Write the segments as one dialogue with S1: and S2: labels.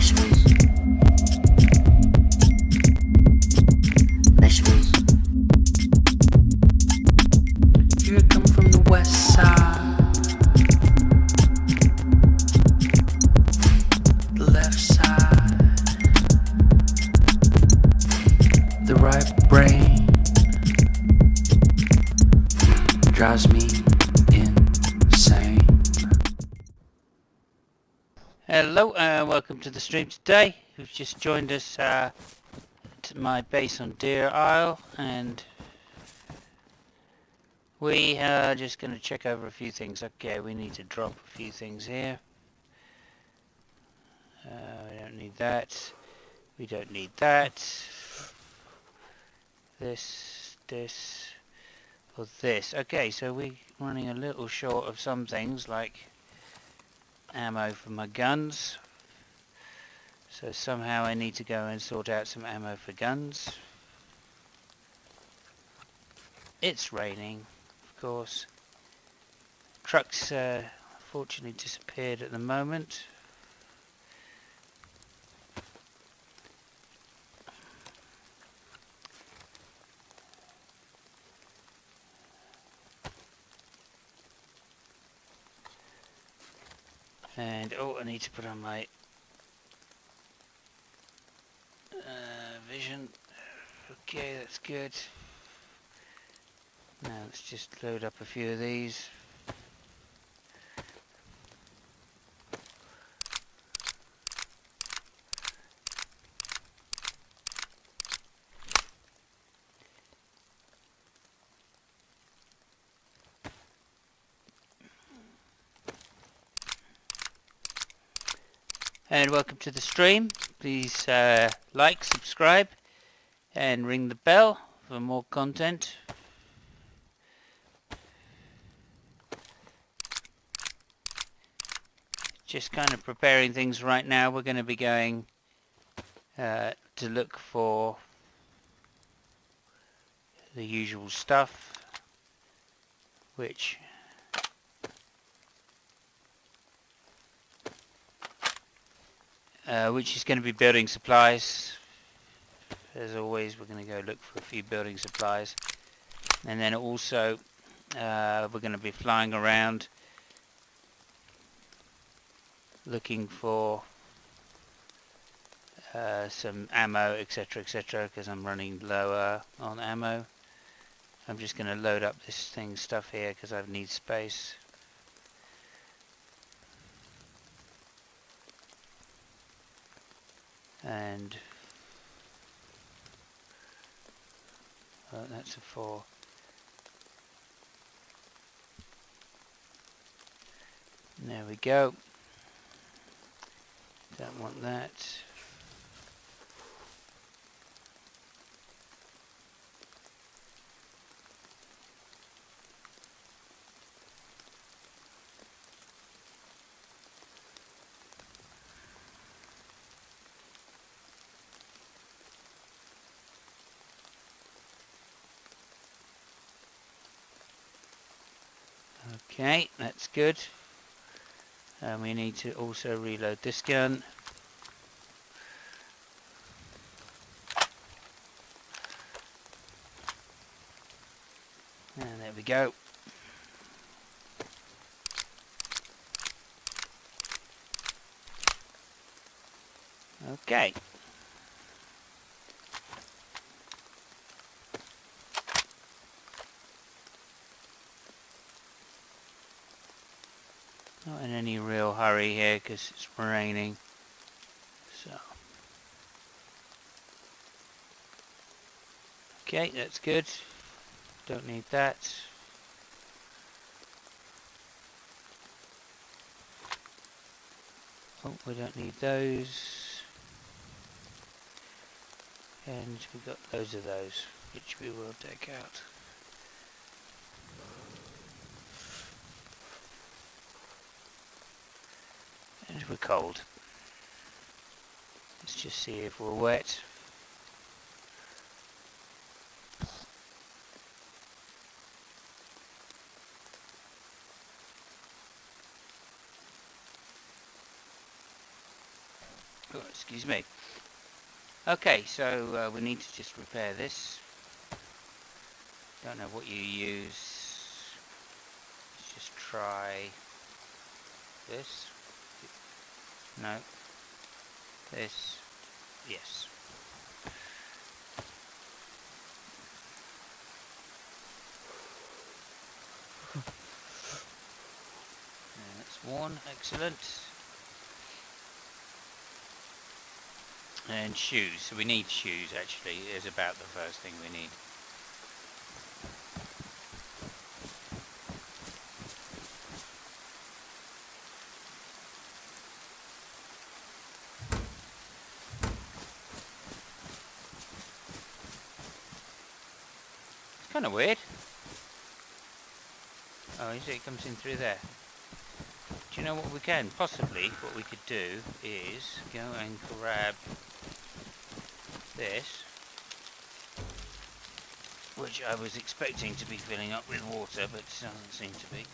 S1: vegetables, vegetables. Here I come from the west side, the left side, the right brain drives me insane.
S2: Hello, welcome to the stream today. Who've just joined us to my base on Deer Isle, and we are just going to check over a few things. Okay, we need to drop a few things here. We don't need that. We don't need that. This, or this. Okay, so we're running a little short of some things like ammo for my guns. So somehow I need to go and sort out some ammo for guns. It's raining, of course. Trucks fortunately disappeared at the moment. And oh, I need to put on my vision. Okay, that's good. Now let's just load up a few of these. And welcome to the stream. Please like, subscribe, and ring the bell for more content. Just kind of preparing things right now. We're going to be going to look for the usual stuff, which is going to be building supplies. As always, we're going to go look for a few building supplies, and then also we're going to be flying around looking for some ammo, etc, because I'm running lower on ammo. I'm just going to load up this stuff here because I need space. And that's a 4. There we go. Don't want that. Okay, that's good. And we need to also reload this gun. And there we go. Okay. Not in any real hurry here because it's raining. So. Okay, that's good. Don't need that. Oh, we don't need those. And we've got loads of those, which we will take out. And we're cold. Let's just see if we're wet. Oh, excuse me. Okay, so we need to just repair this. Don't know what you use. Let's just try this. No. This. Yes. That's one. Excellent. And shoes. So we need shoes, actually. Is about the first thing we need. It's kind of weird. Oh, you see it comes in through there. Do you know what we can? Possibly, what we could do is go and grab this, which I was expecting to be filling up with water, but it doesn't seem to be.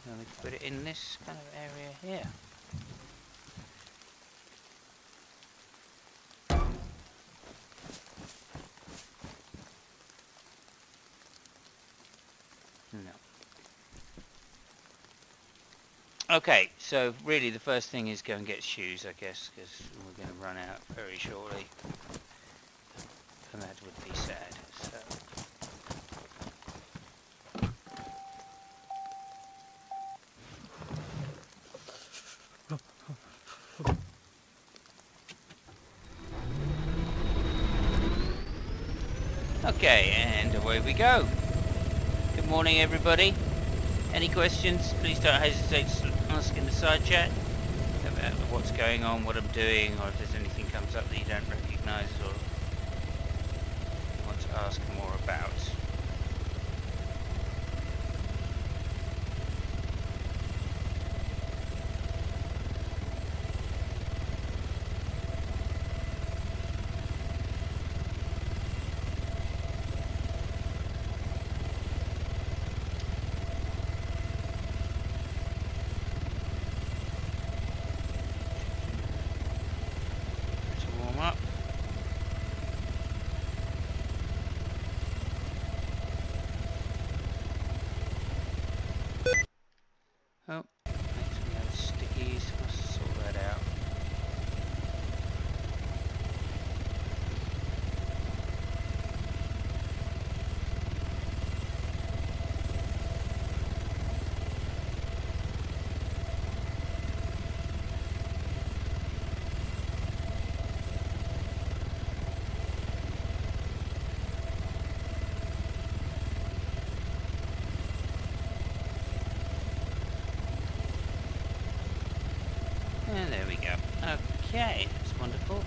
S2: And we can put it in this kind of area here. No. Okay, so really the first thing is go and get shoes, I guess, because we're going to run out very shortly. And that would be sad. So. Okay, and away we go. Good morning, everybody. Any questions, please don't hesitate to ask in the side chat about what's going on, what I'm doing, or if there's anything comes up that you don't recognise or you want to ask more about. Oh, actually have stickies. Let's sort that out. And there we go. Okay, that's wonderful.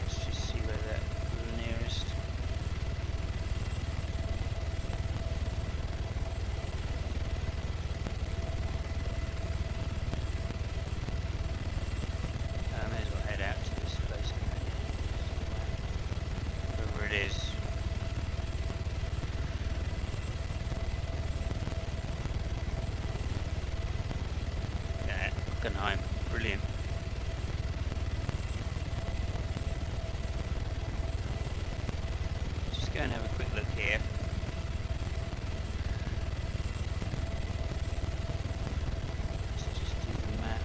S2: Let's just see where that the nearest. I may as well head out to this place. Wherever it is. Yeah, Hockenheim. Brilliant. Just go and have a quick look here. Let's just do the map.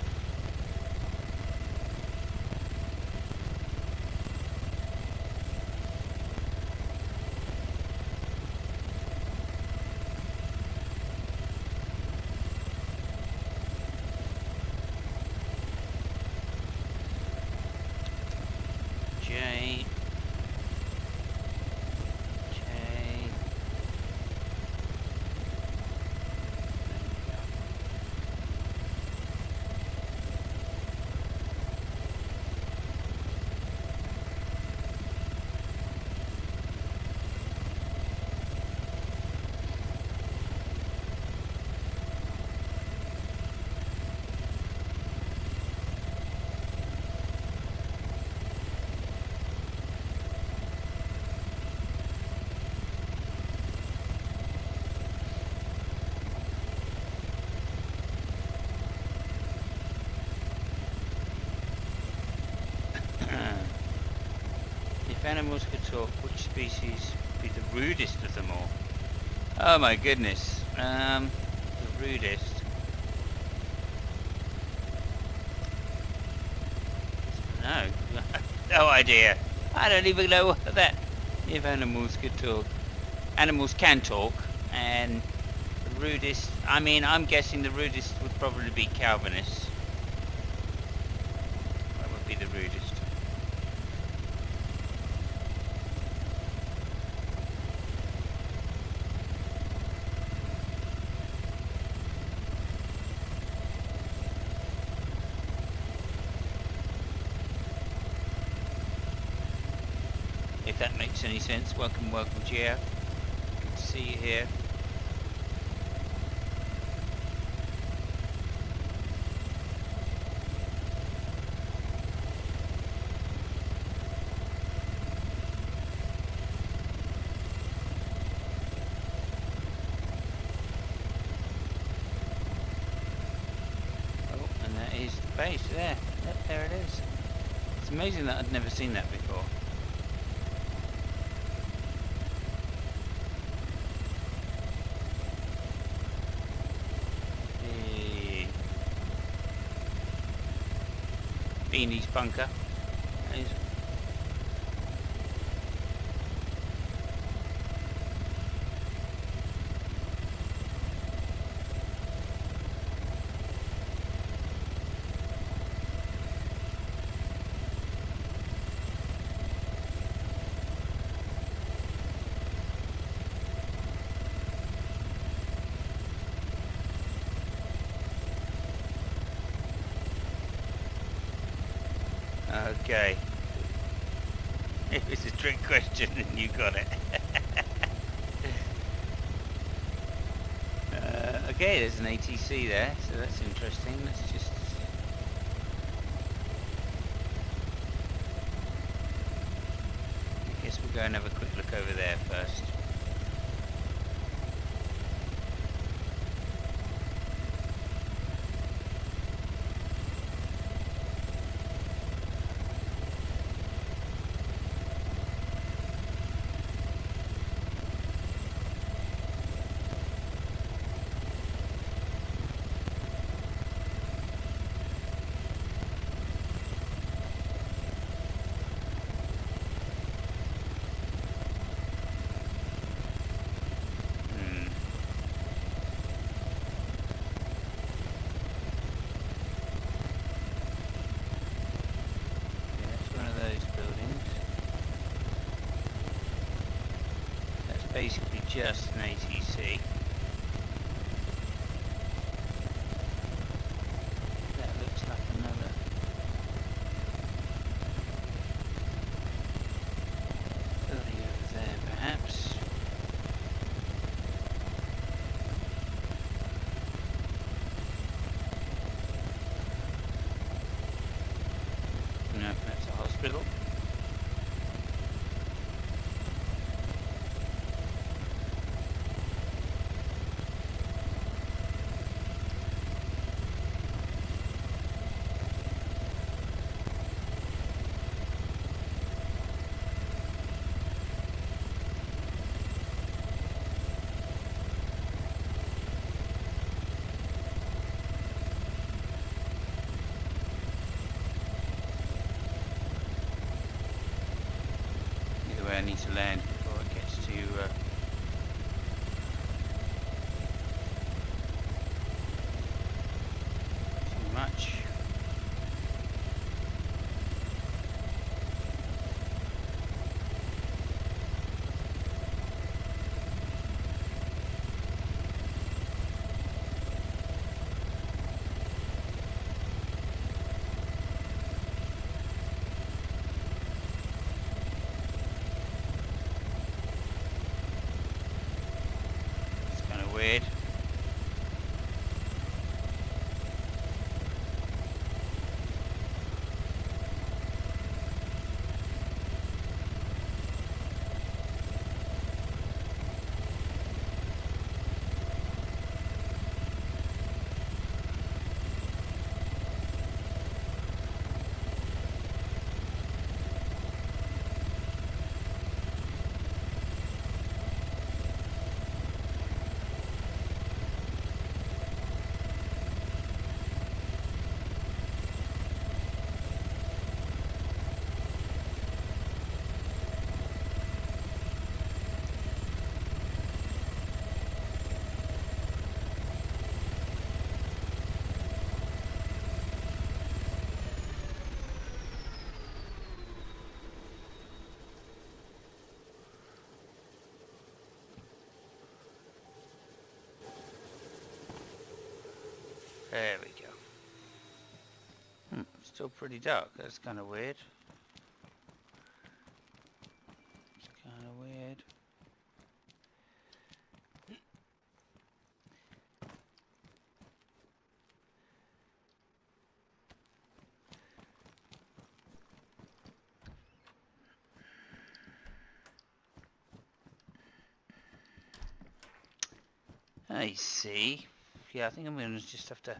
S2: If animals could talk, which species would be the rudest of them all? Oh my goodness. The rudest. No. No idea. I don't even know what that... If animals could talk. Animals can talk, and the rudest... I mean, I'm guessing the rudest would probably be Calvinists. That would be the rudest. If that makes any sense. Welcome, Gio. Good to see you here. Oh, and that is the base there. Yep, there it is. It's amazing that I'd never seen that before. Beanie's bunker. Okay. It was a trick question and you got it. Okay, there's an ATC there, so that's interesting. Let's just... I guess we'll go and have a quick look over there first. Basically just an ATC. That looks like another. Building over there perhaps. No, that's a hospital. There we go. Still pretty dark. That's kind of weird. It's kind of weird. I see. Yeah, I think I'm going to just have to...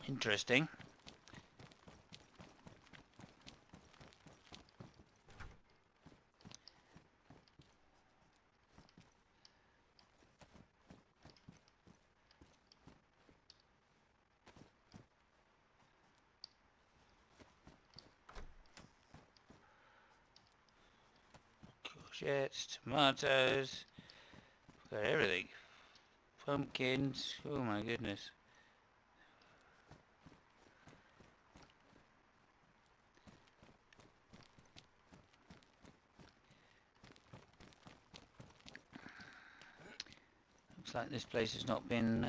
S2: Interesting. Courgettes, tomatoes, got everything. Pumpkins, oh my goodness. Looks like this place has not been,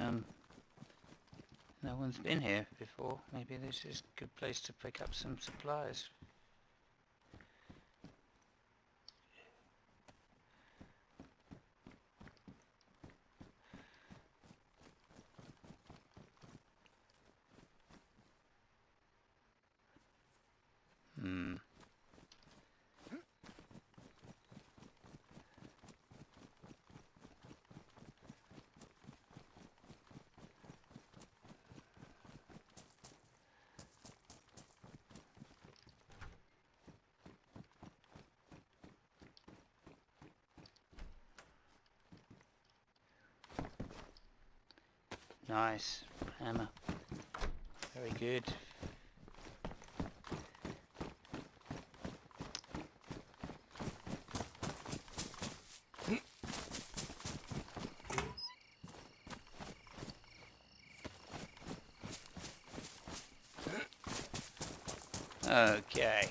S2: no one's been here before. Maybe this is a good place to pick up some supplies. Nice. Hammer. Very good. Okay.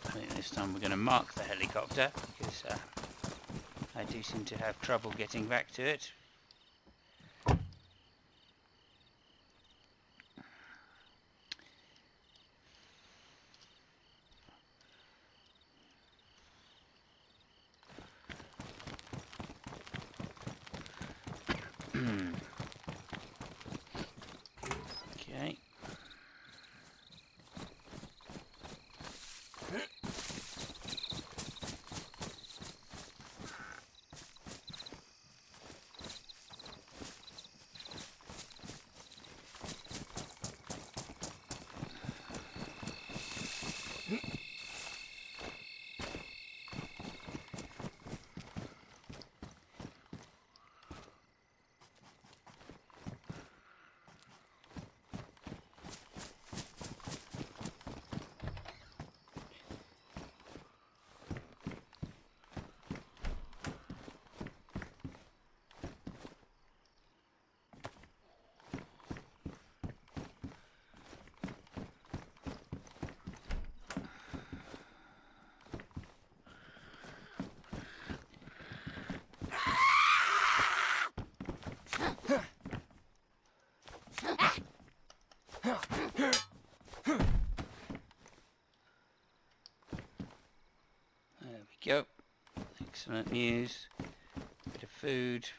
S2: I think this time we're going to mark the helicopter because I do seem to have trouble getting back to it. Okay. There we go. Excellent news. Bit of food.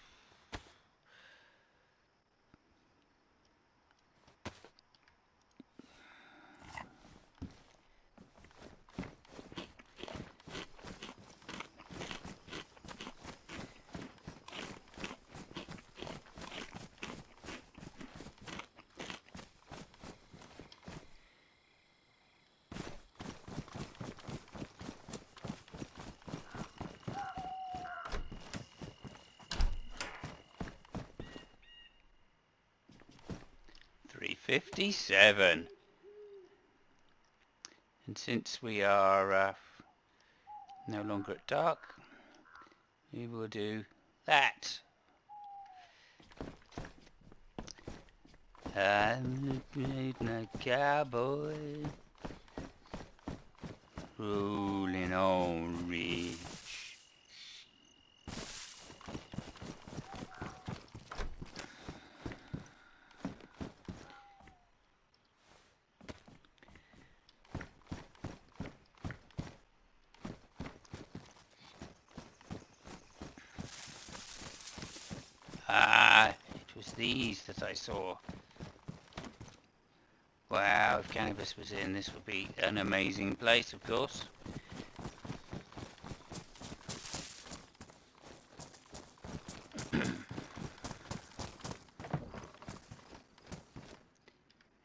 S2: 57. And since we are no longer at dark, we will do that. I'm a midnight cowboy, rolling on ridge. Ah, it was these that I saw. Wow, if cannabis was in, this would be an amazing place, of course.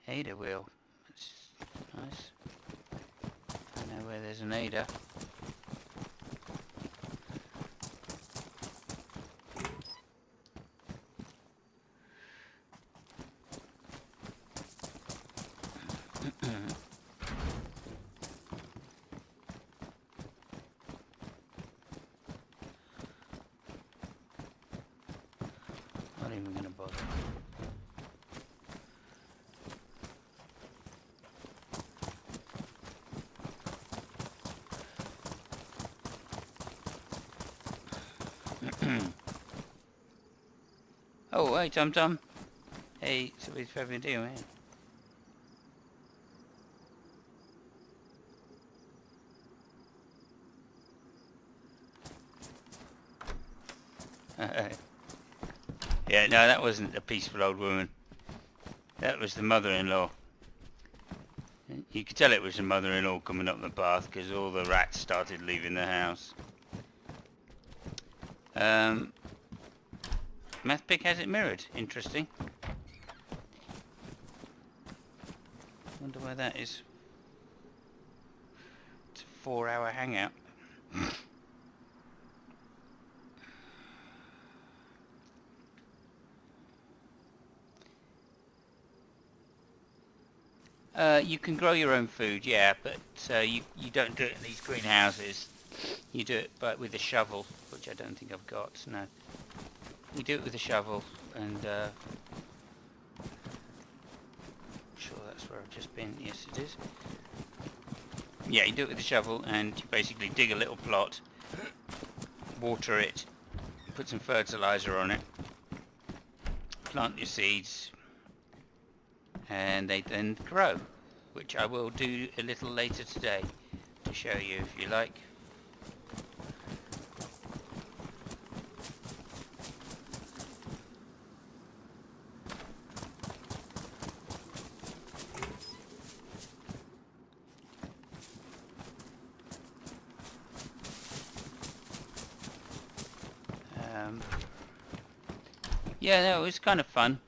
S2: Ada wheel. That's nice. I know where there's an Ada. Not even gonna bother. Oh, hey, Tom Tom. Hey, so what's everything doing? Yeah, no, that wasn't a peaceful old woman. That was the mother-in-law. You could tell it was the mother-in-law coming up the path because all the rats started leaving the house. Mathpick has it mirrored. Interesting. Wonder where that is. It's a 4-hour hangout. You can grow your own food, yeah, but you don't do it in these greenhouses. You do it with a shovel, which I don't think I've got, no. You do it with a shovel, and I'm sure that's where I've just been. Yes, it is. Yeah, you do it with a shovel, and you basically dig a little plot, water it, put some fertilizer on it, plant your seeds, and they then grow, which I will do a little later today to show you if you like. Yeah, no, it was kind of fun.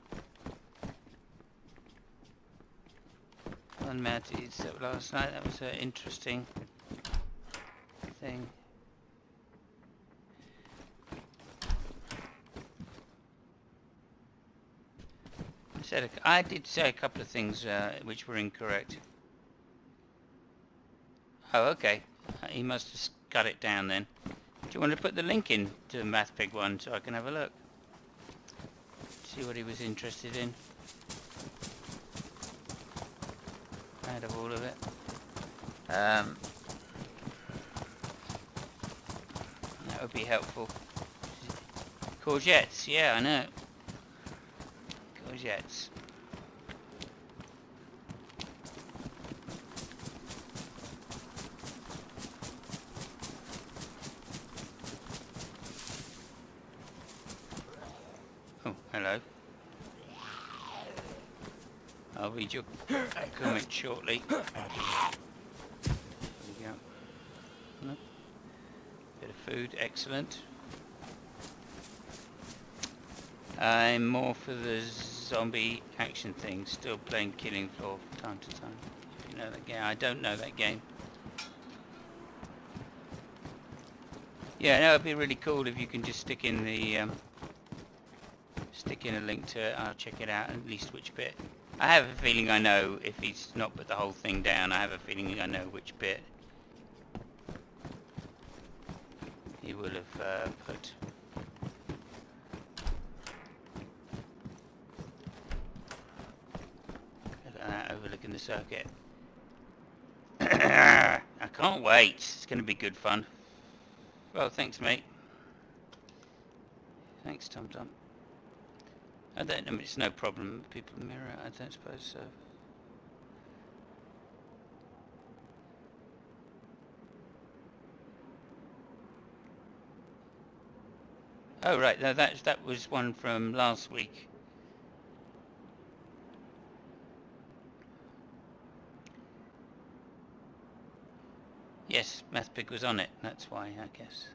S2: Unmounted stuff last night, that was an interesting thing. I did say a couple of things which were incorrect. Oh, okay. He must have cut it down then. Do you want to put the link in to the MathPig one so I can have a look? See what he was interested in. Out of all of it. That would be helpful. Courgettes, yeah, I know. Courgettes. Oh, hello. I'll read your comment shortly. There we go. No. Bit of food, excellent. I'm more for the zombie action thing, still playing Killing Floor from time to time. If you know that game. I don't know that game. Yeah, no, it'd be really cool if you can just stick in the stick in a link to it. I'll check it out, at least which bit. I have a feeling I know, if he's not put the whole thing down, I have a feeling I know which bit he will have put. Look at that, overlooking the circuit. I can't wait. It's going to be good fun. Well, thanks, mate. Thanks, Tom Tom. I don't know, it's no problem. People mirror, I don't suppose so. Oh, right. No, that was one from last week. Yes, MathPig was on it. That's why, I guess.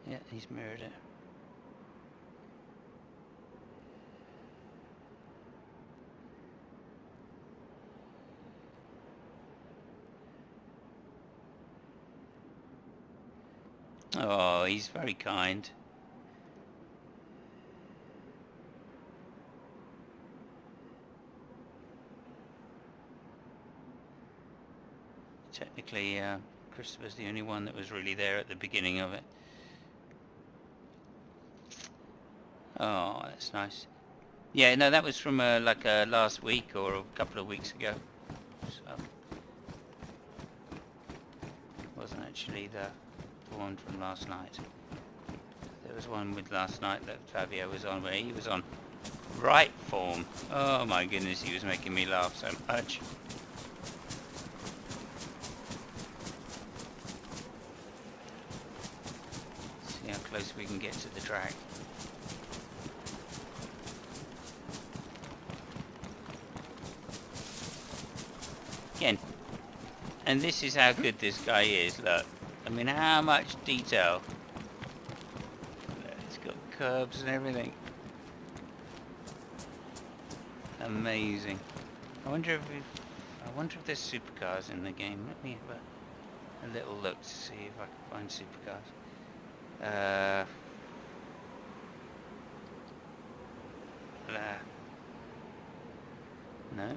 S2: Yeah, he's mirrored it. Oh, he's very kind. Technically, Christopher's the only one that was really there at the beginning of it. Oh, that's nice. Yeah, no, that was from like last week or a couple of weeks ago. So, it wasn't actually the one from last night. There was one with last night that Fabio was on, where he was on right form. Oh my goodness, he was making me laugh so much. See how close we can get to the track. Again, and this is how good this guy is, look. I mean, how much detail. It's got curbs and everything. Amazing. I wonder if there's supercars in the game. Let me have a little look to see if I can find supercars. No.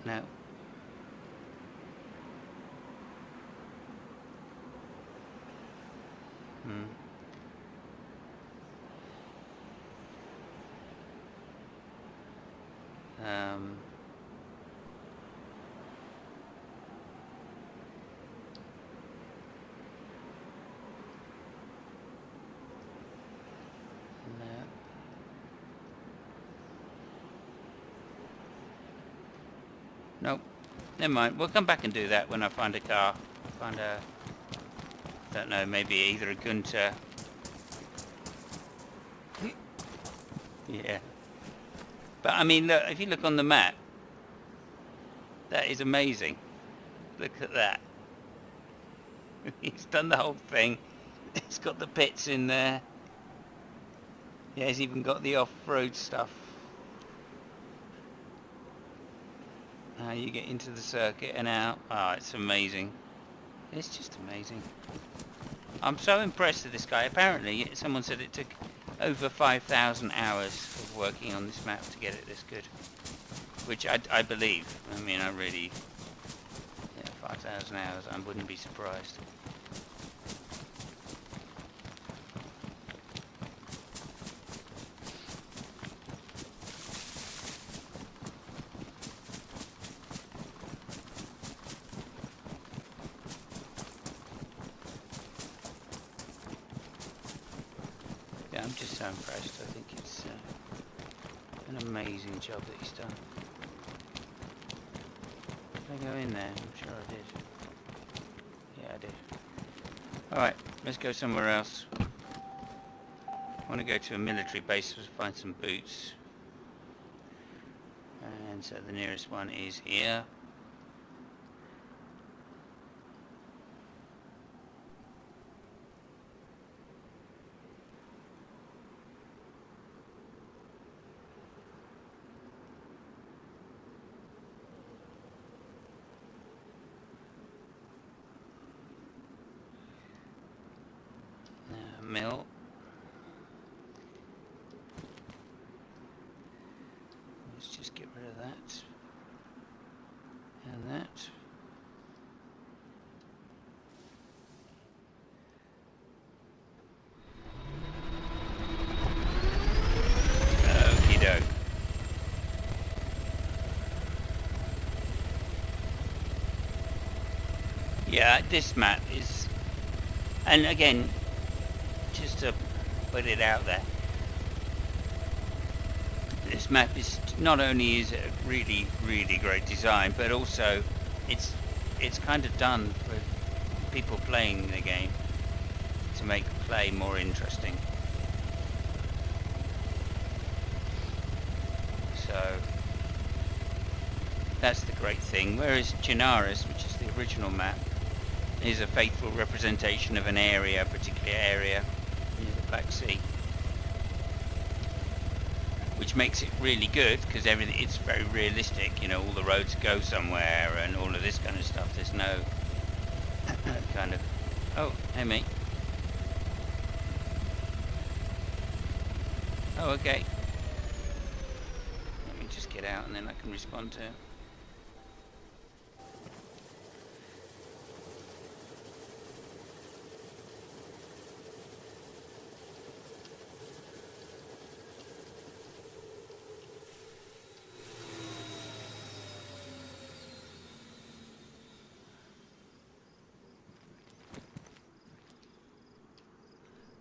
S2: No. Nope. Never mind. We'll come back and do that when I find a car. Find a... don't know, maybe either a Gunter. Yeah. But I mean, look, if you look on the map, that is amazing. Look at that. He's done the whole thing. It's got the pits in there. Yeah, he's even got the off-road stuff. How you get into the circuit and out. Oh, it's amazing. It's just amazing. I'm so impressed with this guy. Apparently, someone said it took over 5,000 hours of working on this map to get it this good. Which I believe. I mean, I really... yeah, 5,000 hours. I wouldn't be surprised. I'm just so impressed. I think it's an amazing job that he's done. Did I go in there? I'm sure I did. Yeah, I did. Alright, let's go somewhere else. I want to go to a military base to find some boots. And so the nearest one is here. mill. Let's just get rid of that. And that. Okie doke. Yeah, this map is, and again, just to put it out there, this map is not only is it a really, really great design, but also it's kind of done for people playing the game to make play more interesting. So that's the great thing. Whereas Chinaris, which is the original map, is a faithful representation of an area, a particular area near the Black Sea, which makes it really good because everything, it's very realistic. You know, all the roads go somewhere and all of this kind of stuff. There's no kind of, oh, hey mate. Oh, okay. Let me just get out and then I can respond to it.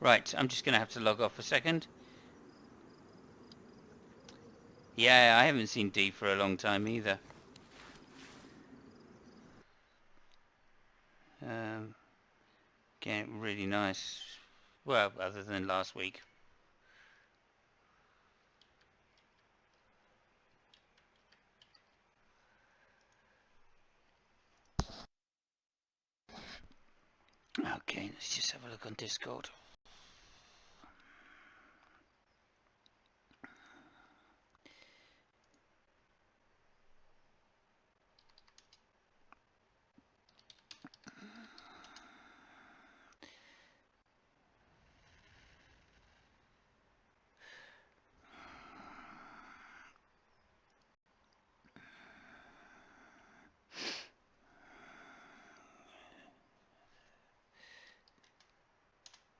S2: Right, I'm just going to have to log off a second. Yeah, I haven't seen D for a long time either. Getting really nice. Well, other than last week. Okay, let's just have a look on Discord.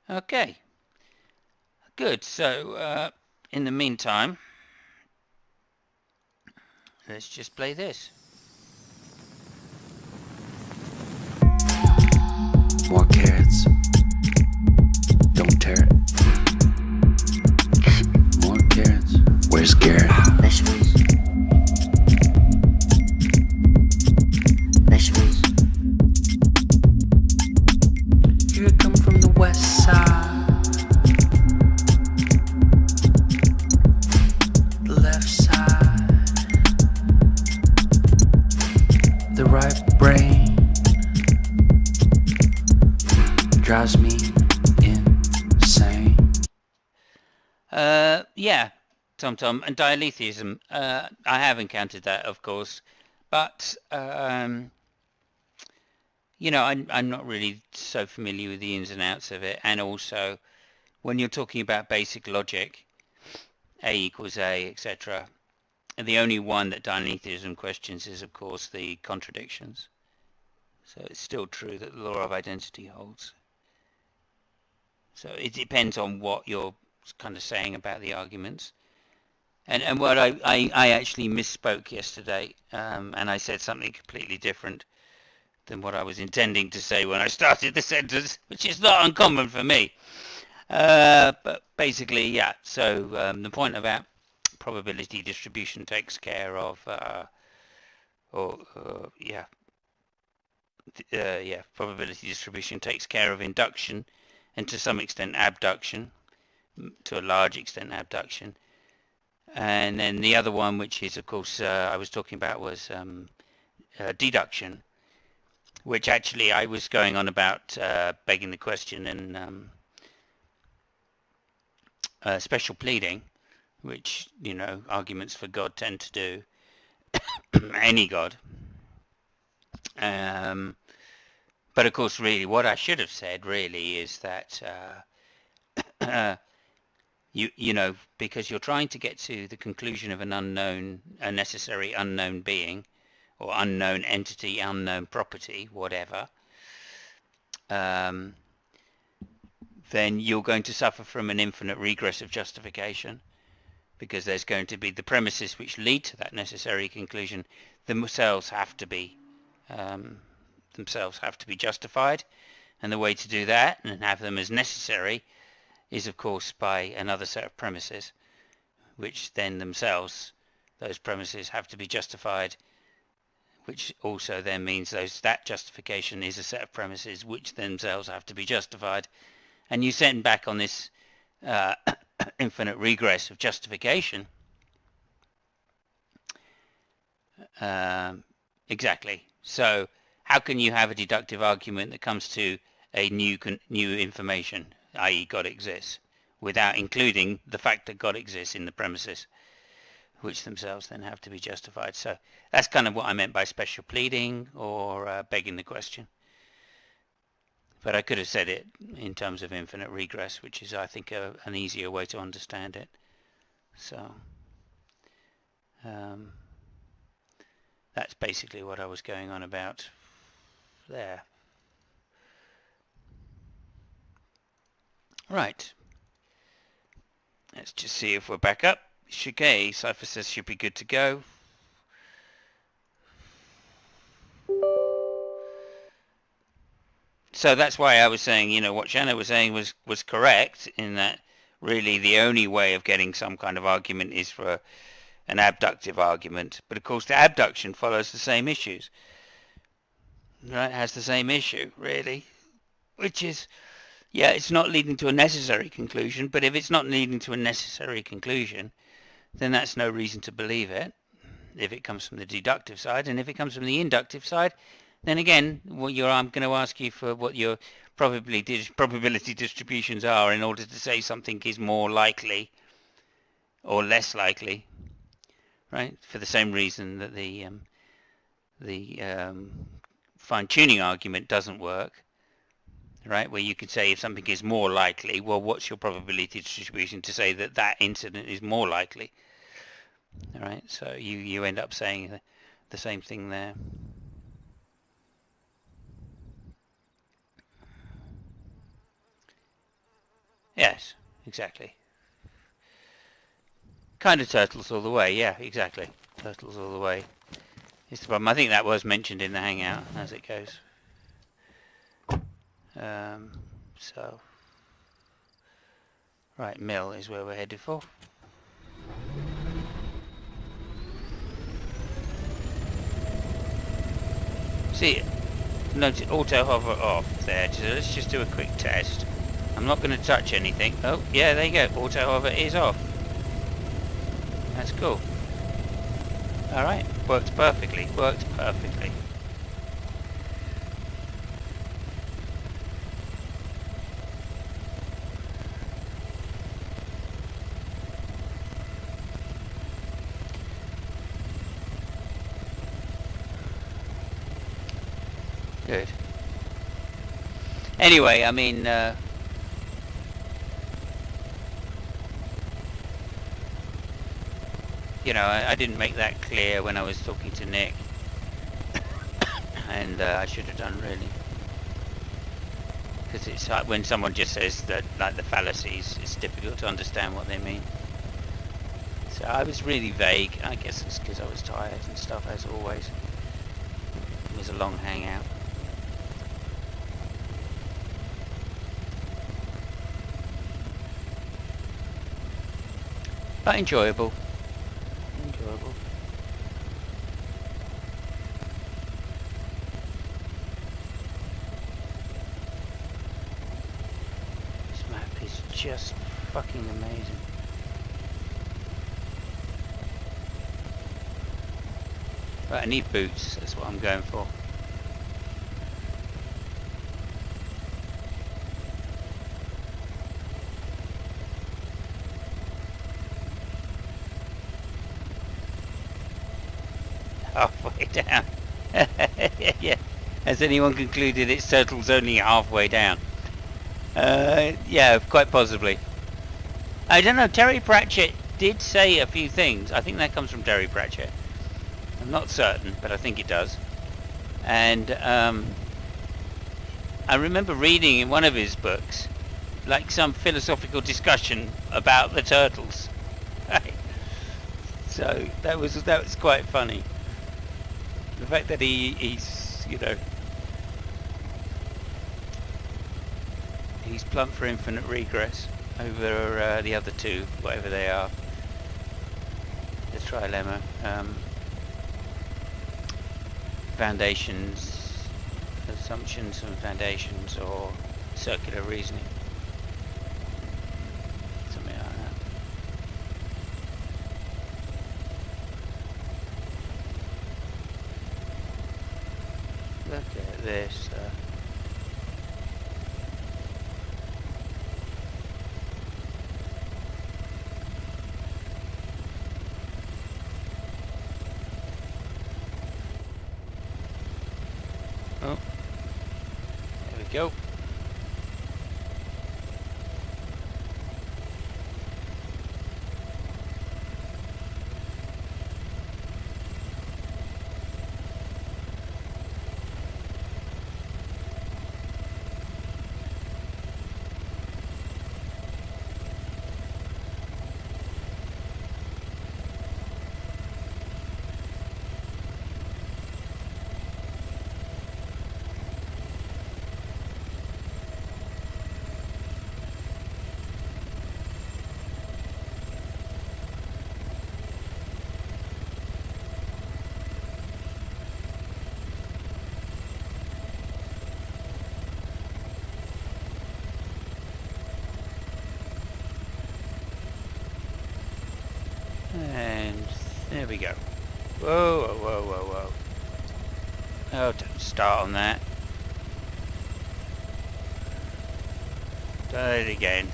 S2: Okay, good. So, in the meantime, let's just play this.
S1: More carrots. Don't tear it. More carrots. Where's Garrett? Vegetables. Vegetables. Here I come from the west side. The left side. The right brain drives me insane.
S2: Yeah, Tom, and dialetheism. I have encountered that, of course, but you know, I'm not really so familiar with the ins and outs of it, and also when you're talking about basic logic, A equals A, etc., the only one that dialetheism questions is, of course, the contradictions. So it's still true that the law of identity holds. So it depends on what you're kind of saying about the arguments. And what I actually misspoke yesterday, and I said something completely different than what I was intending to say when I started the sentence, which is not uncommon for me. But basically, yeah, so the point about probability distribution takes care of, probability distribution takes care of induction and to some extent abduction, to a large extent abduction. And then the other one, which is, of course, I was talking about was deduction, which actually I was going on about begging the question and special pleading, which, you know, arguments for God tend to do, any God. But of course, really, what I should have said really is that you know, because you're trying to get to the conclusion of a necessary unknown being, or unknown entity, unknown property, whatever, then you're going to suffer from an infinite regress of justification, because there's going to be the premises which lead to that necessary conclusion themselves have to be justified, and the way to do that and have them as necessary is of course by another set of premises, which then themselves, those premises have to be justified, which also then means that justification is a set of premises which themselves have to be justified, and you send back on this infinite regress of justification. Exactly. So how can you have a deductive argument that comes to a new information, i.e. God exists, without including the fact that God exists in the premises, which themselves then have to be justified? So that's kind of what I meant by special pleading, or begging the question. But I could have said it in terms of infinite regress, which is, I think, an easier way to understand it. So that's basically what I was going on about there. Right. Let's just see if we're back up. Okay, Cypher says should be good to go. So that's why I was saying, you know, what Shanna was saying was correct, in that really the only way of getting some kind of argument is for an abductive argument. But of course the abduction follows the same issues. Right, has the same issue, really. Which is, yeah, it's not leading to a necessary conclusion, but if it's not leading to a necessary conclusion, then that's no reason to believe it, if it comes from the deductive side. And if it comes from the inductive side, then again, I'm going to ask you for what your probability distributions are in order to say something is more likely or less likely, right? For the same reason that the fine-tuning argument doesn't work, right? Where you could say if something is more likely, well, what's your probability distribution to say that that incident is more likely? All right, so you end up saying the same thing there. Yes, exactly. Kind of turtles all the way, yeah, exactly. Turtles all the way is the problem. I think that was mentioned in the Hangout as it goes. So, right, mill is where we're headed for. See, notice auto hover off there. So let's just do a quick test. I'm not going to touch anything. Oh, yeah, there you go. Auto hover is off. That's cool. Alright, worked perfectly. Worked perfectly. Good. Anyway, I mean, you know, I didn't make that clear when I was talking to Nick, and I should have done, really, because it's like when someone just says that, like the fallacies, it's difficult to understand what they mean. So I was really vague. I guess it's because I was tired and stuff, as always. It was a long hangout. But enjoyable. Enjoyable. This map is just fucking amazing. Right, I need boots, that's what I'm going for. Halfway down. Yeah. Has anyone concluded its turtle's only halfway down? Yeah, quite possibly. I don't know, Terry Pratchett did say a few things. I think that comes from Terry Pratchett. I'm not certain, but I think it does. And I remember reading in one of his books, like some philosophical discussion about the turtles. So that was quite funny. The fact that he's he's plump for infinite regress over the other two, whatever they are. The trilemma, foundations, assumptions and foundations, or circular reasoning, something like that. Look at this. Oh, there we go. And there we go. Whoa, whoa, whoa, whoa, whoa. Oh, don't start on that. Try it again.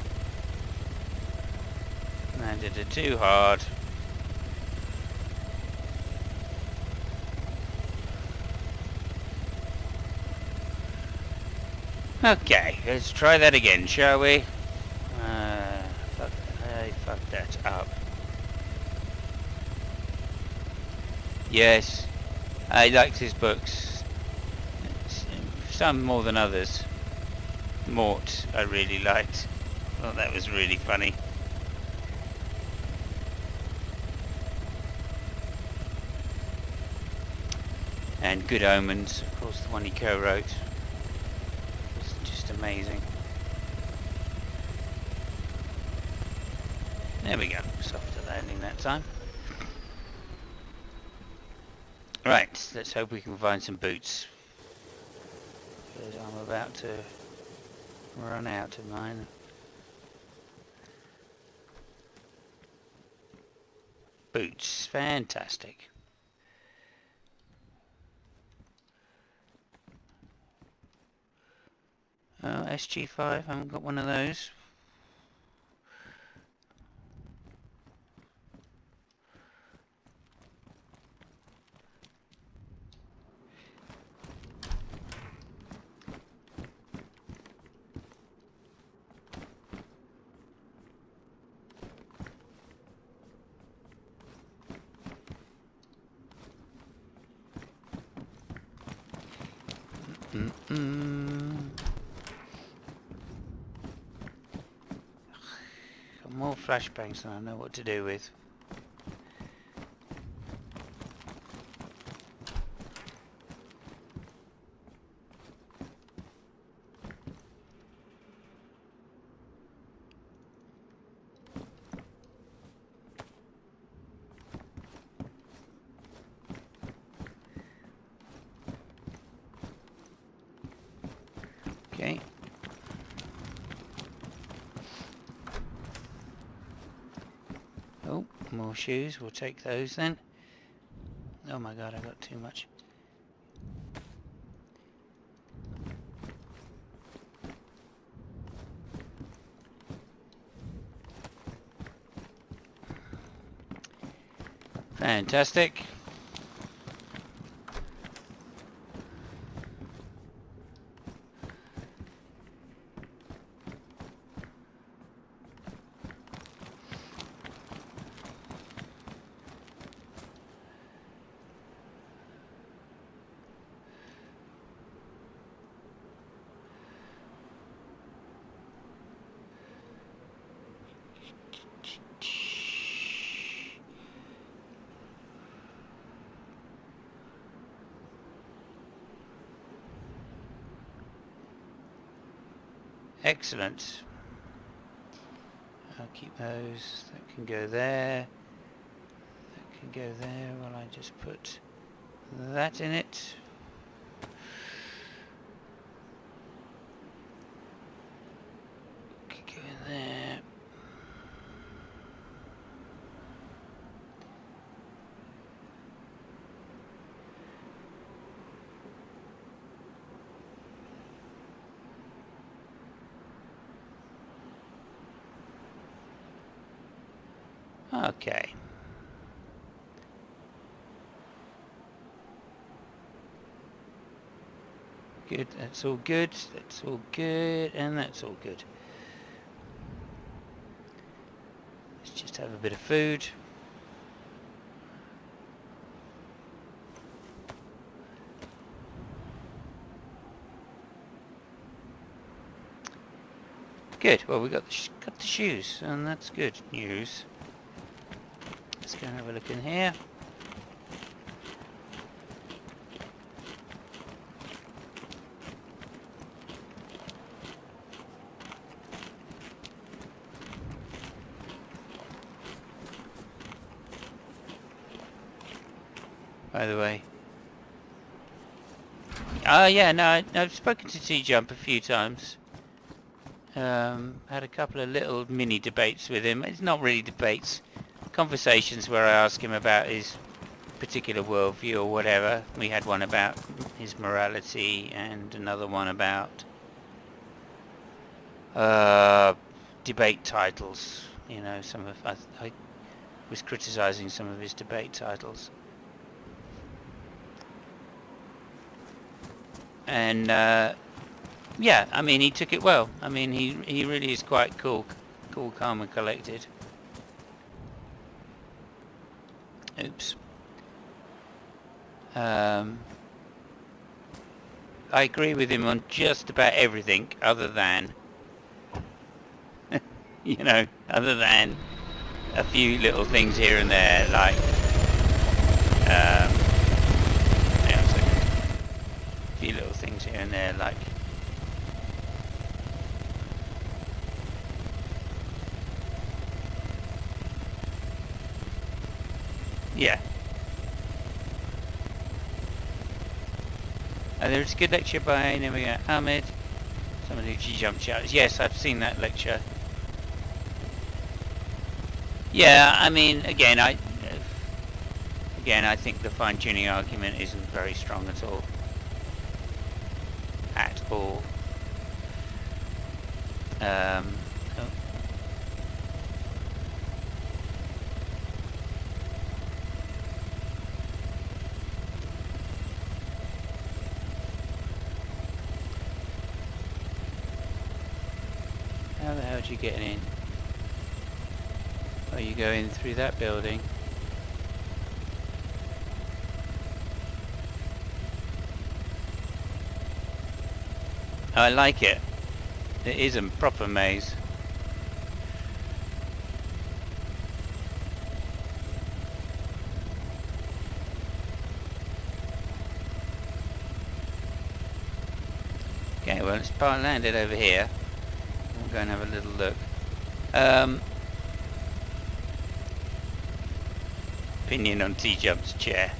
S2: Landed it too hard. Okay, let's try that again, shall we? I fucked that up. Yes, I liked his books. Some more than others. Mort, I really liked. Thought that was really funny. And Good Omens, of course, the one he co-wrote. Was just amazing. There we go, softer landing that time. Right, let's hope we can find some boots. Because I'm about to run out of mine. Boots, fantastic. Oh, SG5, I haven't got one of those. Got more flashbangs than I know what to do with. Okay. Oh, more shoes. We'll take those then. Oh my god, I got too much. Fantastic. Excellent. I'll keep those. That can go there. That can go there. Well, I just put that in it. Can go in there. Okay. Good, that's all good, that's all good, and that's all good. Let's just have a bit of food. Good, well we got the shoes, and that's good news. Let's go and have a look in here. By the way. Yeah, no, I've spoken to T-Jump a few times. Had a couple of little mini debates with him. It's not really debates. Conversations where I ask him about his particular worldview or whatever. We had one about his morality and another one about debate titles. You know, I was criticising some of his debate titles. And yeah, I mean, he took it well. I mean, he really is quite cool, calm and collected. Oops. I agree with him on just about everything other than, you know, other than a few little things here and there, like, hang on a second. A few little things here and there, like, yeah. There's a good lecture by Ahmed. Someone who jumped shouts. Yes, I've seen that lecture. Yeah, I mean, again, I think the fine-tuning argument isn't very strong at all. At all. Oh. How the hell did you get in? Are you going through that building? I like it. It is a proper maze. Okay, well, it's landed over here. We'll go and have a little look. Opinion on T-Jump's chair.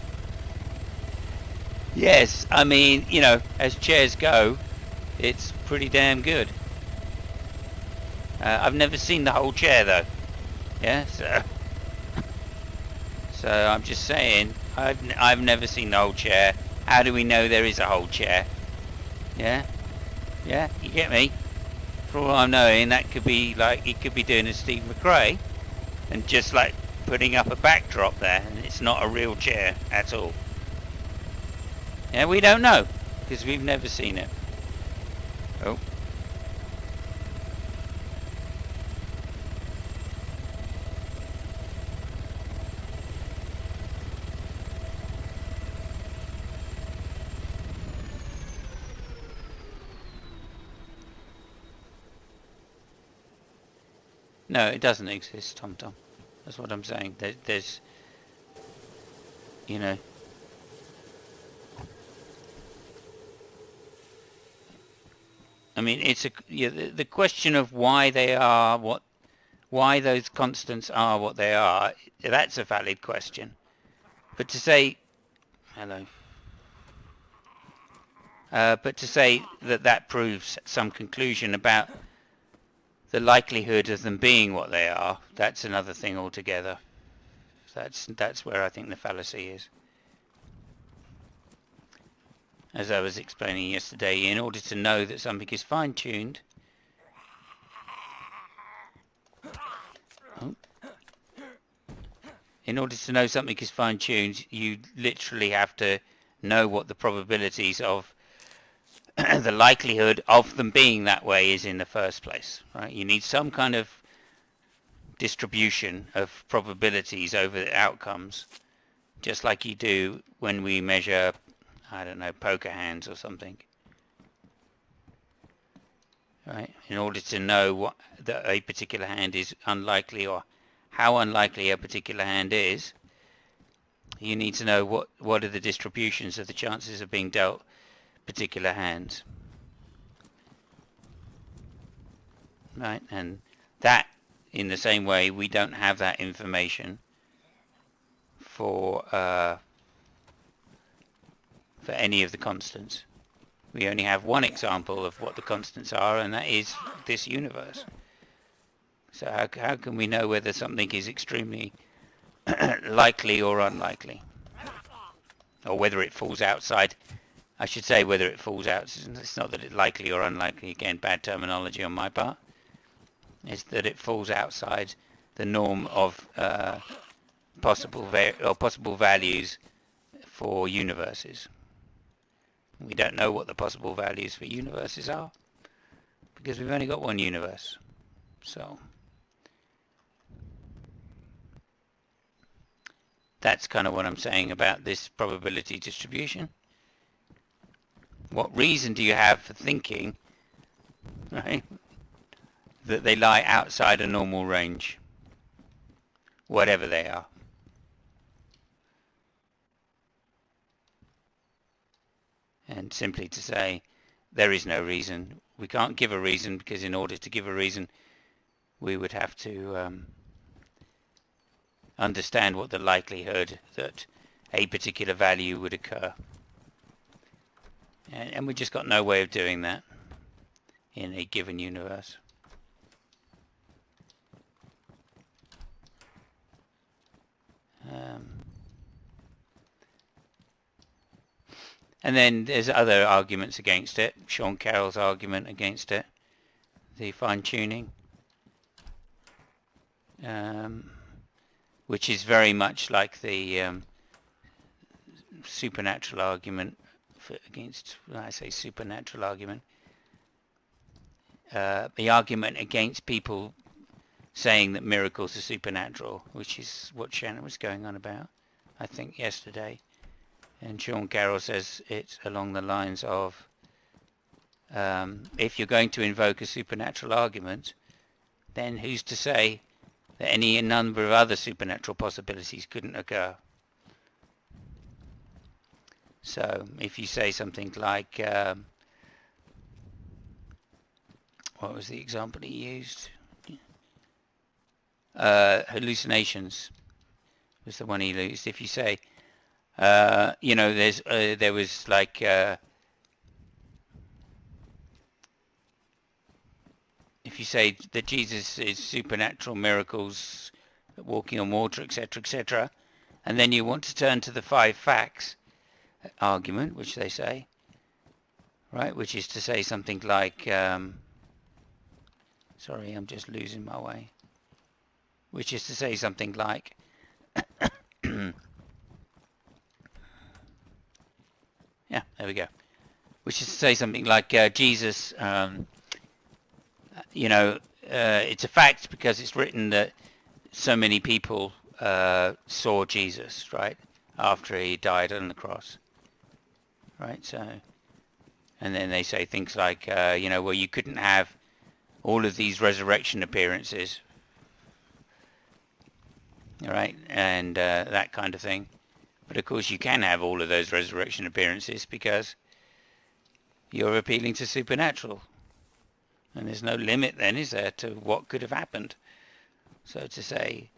S2: Yes, I mean, you know, as chairs go, it's pretty damn good. I've never seen the whole chair though. Yeah, so I'm just saying, I've never seen the whole chair. How do we know there is a whole chair? Yeah, yeah, you get me. For all I'm knowing, that could be like, it could be doing a Steve McRae and just like putting up a backdrop there, and it's not a real chair at all. Yeah, we don't know because we've never seen it. Oh. No, it doesn't exist, Tom Tom. That's what I'm saying. There's, you know. I mean, it's the question of why they are why those constants are what they are. That's a valid question. But to say, hello. But to say that proves some conclusion about the likelihood of them being what they are, that's another thing altogether. That's where I think the fallacy is. As I was explaining yesterday, in order to know that something is fine-tuned, you literally have to know what the probabilities of the likelihood of them being that way is in the first place, right? You need some kind of distribution of probabilities over the outcomes, just like you do when we measure, I don't know, poker hands or something, right? In order to know that a particular hand is unlikely or how unlikely a particular hand is, you need to know what are the distributions of the chances of being dealt particular hands, right? And that, in the same way, we don't have that information for any of the constants. We only have one example of what the constants are, and that is this universe. So how can we know whether something is extremely likely or unlikely, or whether it falls outside? I should say whether it falls out. It's not that it's likely or unlikely. Again, bad terminology on my part. It's that it falls outside the norm of possible values for universes. We don't know what the possible values for universes are because we've only got one universe. So that's kind of what I'm saying about this probability distribution. What reason do you have for thinking, right, that they lie outside a normal range, whatever they are? And simply to say there is no reason. We can't give a reason because in order to give a reason we would have to understand what the likelihood that a particular value would occur. And we just got no way of doing that in a given universe. And then there's other arguments against it. Sean Carroll's argument against it, the fine-tuning, which is very much like the supernatural argument against, when I say supernatural argument, the argument against people saying that miracles are supernatural, which is what Shannon was going on about, I think, yesterday. And Sean Carroll says it's along the lines of, if you're going to invoke a supernatural argument, then who's to say that any number of other supernatural possibilities couldn't occur? So if you say something like, what was the example he used? Hallucinations was the one he used. If you say, you know, there was like, if you say that Jesus is supernatural miracles, walking on water, etc., etc., and then you want to turn to the 5 facts argument, which they say, right, which is to say something like, sorry, I'm just losing my way, which is to say something like, yeah, there we go, which is to say something like Jesus, you know, it's a fact because it's written that so many people saw Jesus, right, after he died on the cross, right? So, and then they say things like, you know, well, you couldn't have all of these resurrection appearances, all right, and that kind of thing. But of course you can have all of those resurrection appearances because you're appealing to supernatural. And there's no limit then, is there, to what could have happened? So to say,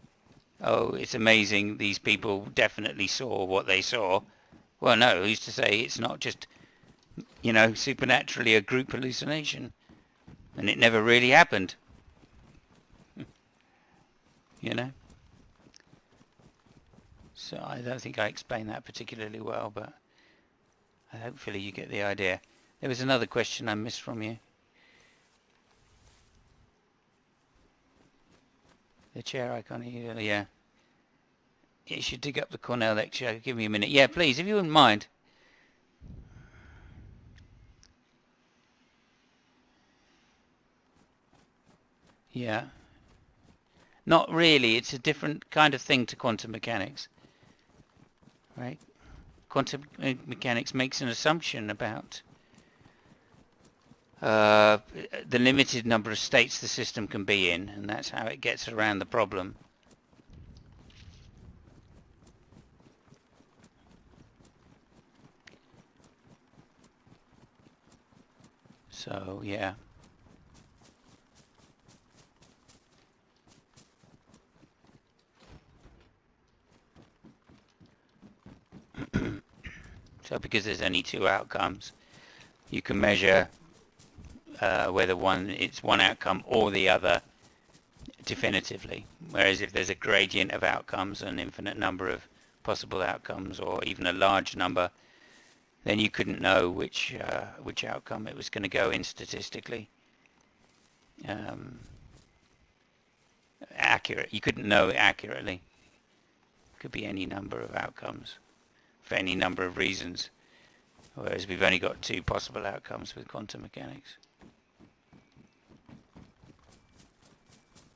S2: oh, it's amazing these people definitely saw what they saw. Well, no, who's to say it's not just, supernaturally a group hallucination, and it never really happened, So I don't think I explained that particularly well, but hopefully you get the idea. There was another question I missed from you. The chair icon here, yeah. You should dig up the Cornell lecture. Give me a minute. Yeah, please, if you wouldn't mind. Yeah. Not really. It's a different kind of thing to quantum mechanics. Right? Quantum mechanics makes an assumption about the limited number of states the system can be in, and that's how it gets around the problem. So, yeah. So because there's only two outcomes, you can measure whether it's one outcome or the other definitively. Whereas if there's a gradient of outcomes, an infinite number of possible outcomes, or even a large number, then you couldn't know which outcome it was going to go in statistically. Accurate. You couldn't know it accurately. It could be any number of outcomes for any number of reasons. Whereas we've only got two possible outcomes with quantum mechanics.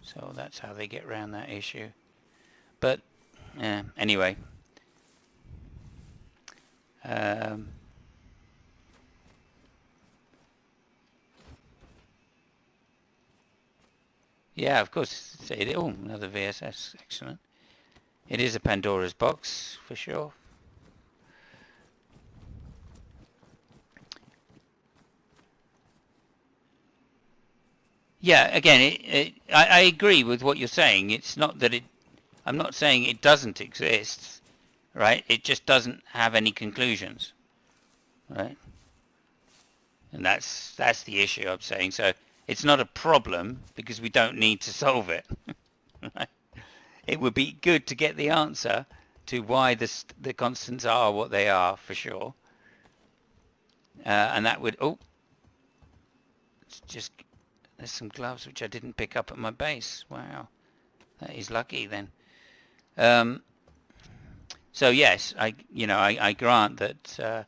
S2: So that's how they get around that issue. But anyway. Yeah, of course. Oh, another VSS. Excellent. It is a Pandora's box, for sure. Yeah, again, I agree with what you're saying. It's not that I'm not saying it doesn't exist, right? It just doesn't have any conclusions, right? And that's the issue I'm saying. So it's not a problem because we don't need to solve it. Right? It would be good to get the answer to why the constants are what they are, for sure. And that would... Oh, it's just... There's some gloves which I didn't pick up at my base. Wow. That is lucky then. So yes, I grant that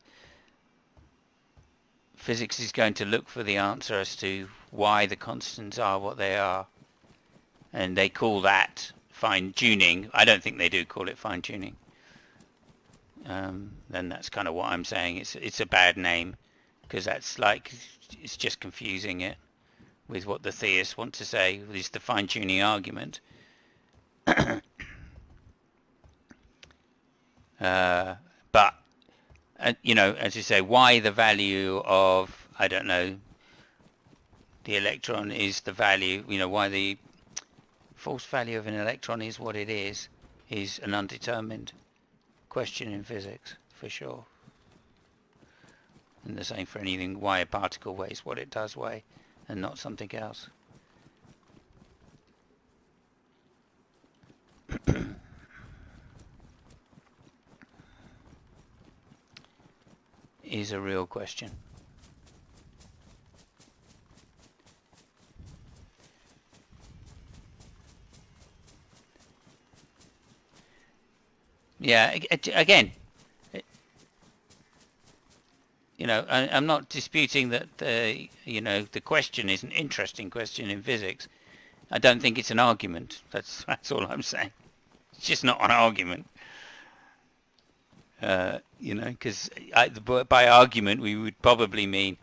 S2: physics is going to look for the answer as to why the constants are what they are. And they call that fine-tuning. I don't think they do call it fine-tuning. Then that's kind of what I'm saying. It's a bad name because that's like, it's just confusing it with what the theists want to say, is the fine-tuning argument. But, as you say, why the value of, I don't know, the electron is the value, why the false value of an electron is what it is an undetermined question in physics, for sure. And the same for anything, why a particle weighs what it does weigh and not something else. Is a real question. Yeah, again, I'm not disputing that the question is an interesting question in physics. I don't think it's an argument. That's all I'm saying. It's just not an argument. Because by argument we would probably mean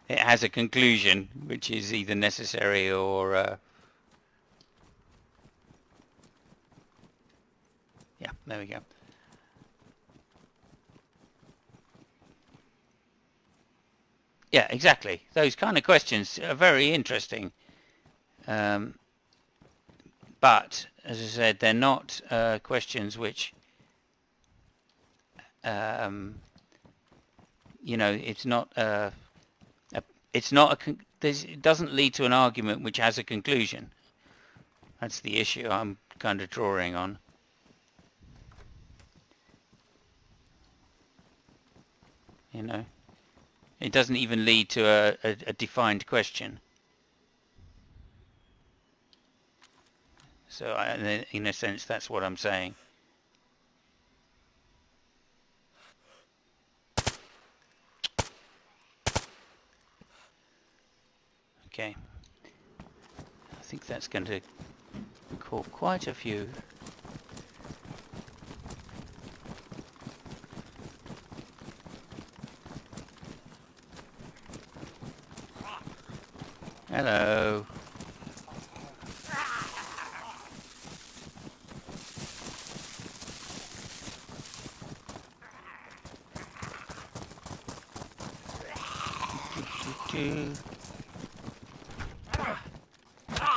S2: it has a conclusion which is either necessary or yeah, there we go. Yeah, exactly. Those kind of questions are very interesting. But, as I said, they're not questions which, you know, it's not it's not it doesn't lead to an argument which has a conclusion. That's the issue I'm kind of drawing on. You know, it doesn't even lead to a defined question. So, in a sense, that's what I'm saying. Okay. I think that's going to call quite a few. Hello.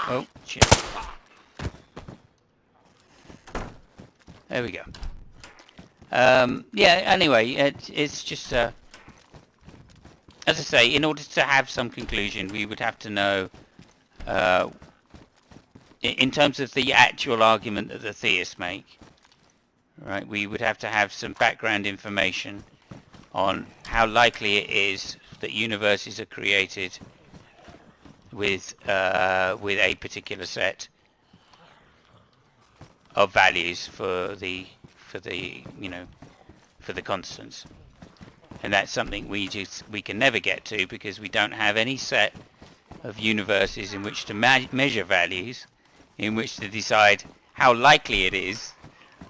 S2: Oh, shit. There we go. Yeah, anyway, it's just, as I say, in order to have some conclusion, we would have to know, in terms of the actual argument that the theists make, right, we would have to have some background information on how likely it is that universes are created with a particular set of values for the you know, for the constants, and that's something we can never get to because we don't have any set of universes in which to measure values, in which to decide how likely it is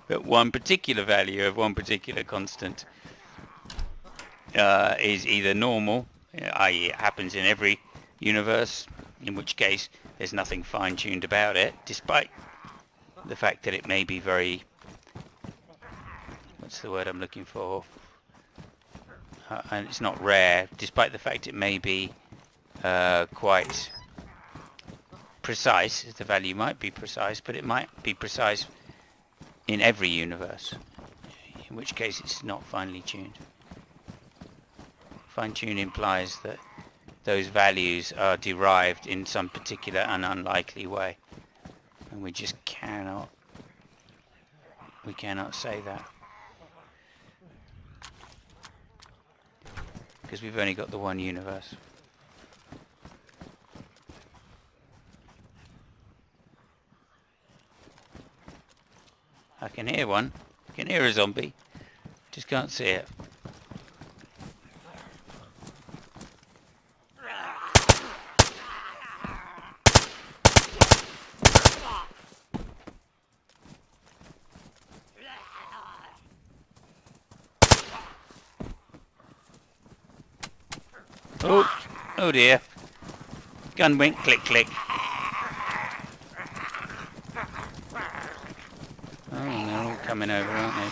S2: that one particular value of one particular constant is either normal, i.e. it happens in every universe, in which case there's nothing fine-tuned about it, despite the fact that it may be very, what's the word I'm looking for, and it's not rare, despite the fact it may be quite precise. The value might be precise, but it might be precise in every universe, in which case it's not finely tuned. Fine-tune implies that those values are derived in some particular and unlikely way, and we just cannot say that because we've only got the one universe. I can hear one. I can hear a zombie. Just can't see it. Oh dear. Gun went click click. Oh, they're all coming over, aren't they?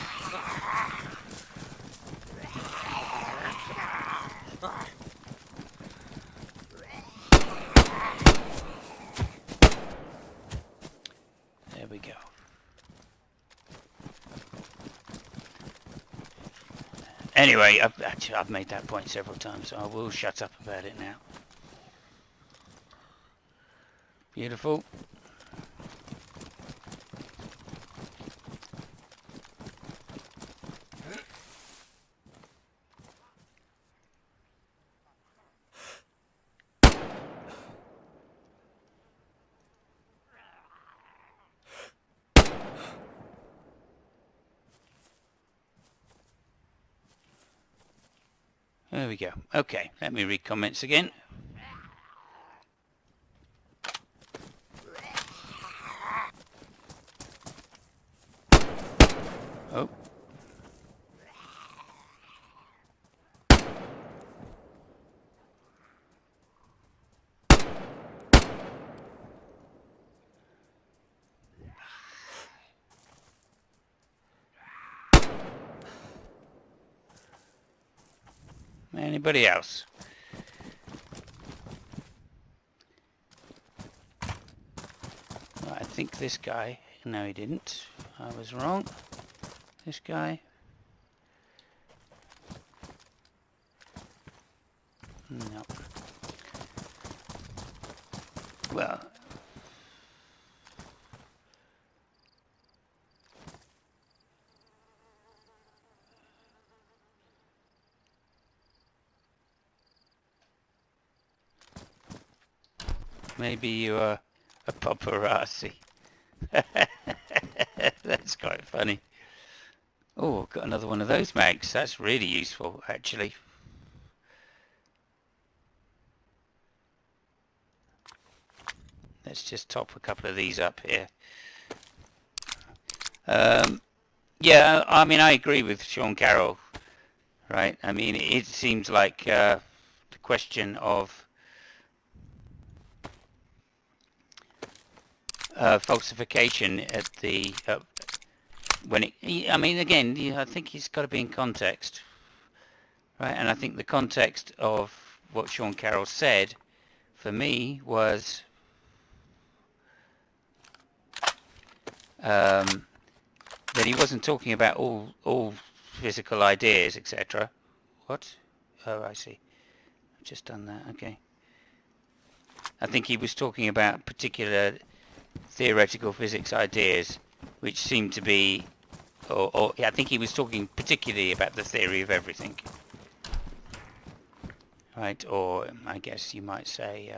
S2: There we go. Anyway, I've made that point several times, so I will shut up about it now. Beautiful. There we go. Okay, let me read comments again. Oh. Anybody else? I think this guy, no he didn't, I was wrong. This guy, no. Well, maybe you are a paparazzi. That's quite funny. Oh, got another one of those mags. That's really useful, actually. Let's just top a couple of these up here. Yeah, I mean, I agree with Sean Carroll, right? I mean, it seems like the question of falsification at the when it. I mean, again, I think it's got to be in context, right? And I think the context of what Sean Carroll said, for me, was that he wasn't talking about all physical ideas, etc. What? Oh, I see. I've just done that. Okay. I think he was talking about particular theoretical physics ideas, which seemed to be, or I think he was talking particularly about the theory of everything, right? Or I guess you might say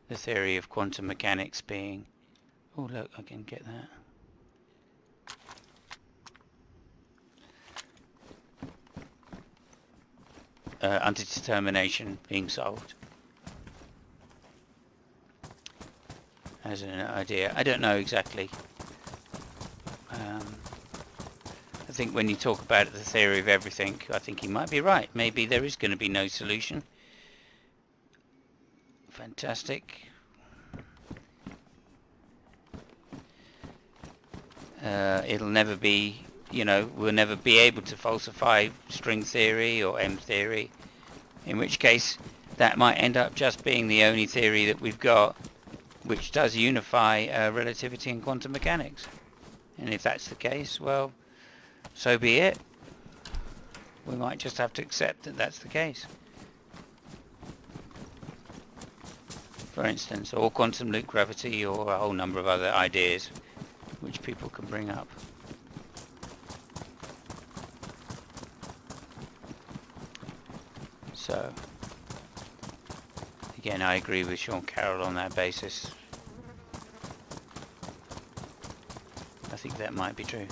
S2: the theory of quantum mechanics being. Oh, look, I can get that. Antidetermination being solved as an idea. I don't know exactly. I think when you talk about the theory of everything, I think he might be right. Maybe there is going to be no solution. Fantastic. It'll never be, we'll never be able to falsify string theory or M theory, in which case that might end up just being the only theory that we've got which does unify relativity and quantum mechanics. And if that's the case, well, so be it. We might just have to accept that that's the case. For instance, or quantum loop gravity, or a whole number of other ideas which people can bring up. So, again, I agree with Sean Carroll on that basis. I think that might be true.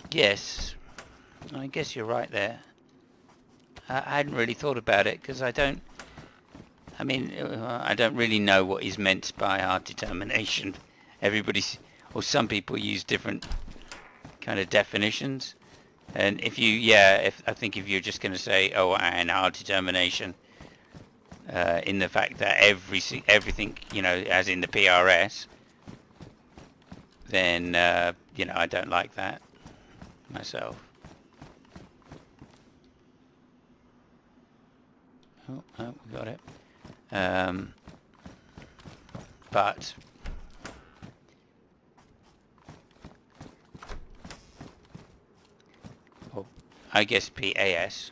S2: Yes, I guess you're right there. I hadn't really thought about it because I don't really know what is meant by hard determination. Some people use different kind of definitions. And if you're just going to say, oh, and hard determination, in the fact that everything, as in the PRS, then, I don't like that myself. Oh, we got it. But I guess PAS,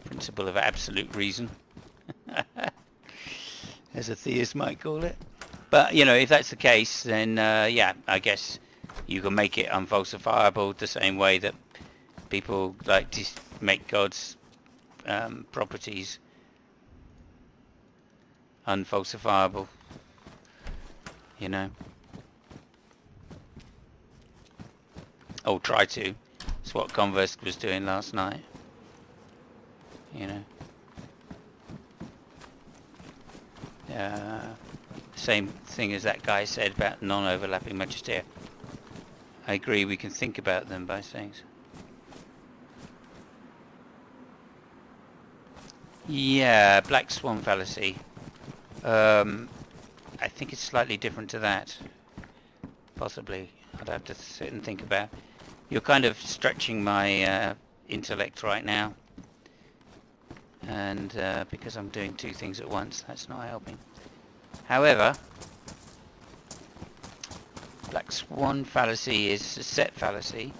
S2: principle of absolute reason, as a theist might call it. But if that's the case, then I guess you can make it unfalsifiable the same way that people like to make God's properties unfalsifiable, or try to. It's what Converse was doing last night, same thing as that guy said about non-overlapping magister. I agree, we can think about them by things. Yeah, black swan fallacy. I think it's slightly different to that. Possibly. I'd have to sit and think about. You're kind of stretching my intellect right now. And because I'm doing two things at once, that's not helping. However, Black Swan fallacy is a set fallacy,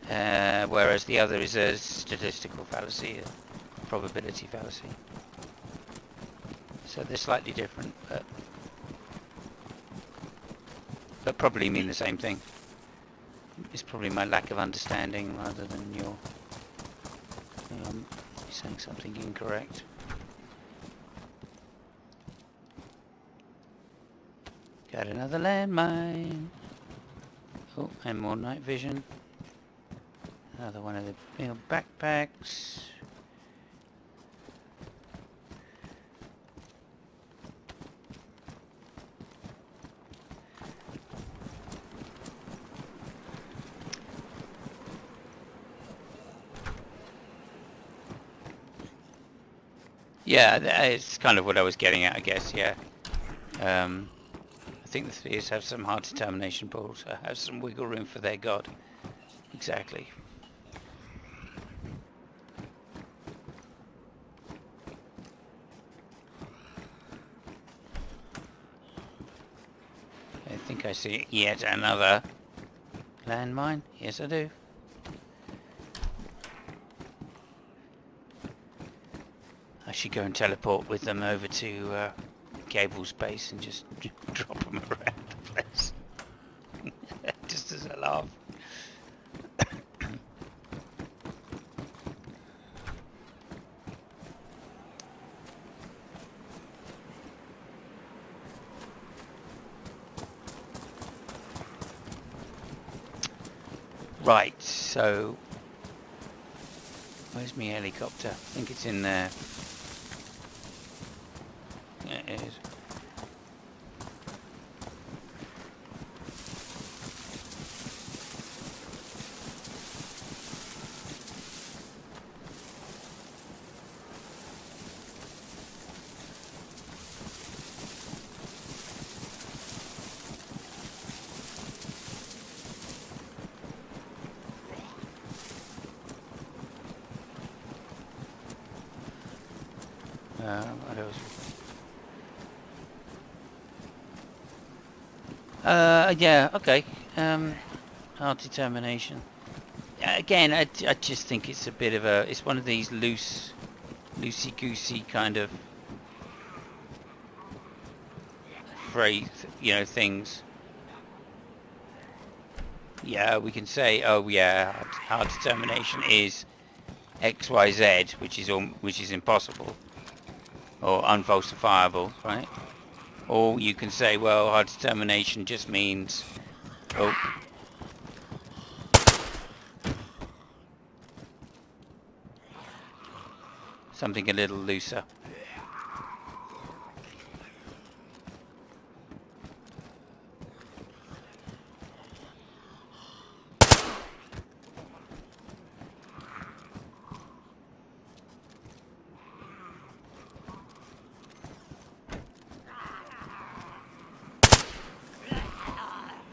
S2: whereas the other is a statistical fallacy, a probability fallacy. So they're slightly different, but probably mean the same thing. It's probably my lack of understanding rather than your saying something incorrect. Got another landmine. Oh, and more night vision. Another one of the big backpacks. Yeah, it's kind of what I was getting at, I guess, yeah. I think the spheres have some hard determination, but also have some wiggle room for their god. Exactly. I think I see yet another landmine. Yes, I do. I should go and teleport with them over to Gable's base and just drop them around the place. Just as a laugh. Right, so where's my helicopter? I think it's in there. Yeah, it is. What else? Yeah, okay. Hard determination. Again, I just think it's a bit of a, it's one of these loosey-goosey kind of phrase, things. Yeah, we can say, oh yeah, hard determination is X, Y, Z, which is impossible or unfalsifiable, right? Or you can say, well, hard determination just means, oh, something a little looser.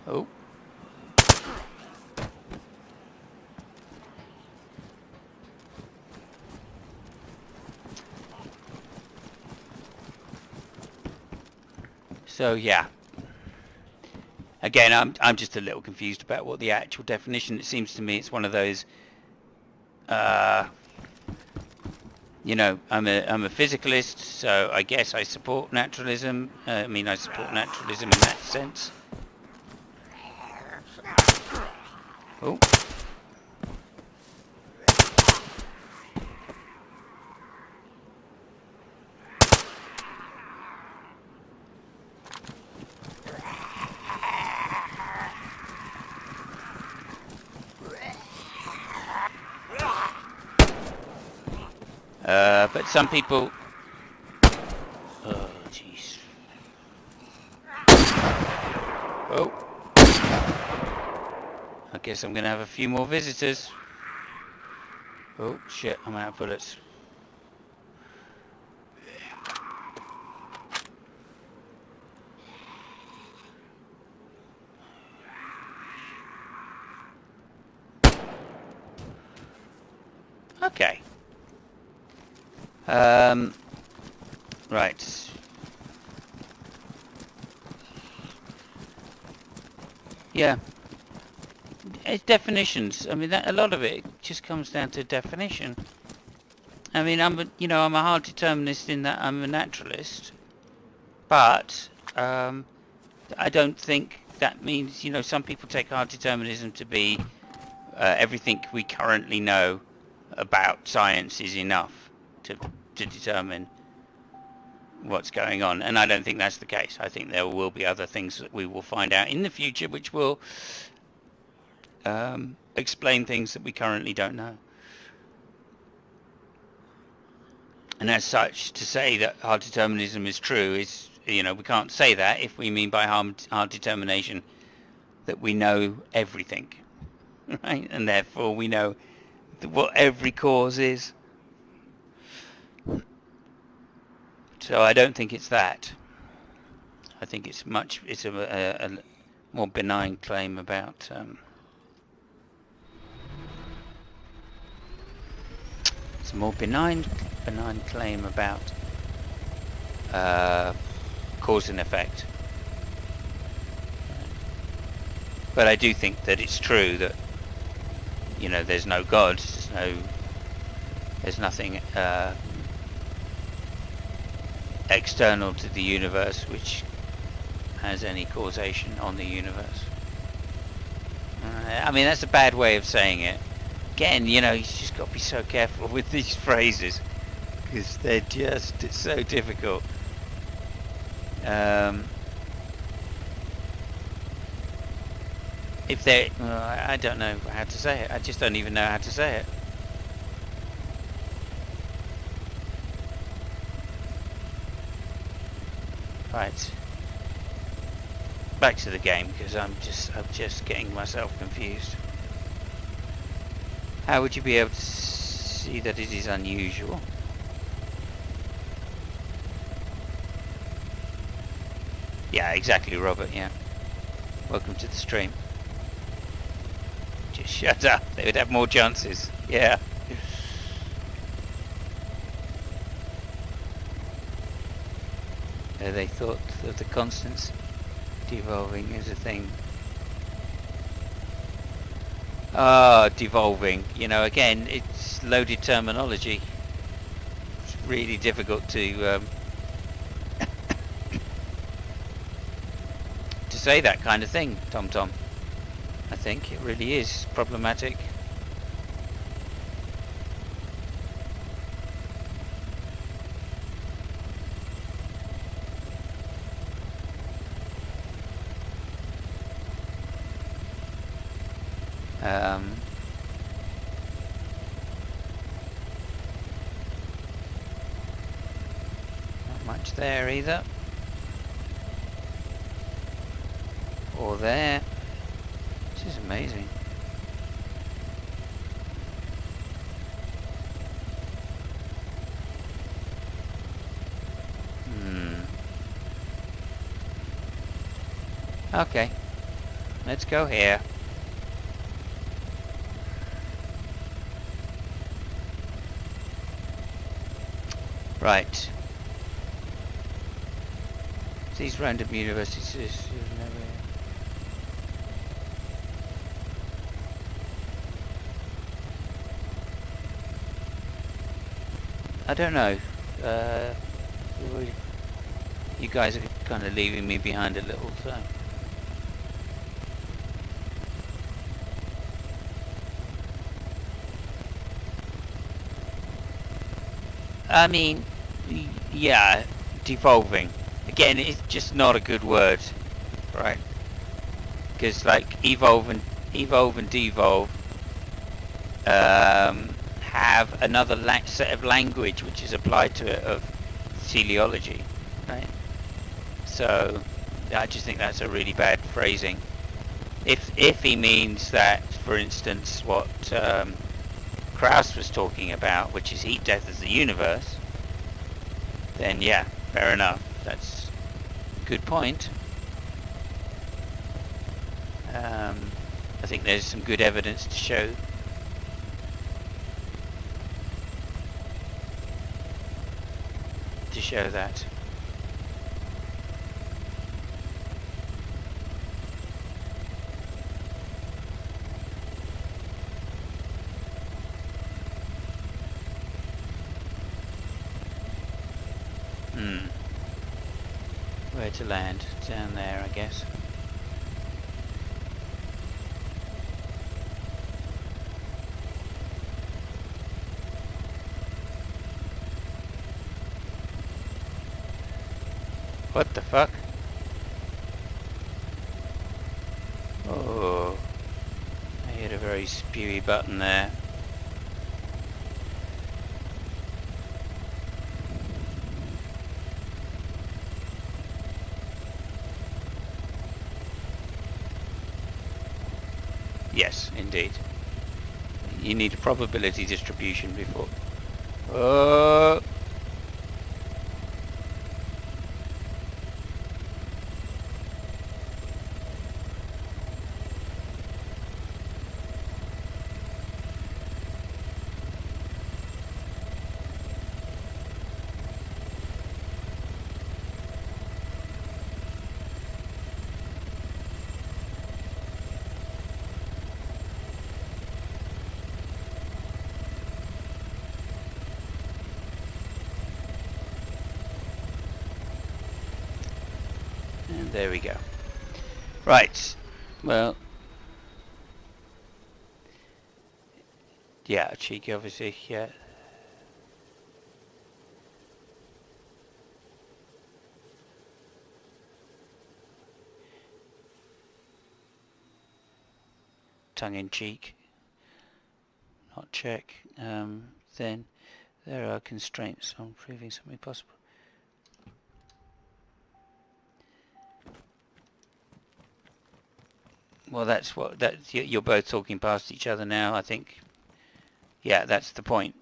S2: Oh. So yeah. Again, I'm just a little confused about what the actual definition. It seems to me it's one of those. I'm a physicalist, so I guess I support naturalism. I support naturalism in that sense. Oh. But some people... Oh, jeez. Oh. I guess I'm going to have a few more visitors. Oh, shit, I'm out of bullets. Okay. Right. Yeah. It's definitions. I mean, that, a lot of it just comes down to definition. I mean, I'm a hard determinist in that I'm a naturalist, but I don't think that means, some people take hard determinism to be everything we currently know about science is enough to determine what's going on, and I don't think that's the case. I think there will be other things that we will find out in the future which will explain things that we currently don't know. And as such, to say that hard determinism is true is, we can't say that if we mean by hard determination that we know everything, right? And therefore we know what every cause is. So I don't think it's that. I think it's a more benign claim about it's a more benign claim about cause and effect. But I do think that it's true that there's no God, there's nothing external to the universe which has any causation on the universe. I mean, that's a bad way of saying it. Again, you just got to be so careful with these phrases because it's so difficult. If they, I don't know how to say it. I just don't even know how to say it. Right. Back to the game because I'm just getting myself confused. How would you be able to see that it is unusual? Yeah, exactly, Robert. Yeah. Welcome to the stream. Just shut up. They would have more chances. Yeah. They thought of the constants devolving as a thing. Devolving. Again, it's loaded terminology. It's really difficult to to say that kind of thing, Tom. I think it really is problematic. Not much there either. Or there. This is amazing. Okay. Let's go here. Right. These random universities never... I don't know. You guys are kind of leaving me behind a little, so... I mean, yeah, devolving. Again, it's just not a good word, right? Because like evolve and devolve have another set of language which is applied to it of teleology, right? So I just think that's a really bad phrasing. If he means that, for instance, what Krauss was talking about, which is heat death as the universe, then yeah, fair enough. That's a good point. I think there's some good evidence to show show that. Where to land? Down there, I guess. What the fuck? Oh, I hit a very spewy button there. Yes, indeed. You need a probability distribution before. Oh! And there we go. Right. Well, yeah, cheeky obviously, yeah. Tongue in cheek. Not check. Then there are constraints on proving something possible. Well, that's what you're both talking past each other now, I think. Yeah, that's the point,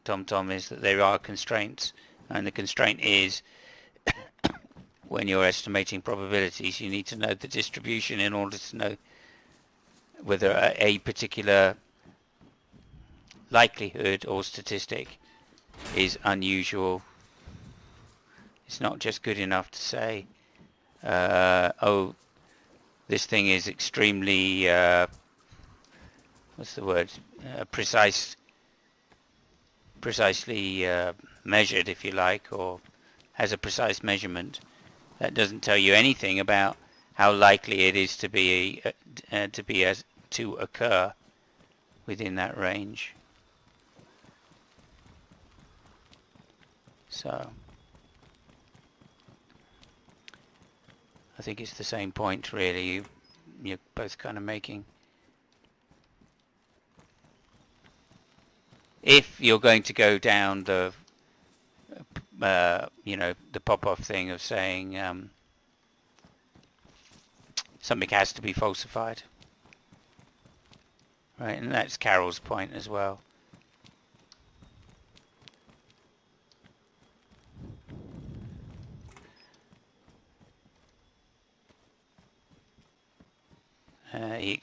S2: Tom, is that there are constraints, and the constraint is when you're estimating probabilities, you need to know the distribution in order to know whether a particular likelihood or statistic is unusual. It's not just good enough to say, oh, this thing is extremely, what's the word, precisely measured, if you like, or has a precise measurement. That doesn't tell you anything about how likely it is to occur within that range. So I think it's the same point, really. You're both kind of making. If you're going to go down the, the pop-off thing of saying something has to be falsified, right? And that's Carol's point as well. I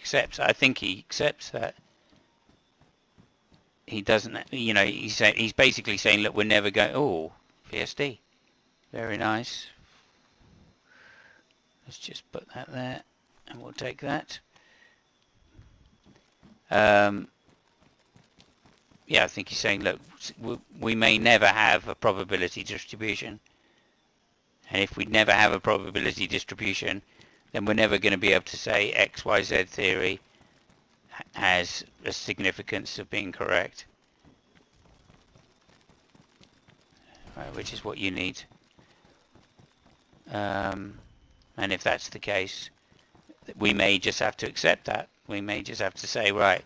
S2: think he accepts that he doesn't, he's basically saying, look, we're never going, oh, VSD, very nice. Let's just put that there, and we'll take that. Yeah, I think he's saying, look, we may never have a probability distribution, and if we never have a probability distribution, then we're never going to be able to say XYZ theory has a significance of being correct, right, which is what you need. And if that's the case, we may just have to accept that. We may just have to say, right,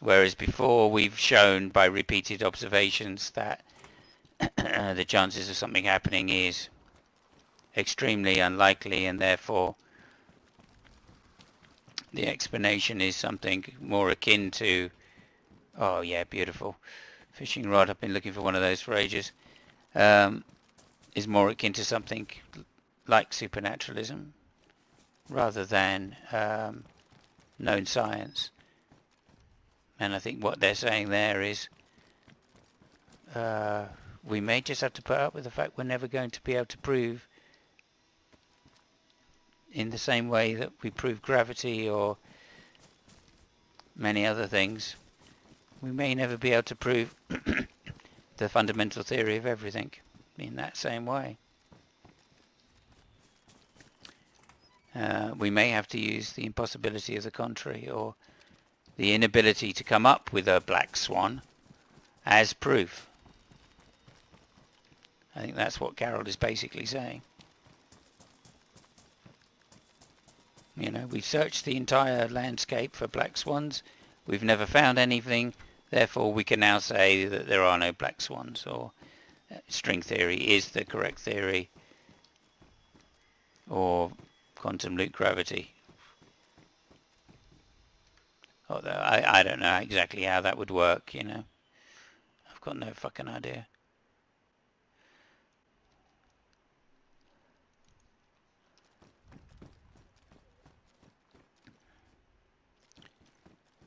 S2: whereas before we've shown by repeated observations that the chances of something happening is extremely unlikely, and therefore the explanation is something more akin to, oh yeah, beautiful fishing rod, I've been looking for one of those for ages, is more akin to something like supernaturalism rather than known science. And I think what they're saying there is we may just have to put up with the fact we're never going to be able to prove, in the same way that we prove gravity or many other things, we may never be able to prove the fundamental theory of everything in that same way. We may have to use the impossibility of the contrary, or the inability to come up with a black swan, as proof. I think that's what Carroll is basically saying. You know, we've searched the entire landscape for black swans. We've never found anything. Therefore, we can now say that there are no black swans, or string theory is the correct theory, or quantum loop gravity. Although I don't know exactly how that would work, you know. I've got no fucking idea.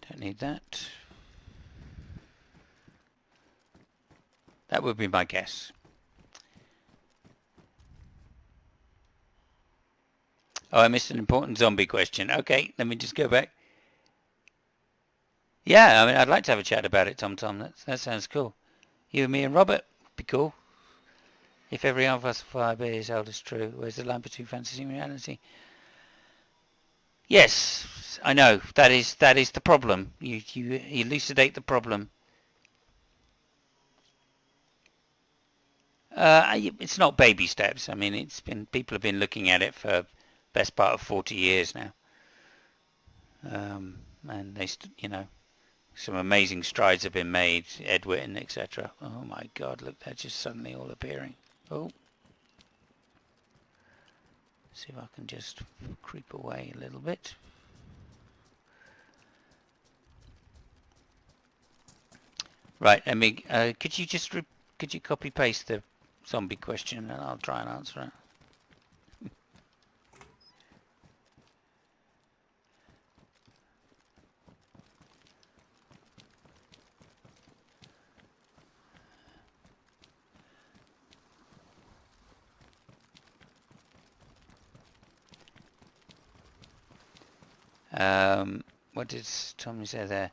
S2: Don't need that. That would be my guess. Oh, I missed an important zombie question. Okay, let me just go back. Yeah, I mean, I'd like to have a chat about it, Tom. That sounds cool. You and me and Robert would be cool. If every unfalsifiable is held as true, where's the line between fantasy and reality? Yes, I know. That is the problem. You elucidate the problem. It's not baby steps. I mean, people have been looking at it for best part of 40 years now. And they, you know, some amazing strides have been made. Ed Witten, etc. Oh my God! Look, they're just suddenly all appearing. Oh, see if I can just creep away a little bit. Right. I mean, could you copy paste the zombie question, and I'll try and answer it. What did Tommy say there?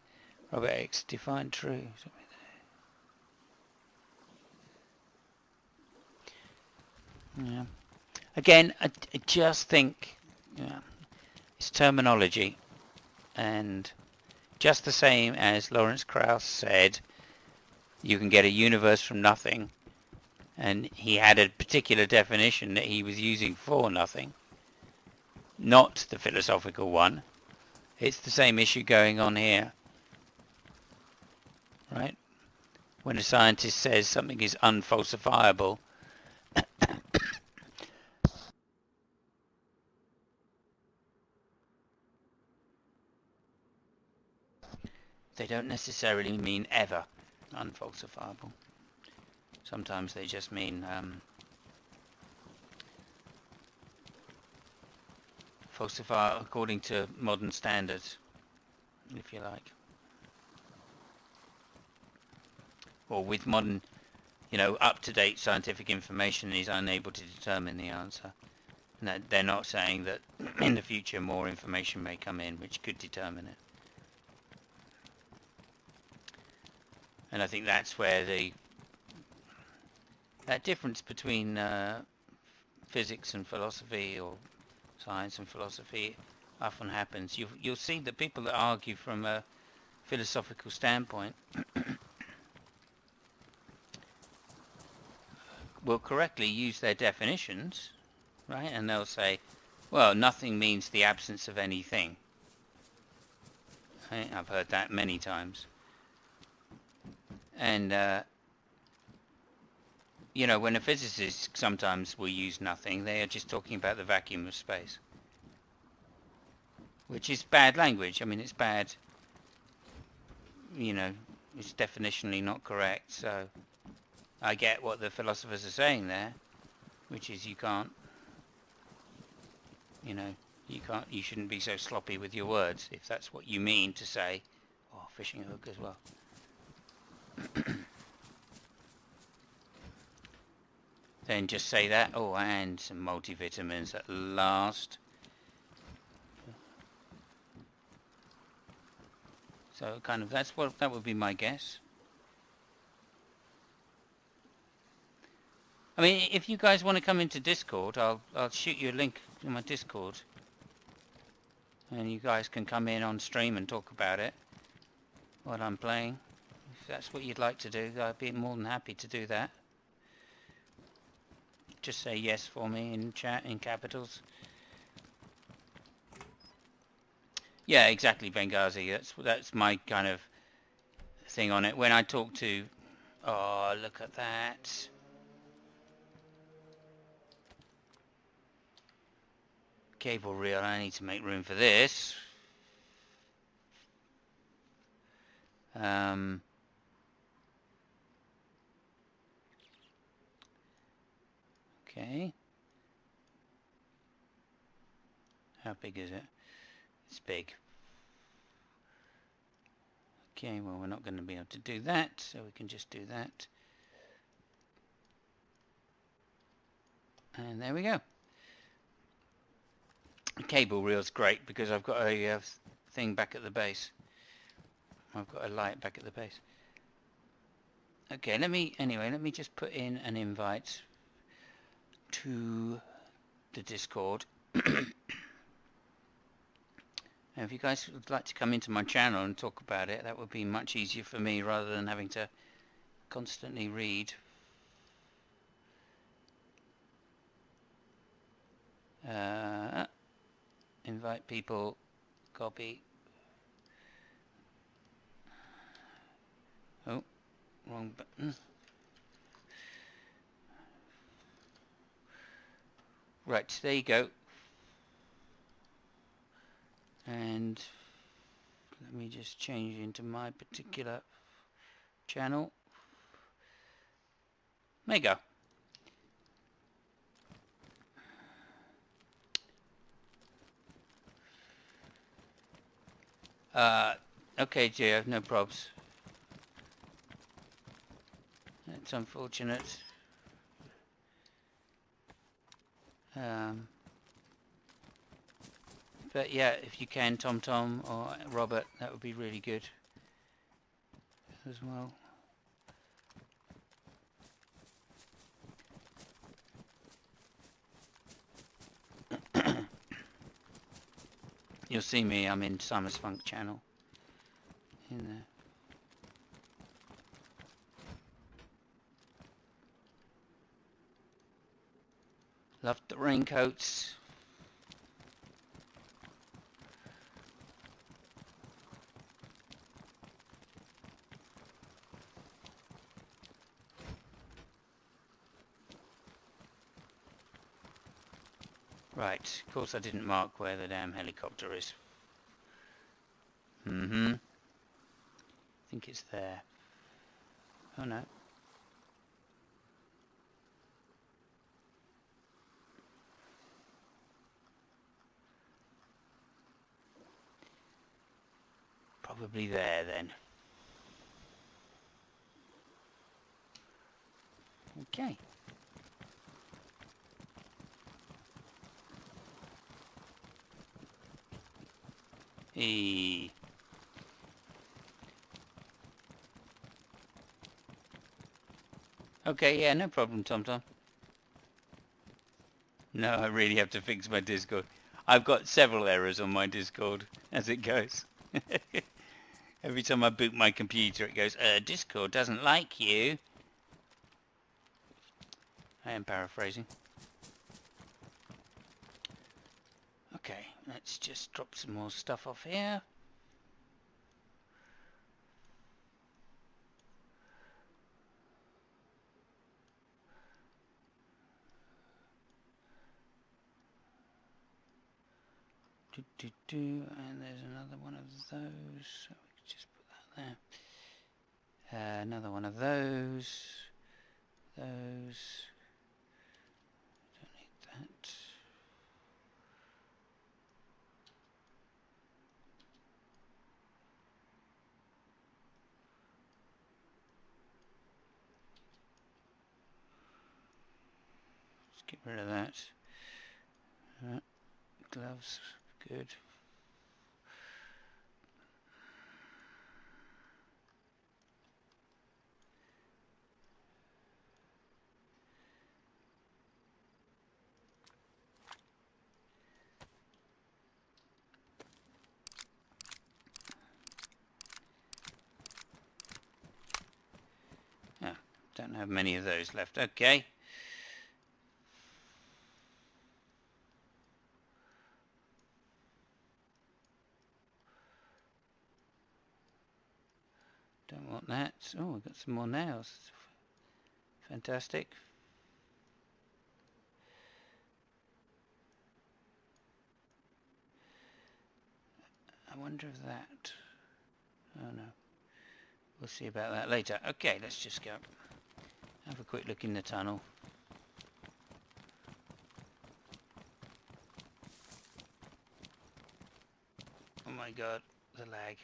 S2: Robert X, define true. Yeah. Again, I just think, yeah, it's terminology, and just the same as Lawrence Krauss said, you can get a universe from nothing, and he had a particular definition that he was using for nothing, not the philosophical one. It's the same issue going on here, right? When a scientist says something is unfalsifiable, they don't necessarily mean ever unfalsifiable. Sometimes they just mean falsifiable according to modern standards, if you like. Or with modern, you know, up-to-date scientific information is unable to determine the answer. No, they're not saying that in the future more information may come in which could determine it. And I think that's where that difference between physics and philosophy, or science and philosophy, often happens. You'll see that people that argue from a philosophical standpoint will correctly use their definitions, right? And they'll say, well, nothing means the absence of anything. Right? I've heard that many times. And you know, when a physicist sometimes will use nothing, they are just talking about the vacuum of space, which is bad language. I mean, it's bad, you know, it's definitionally not correct. So I get what the philosophers are saying there, which is you can't, you know, you shouldn't be so sloppy with your words if that's what you mean to say. Oh, fishing hook as well. then just say that. Oh, and some multivitamins at last. So kind of that would be my guess. I mean, if you guys want to come into Discord, I'll shoot you a link to my Discord, and you guys can come in on stream and talk about it while I'm playing. If that's what you'd like to do, I'd be more than happy to do that. Just say yes for me in chat in capitals. Yeah, exactly, Benghazi. That's my kind of thing on it. When I talk to... Oh, look at that. Cable reel, I need to make room for this. Okay. How big is it? It's big. Okay, well, we're not going to be able to do that, so we can just do that. And there we go. The cable reel's great because I've got a thing back at the base. I've got a light back at the base. Okay, let me just put in an invite to the Discord. And if you guys would like to come into my channel and talk about it, that would be much easier for me rather than having to constantly read. Invite people, copy. Oh, wrong button. Right, there you go. And let me just change into my particular channel. There you go. Okay, Gio, no probs. That's unfortunate. But yeah, if you can, Tom or Robert, that would be really good as well. You'll see me, I'm in Simon's Funk channel. In there. Loved the raincoats. Right, of course I didn't mark where the damn helicopter is. I think it's there. Oh no. Probably there then. Okay. Okay, yeah, no problem, Tom. No, I really have to fix my Discord. I've got several errors on my Discord as it goes. Every time I boot my computer, it goes, Discord doesn't like you. I am paraphrasing. Okay, let's just drop some more stuff off here. And there's another one of those, so we can just put that there. Another one of those. Don't need that. get rid of that. Gloves, good. Oh, don't have many of those left. Okay. Don't want that. Oh, I've got some more nails. Fantastic. I wonder if that... Oh no. We'll see about that later. Okay, let's just go. Have a quick look in the tunnel. Oh my god, the lag.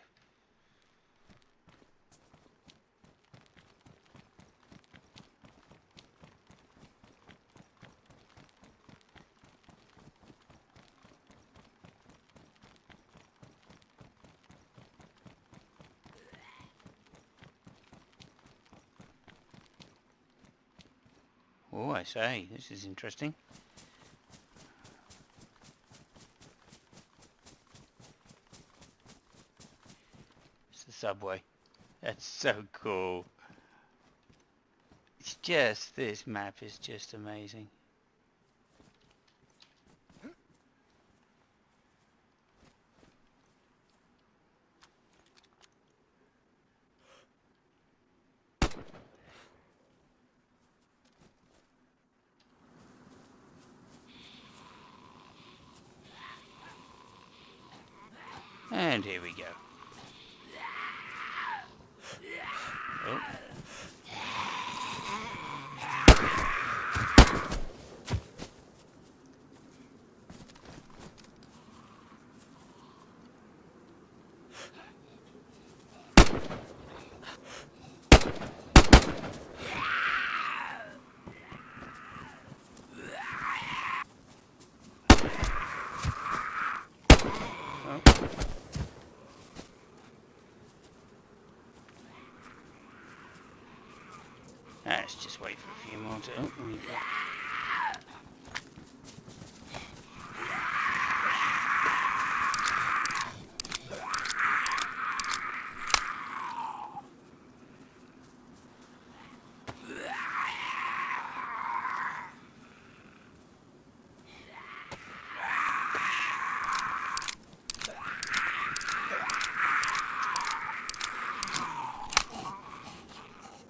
S2: Oh, I say, this is interesting. It's the subway. That's so cool. It's just, this map is just amazing. And here we go. Oh. Let's just wait for a few more to... Oh, there we go.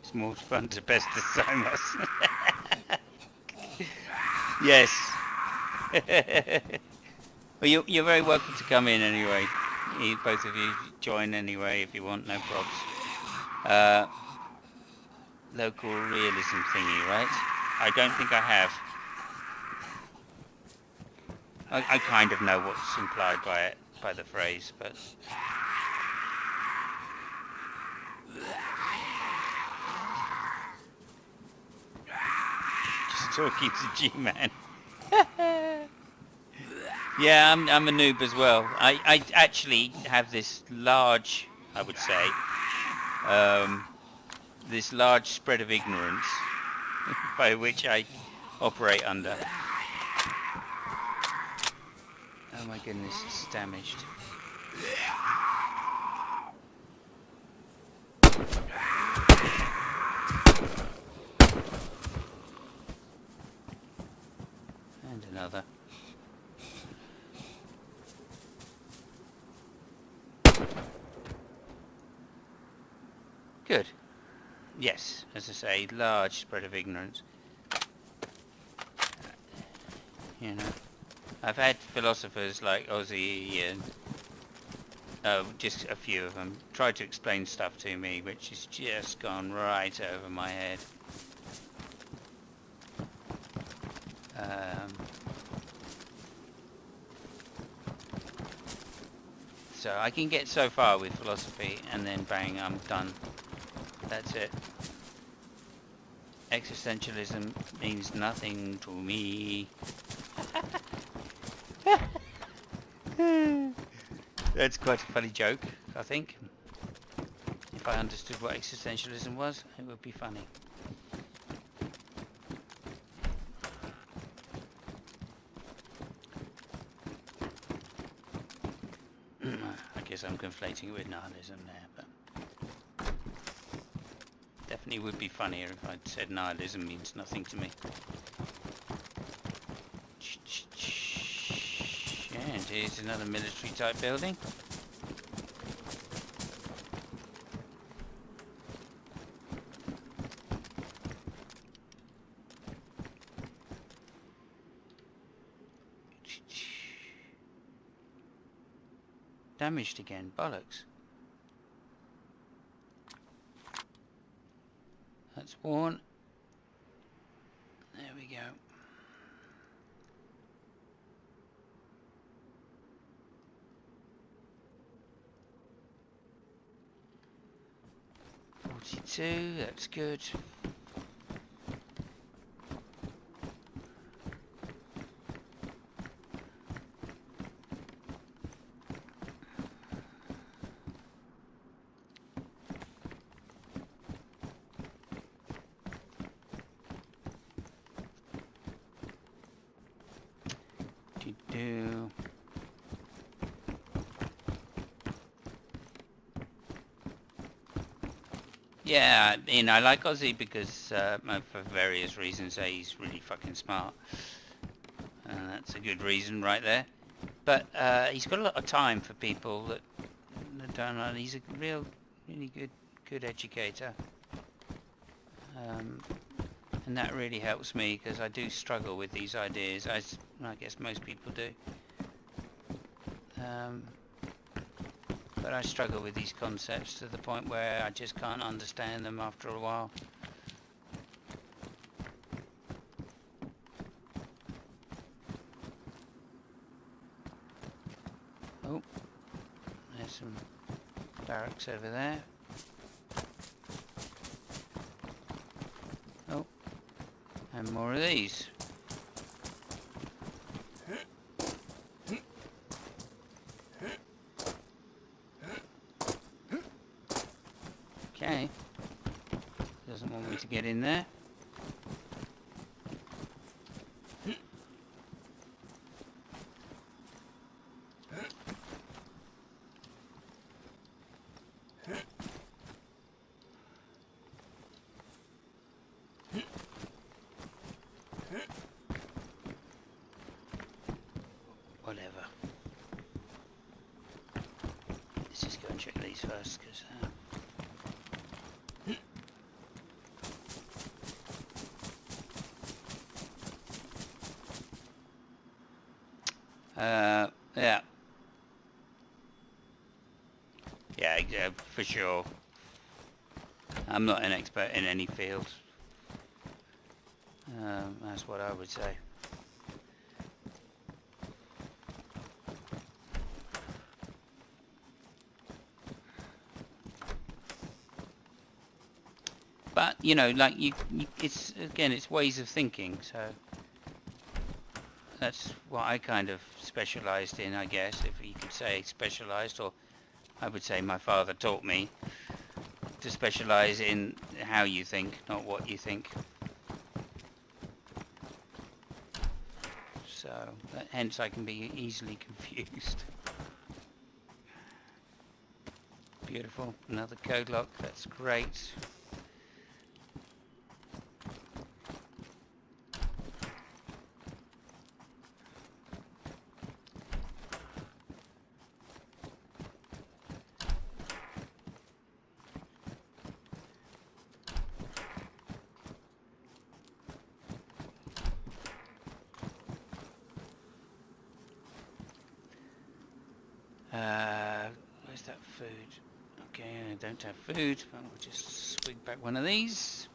S2: It's more fun to pesticide us. Yes. Well, you're very welcome to come in anyway. Both of you join anyway if you want, no probs. Local realism thingy, right? I don't think I have. I kind of know what's implied by it, by the phrase, but... Just talking to G-Man. Yeah, I'm a noob as well. I actually have this large, I would say, this large spread of ignorance by which I operate under. Oh my goodness, it's damaged. And another. Good. Yes, as I say, large spread of ignorance. You know, I've had philosophers like Ozzy and just a few of them try to explain stuff to me which has just gone right over my head. So I can get so far with philosophy and then bang, I'm done. That's it. existentialism means nothing to me. That's quite a funny joke, I think. If I understood what existentialism was, it would be funny. I guess I'm conflating it with nihilism there, but definitely would be funnier if I'd said nihilism means nothing to me. And here's another military type building. Damaged again, bollocks. That's worn. There we go. That's good. Do. Yeah, you know, I like Ozzy because, for various reasons, he's really fucking smart. And that's a good reason right there. But he's got a lot of time for people that don't know. He's a really good educator. And that really helps me because I do struggle with these ideas, as I guess most people do. But I struggle with these concepts to the point where I just can't understand them after a while. Oh, there's some barracks over there. Oh, and more of these. Okay, doesn't want me to get in there. Whatever. Let's just go and check these first, because yeah, for sure. I'm not an expert in any field. That's what I would say. But you know, like it's again, it's ways of thinking. So that's what I kind of specialised in, I guess, if you could say specialised, or I would say my father taught me to specialise in how you think, not what you think. So hence I can be easily confused. Beautiful, another code lock, that's great. Where's that food? Okay, I don't have food, but I'll just swig back one of these.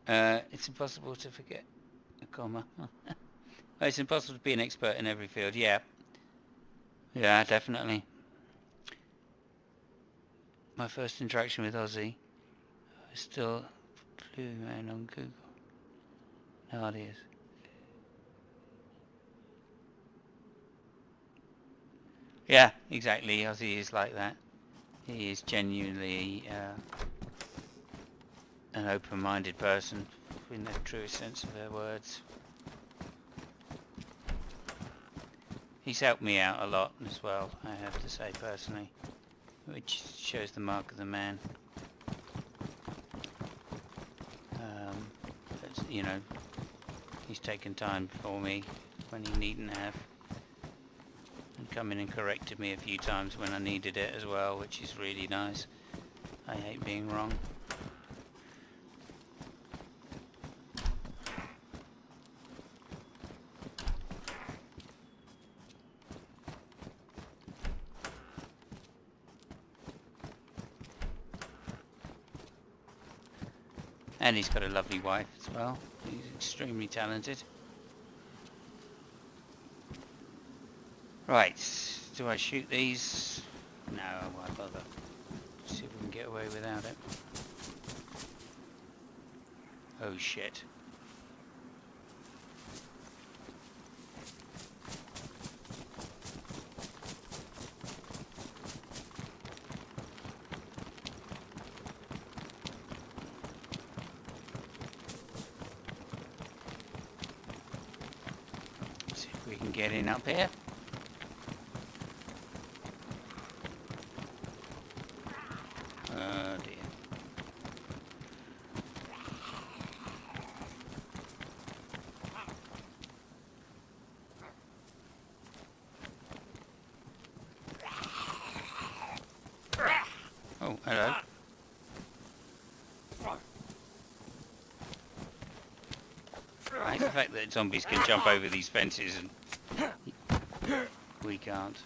S2: It's impossible to forget a comma. It's impossible to be an expert in every field. Yeah. Yeah, definitely. My first interaction with Aussie was still Blue Man on Google. No ideas. Yeah, exactly. Aussie is like that. He is genuinely an open-minded person in the truest sense of their words. He's helped me out a lot as well, I have to say personally, which shows the mark of the man. But, you know, he's taken time for me when he needn't have, and come in and corrected me a few times when I needed it as well, which is really nice. I hate being wrong. And he's got a lovely wife as well. He's extremely talented. Right, do I shoot these? No, why bother? See if we can get away without it. Oh shit. See if we can get in up here. Oh dear. Oh, hello. I hate the fact that zombies can jump over these fences and we can't.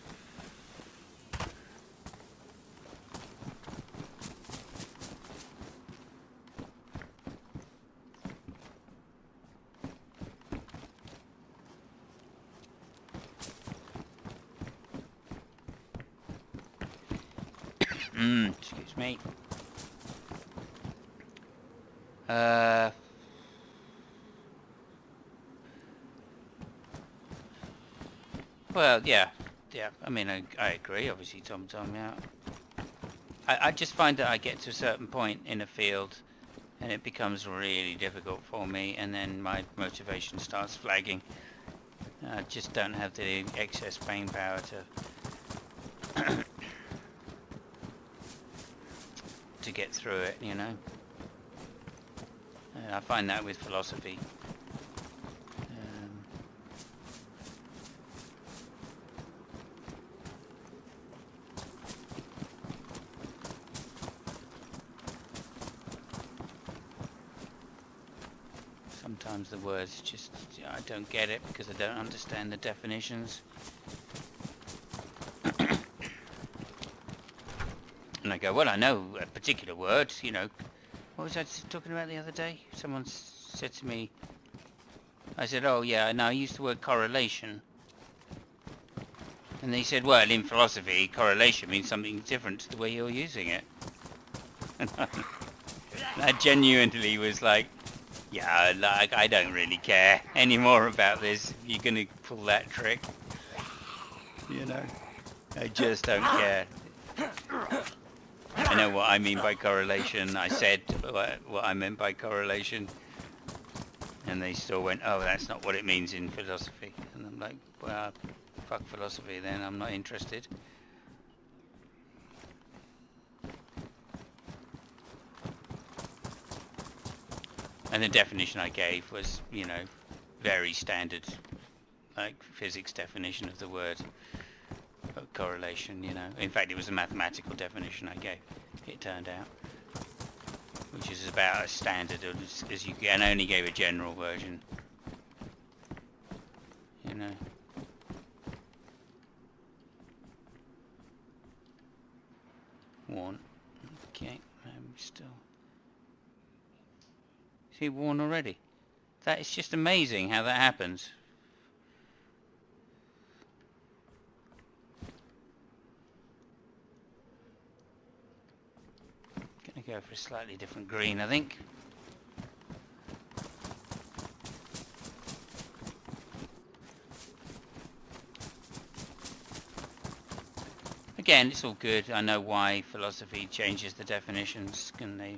S2: Excuse me. Well, yeah. I mean, I agree. Obviously, Tom, yeah. I just find that I get to a certain point in a field and it becomes really difficult for me, and then my motivation starts flagging. I just don't have the excess brain power to get through it, you know. And I find that with philosophy. Sometimes the words just, I don't get it because I don't understand the definitions. And I go, well, I know a particular word, you know. What was I talking about the other day? Someone said to me, I said, oh yeah, no, I used the word correlation. And they said, well, in philosophy, correlation means something different to the way you're using it. And I genuinely was like, yeah, like, I don't really care anymore about this. If you're going to pull that trick, you know, I just don't care. I know what I mean by correlation. I said what I meant by correlation. And they still went, oh, that's not what it means in philosophy. And I'm like, well, fuck philosophy then, I'm not interested. And the definition I gave was, you know, very standard, like physics definition of the word correlation, you know. In fact, it was a mathematical definition I gave, it turned out. Which is about as standard as you can, and I only gave a general version. You know. One. Okay, I'm still... he worn already? That is just amazing how that happens. Gonna go for a slightly different green, I think. Again, it's all good. I know why philosophy changes the definitions, and they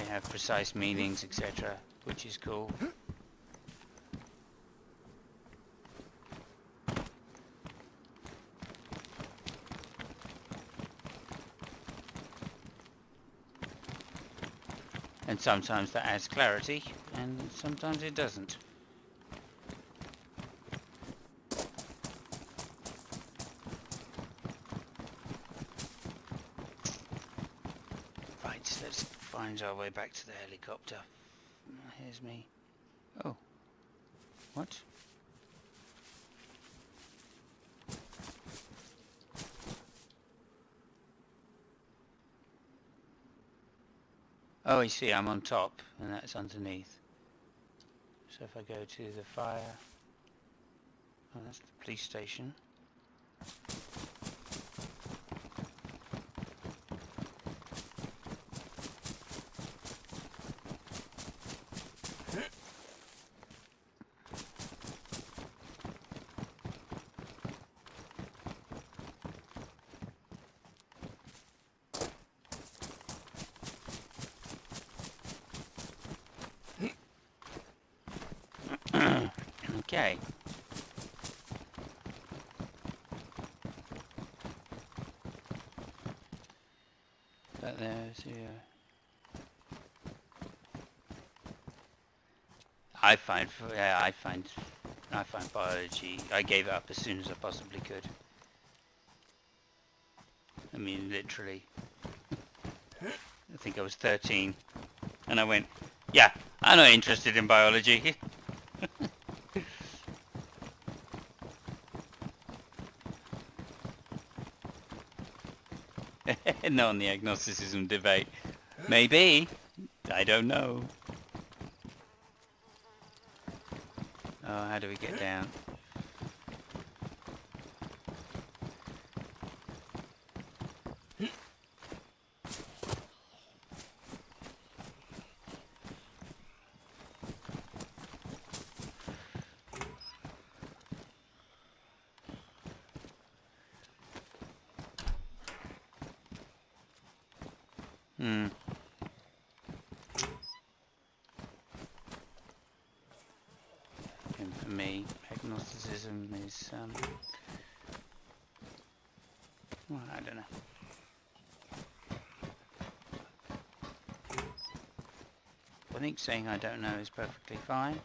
S2: have precise meanings, etc., which is cool. And sometimes that adds clarity, and sometimes it doesn't. Right, so let's find our way back to the helicopter. Here's me. Oh. What? Oh, I see, I'm on top, and that's underneath. So if I go to the fire... Oh, that's the police station. Okay. But there's I find biology. I gave it up as soon as I possibly could. I mean, literally. I think I was 13, and I went, "Yeah, I'm not interested in biology." Not on the agnosticism debate. Maybe. I don't know. Oh, how do we get down? Hmm. And for me, agnosticism is, well, I don't know. I think saying I don't know is perfectly fine.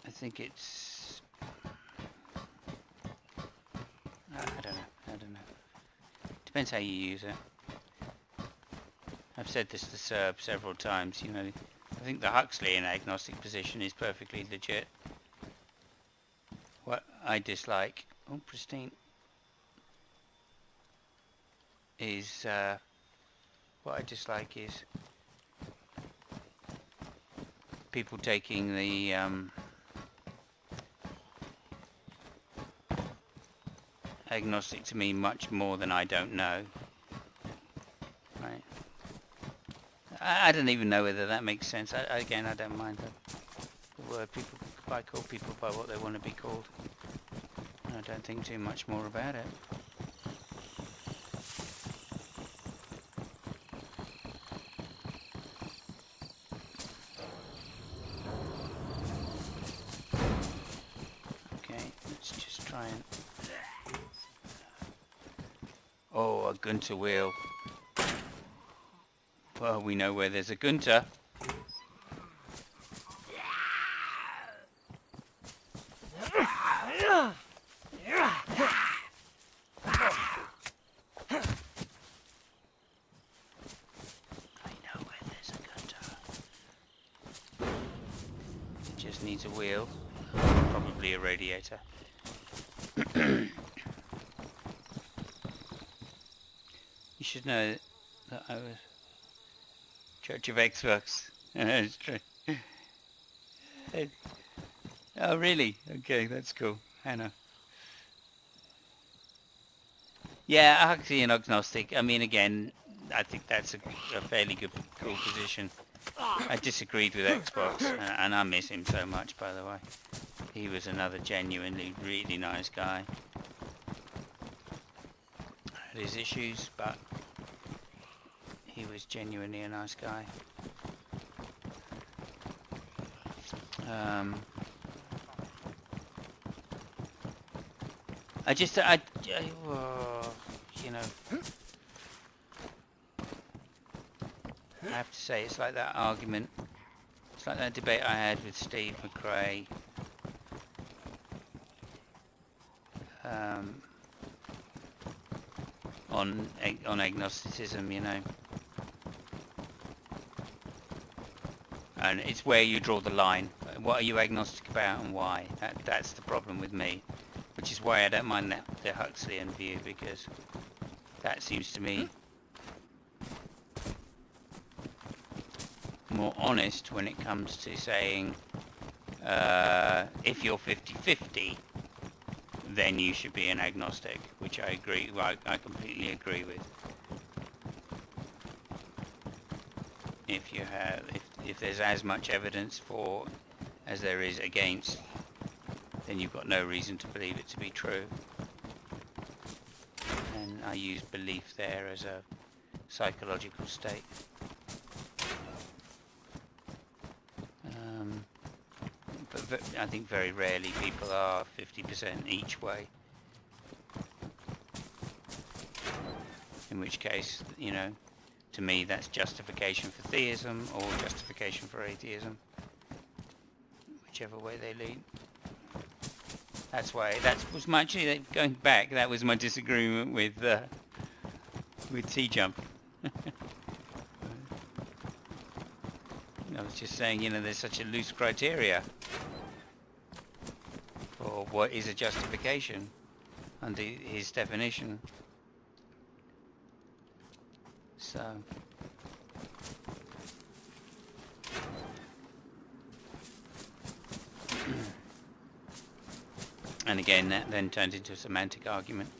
S2: I think it's... I don't know. Depends how you use it. I've said this to Serb several times, you know. I think the Huxleyan agnostic position is perfectly legit. What I dislike, oh pristine, is, what I dislike is people taking the, agnostic to mean much more than I don't know. Right. I don't even know whether that makes sense. Again, I don't mind the word. People, I call people by what they want to be called. I don't think too much more about it. Okay, let's just try and... Oh, a Gunter wheel. Well, we know where there's a Gunter. Needs a wheel, probably a radiator. You should know that I was Church of Xbox. It's true. Oh, really? Okay, that's cool. Hannah. Yeah, actually an agnostic. I mean, again, I think that's a fairly cool position. I disagreed with Xbox, and I miss him so much, by the way. He was another genuinely really nice guy. Had his issues, but he was genuinely a nice guy. You know, I have to say, it's like that argument. It's like that debate I had with Steve McRae. On agnosticism, you know. And it's where you draw the line. What are you agnostic about and why? That's the problem with me. Which is why I don't mind the Huxleyan view, because that seems to me more honest when it comes to saying if you're 50-50, then you should be an agnostic, which I agree. I completely agree with. If there's as much evidence for as there is against, then you've got no reason to believe it to be true. And I use belief there as a psychological state. But I think very rarely people are 50% each way. In which case, you know, to me that's justification for theism or justification for atheism. Whichever way they lean. That's why, actually, going back, that was my disagreement with T-Jump. I was just saying, you know, there's such a loose criteria for what is a justification under his definition. So and again, that then turned into a semantic argument.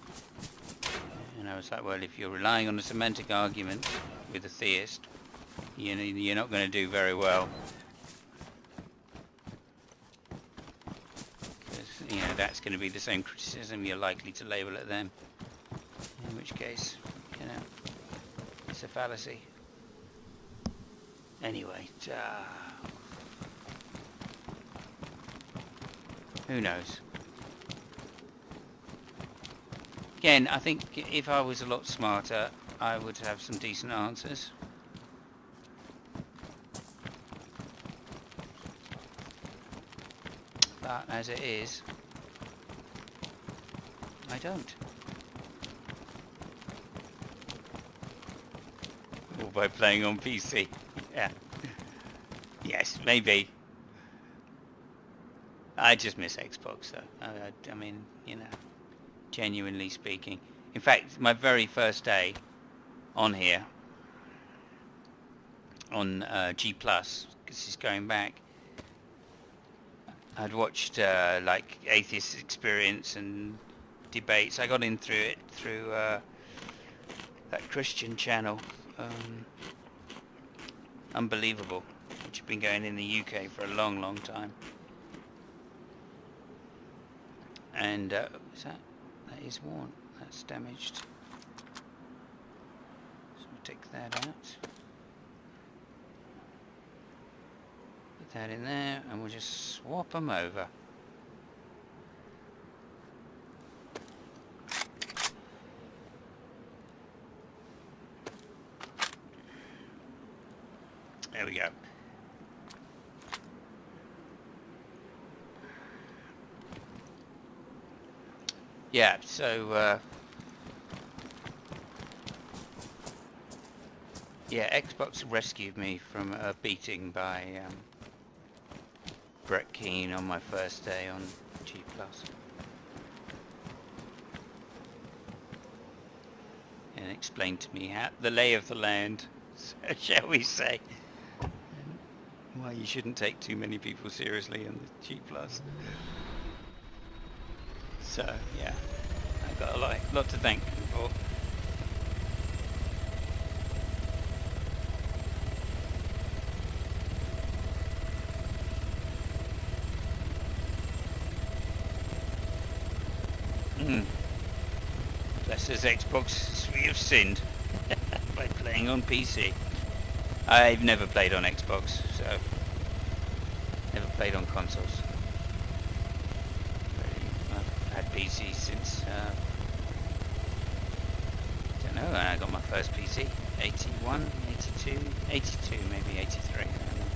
S2: And I was like, well, if you're relying on a semantic argument with a theist, you know, you're not going to do very well. Because, you know, that's going to be the same criticism you're likely to label at them. In which case, you know, it's a fallacy. Anyway, who knows? Again, I think if I was a lot smarter, I would have some decent answers. But as it is, I don't. Or by playing on PC. Yeah. Yes, maybe. I just miss Xbox though. I mean, you know, genuinely speaking. In fact, my very first day on here, on G+, because it's going back, I'd watched like Atheist Experience and debates. I got in through it through that Christian channel, Unbelievable, which has been going in the UK for a long, long time. And is that is worn? That's damaged. So we'll take that out. Put that in there, and we'll just swap them over. There we go. Yeah, so yeah, Xbox rescued me from a beating by Brett Keane on my first day on G+. And explained to me how the lay of the land So, shall we say? Why you shouldn't take too many people seriously in the G Plus. So yeah, I've got a lot to thank him for. Bless his Xbox, we have sinned by playing on PC. I've never played on Xbox, so never played on consoles. I've had PCs since I don't know when I got my first PC. 81, 82, 82, maybe 83. I don't know.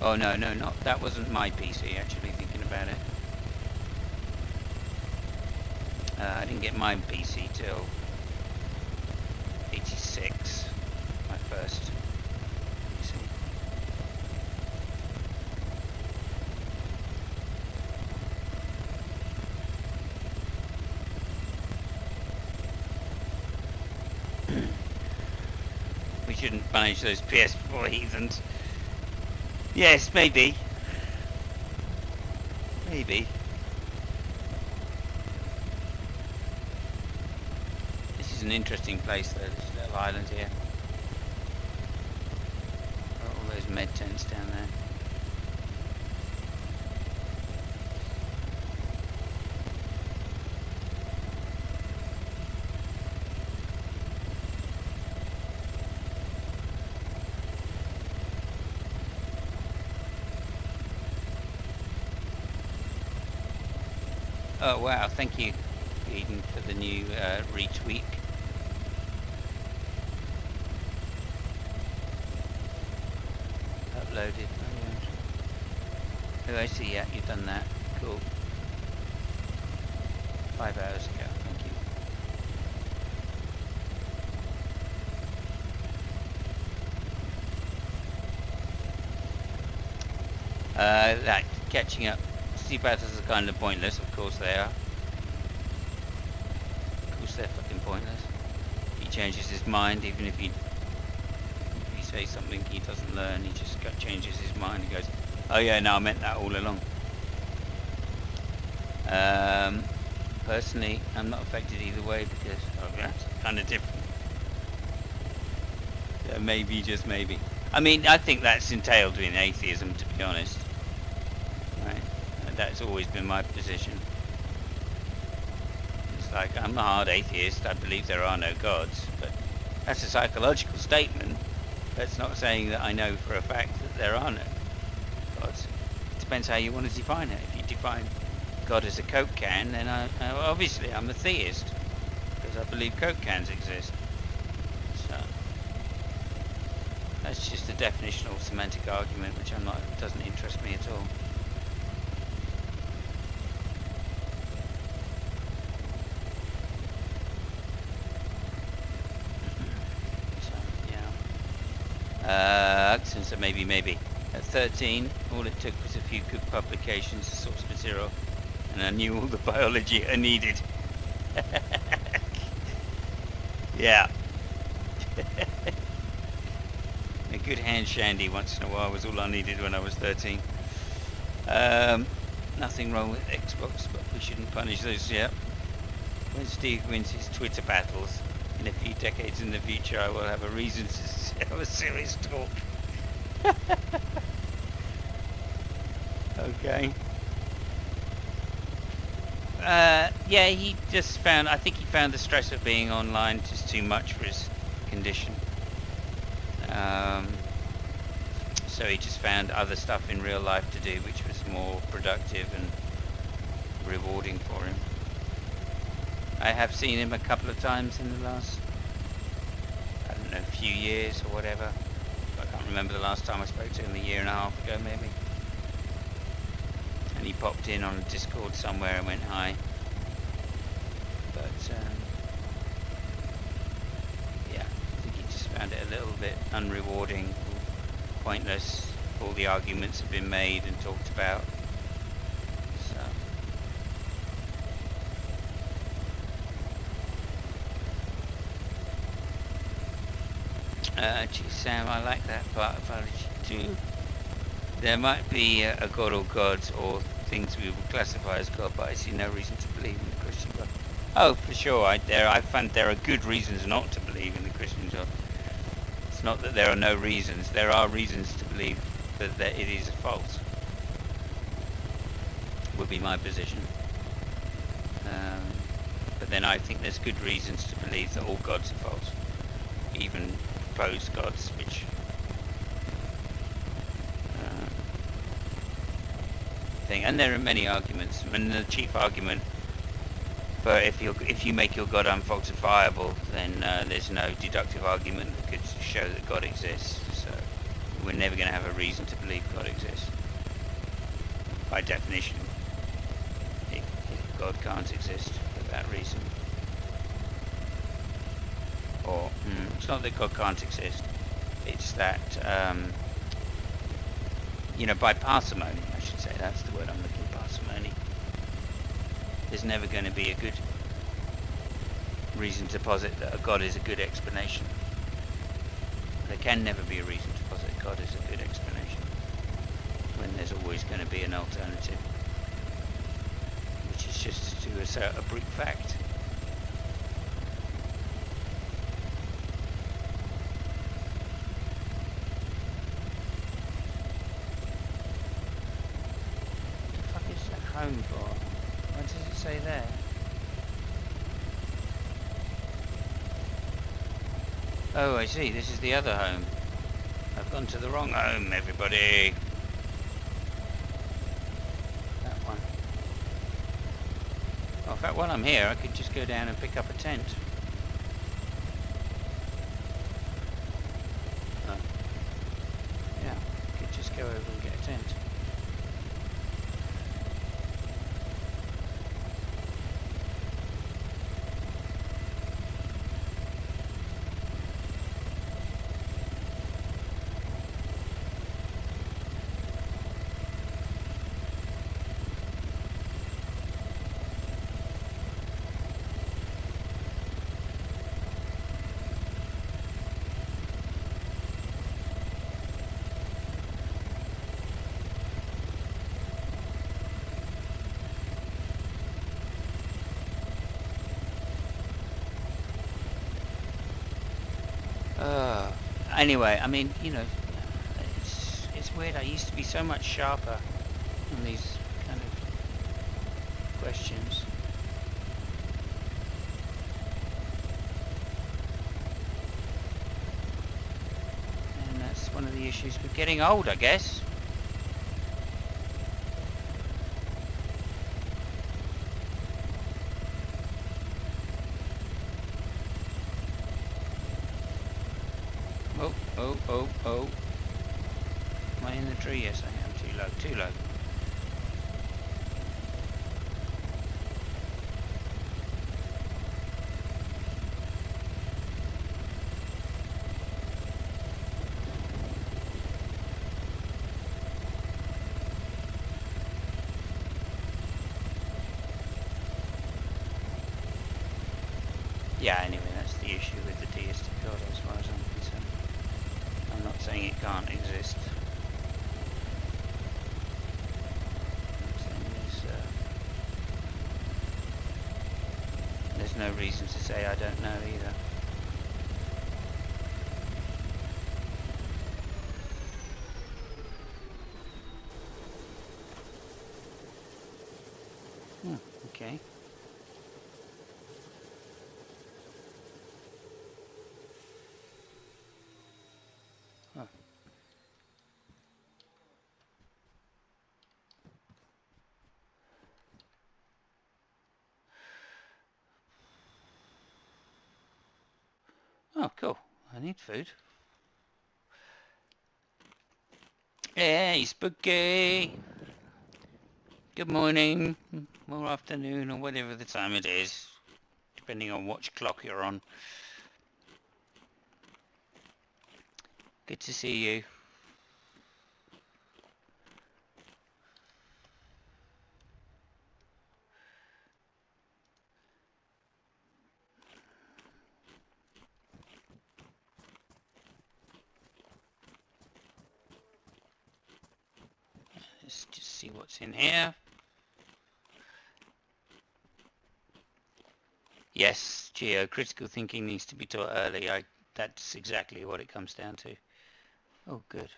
S2: Oh no, not that wasn't my PC. Actually, thinking about it. I didn't get my PC till 86, my first PC. We shouldn't punish those PS4 heathens. Yes, maybe. Maybe. An interesting place though, this little island here. All those med tents down there. Oh wow, thank you Eden for the new retweet. Uploaded. Oh, I see. Yeah, you've done that. Cool. 5 hours ago. Thank you. Like catching up. Sea battles are kind of pointless. Of course they are. Of course they're fucking pointless. He changes his mind, even if he say something he doesn't learn, he just changes his mind. He goes, oh yeah, no, I meant that all along. Personally, I'm not affected either way because that's kind of different. So maybe, just maybe. I mean, I think that's entailed in atheism, to be honest. Right? And that's always been my position. It's like, I'm a hard atheist, I believe there are no gods, but that's a psychological statement. That's not saying that I know for a fact that there are no gods. It depends how you want to define it. If you define God as a Coke can, then obviously I'm a theist, because I believe Coke cans exist. So that's just a definitional semantic argument, which doesn't interest me at all. So maybe. At 13, all it took was a few good publications, source material, and I knew all the biology I needed. Yeah. A good hand shandy once in a while was all I needed when I was 13. Nothing wrong with Xbox, but we shouldn't punish those yet. When Steve wins his Twitter battles, in a few decades in the future, I will have a reason to have a serious talk. Okay. Yeah, he just found, I think he found the stress of being online just too much for his condition. So he just found other stuff in real life to do which was more productive and rewarding for him. I have seen him a couple of times in the last, I don't know, few years or whatever. I can't remember the last time I spoke to him, a year and a half ago maybe. And he popped in on a Discord somewhere and went hi. But yeah, I think he just found it a little bit unrewarding, pointless. All the arguments have been made and talked about. So Gee, Sam, I like that part of biology too. There might be a god or gods or things we would classify as God, but I see no reason to believe in the Christian God. Oh, for sure. I find there are good reasons not to believe in the Christian God. It's not that there are no reasons. There are reasons to believe that it is false. Would be my position. But then I think there's good reasons to believe that all gods are false. Even proposed gods, which thing. And there are many arguments. I mean, the chief argument for if you make your God unfalsifiable, then there's no deductive argument that could show that God exists. So we're never going to have a reason to believe God exists. By definition, if God can't exist for that reason. Or, it's not that God can't exist. It's that, by parsimony, I should say, that's the word I'm looking for, parsimony. There's never going to be a good reason to posit that a God is a good explanation. There can never be a reason to posit God is a good explanation, when there's always going to be an alternative, which is just to assert a brute fact. What the fuck is that home for? What does it say there? Oh, I see. This is the other home. I've gone to the wrong home, everybody. That one. Well, in fact, while I'm here, I could just go down and pick up a tent. Oh. Yeah, I could just go over and get a tent. Anyway, I mean, it's weird. I used to be so much sharper on these kind of questions. And that's one of the issues with getting old, I guess. Oh. Am I in the tree? Yes, I am. Too low. Yeah, anyway, that's the issue with the deistic God as far as I'm concerned. I'm not saying it can't exist. I'm saying there's no reason to say I don't know either. Okay. Huh. Oh, cool. I need food. Hey, spooky! Good morning, or afternoon, or whatever the time it is, depending on which clock you're on. Good to see you. Let's just see what's in here. Yes, Geo, critical thinking needs to be taught early. That's exactly what it comes down to. Oh, good.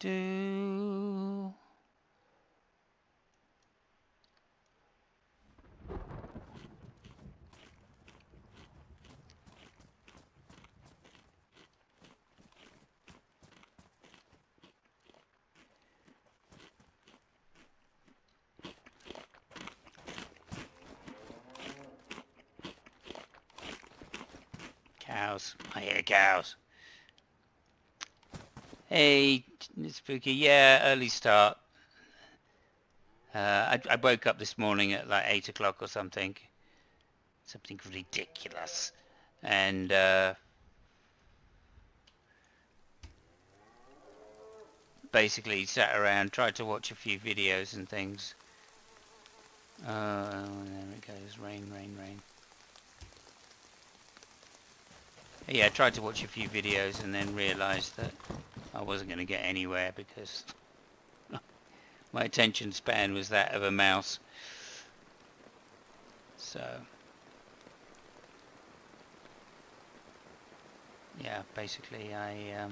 S2: Do. Cows. I hear cows. Hey, Spooky. Yeah, early start. I woke up this morning at like 8 o'clock or something. Something ridiculous. And basically sat around, tried to watch a few videos and things. Oh, there it goes. Rain, rain, rain. Yeah, I tried to watch a few videos and then realised that I wasn't going to get anywhere because my attention span was that of a mouse. So, yeah, basically I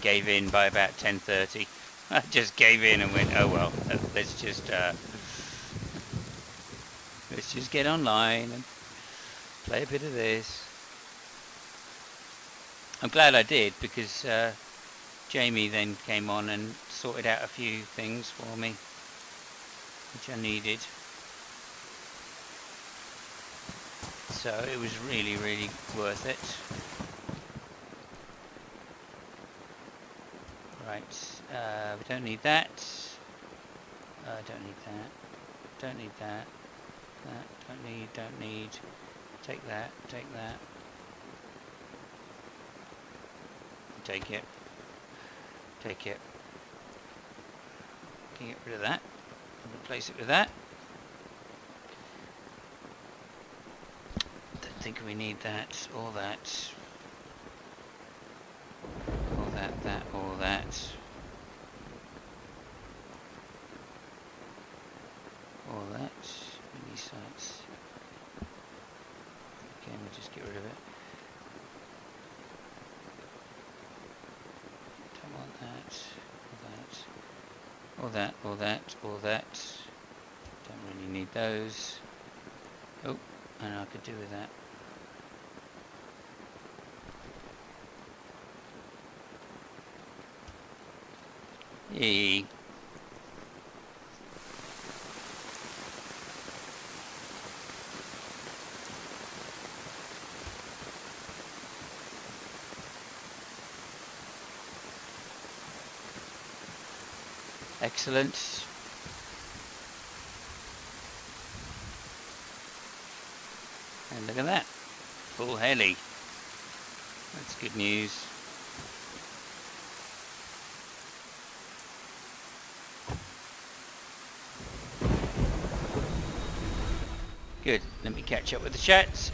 S2: gave in by about 10:30. I just gave in and went, oh well, let's just get online and play a bit of this. I'm glad I did because Jamie then came on and sorted out a few things for me which I needed. So it was really, really worth it. Right, we don't need that. Don't need that. Don't need that. That, don't need. Take that, take that. Take it. Take it. Can get rid of that. Replace it with that. Don't think we need that, or that. All that, all that. All that. Mini sites. Okay, we'll just get rid of it. Don't want that. All that. All that, all that. Don't really need those. Oh, and I could do with that. Yay. Excellent. And look at that. Full heli. That's good news. Good. Let me catch up with the chat.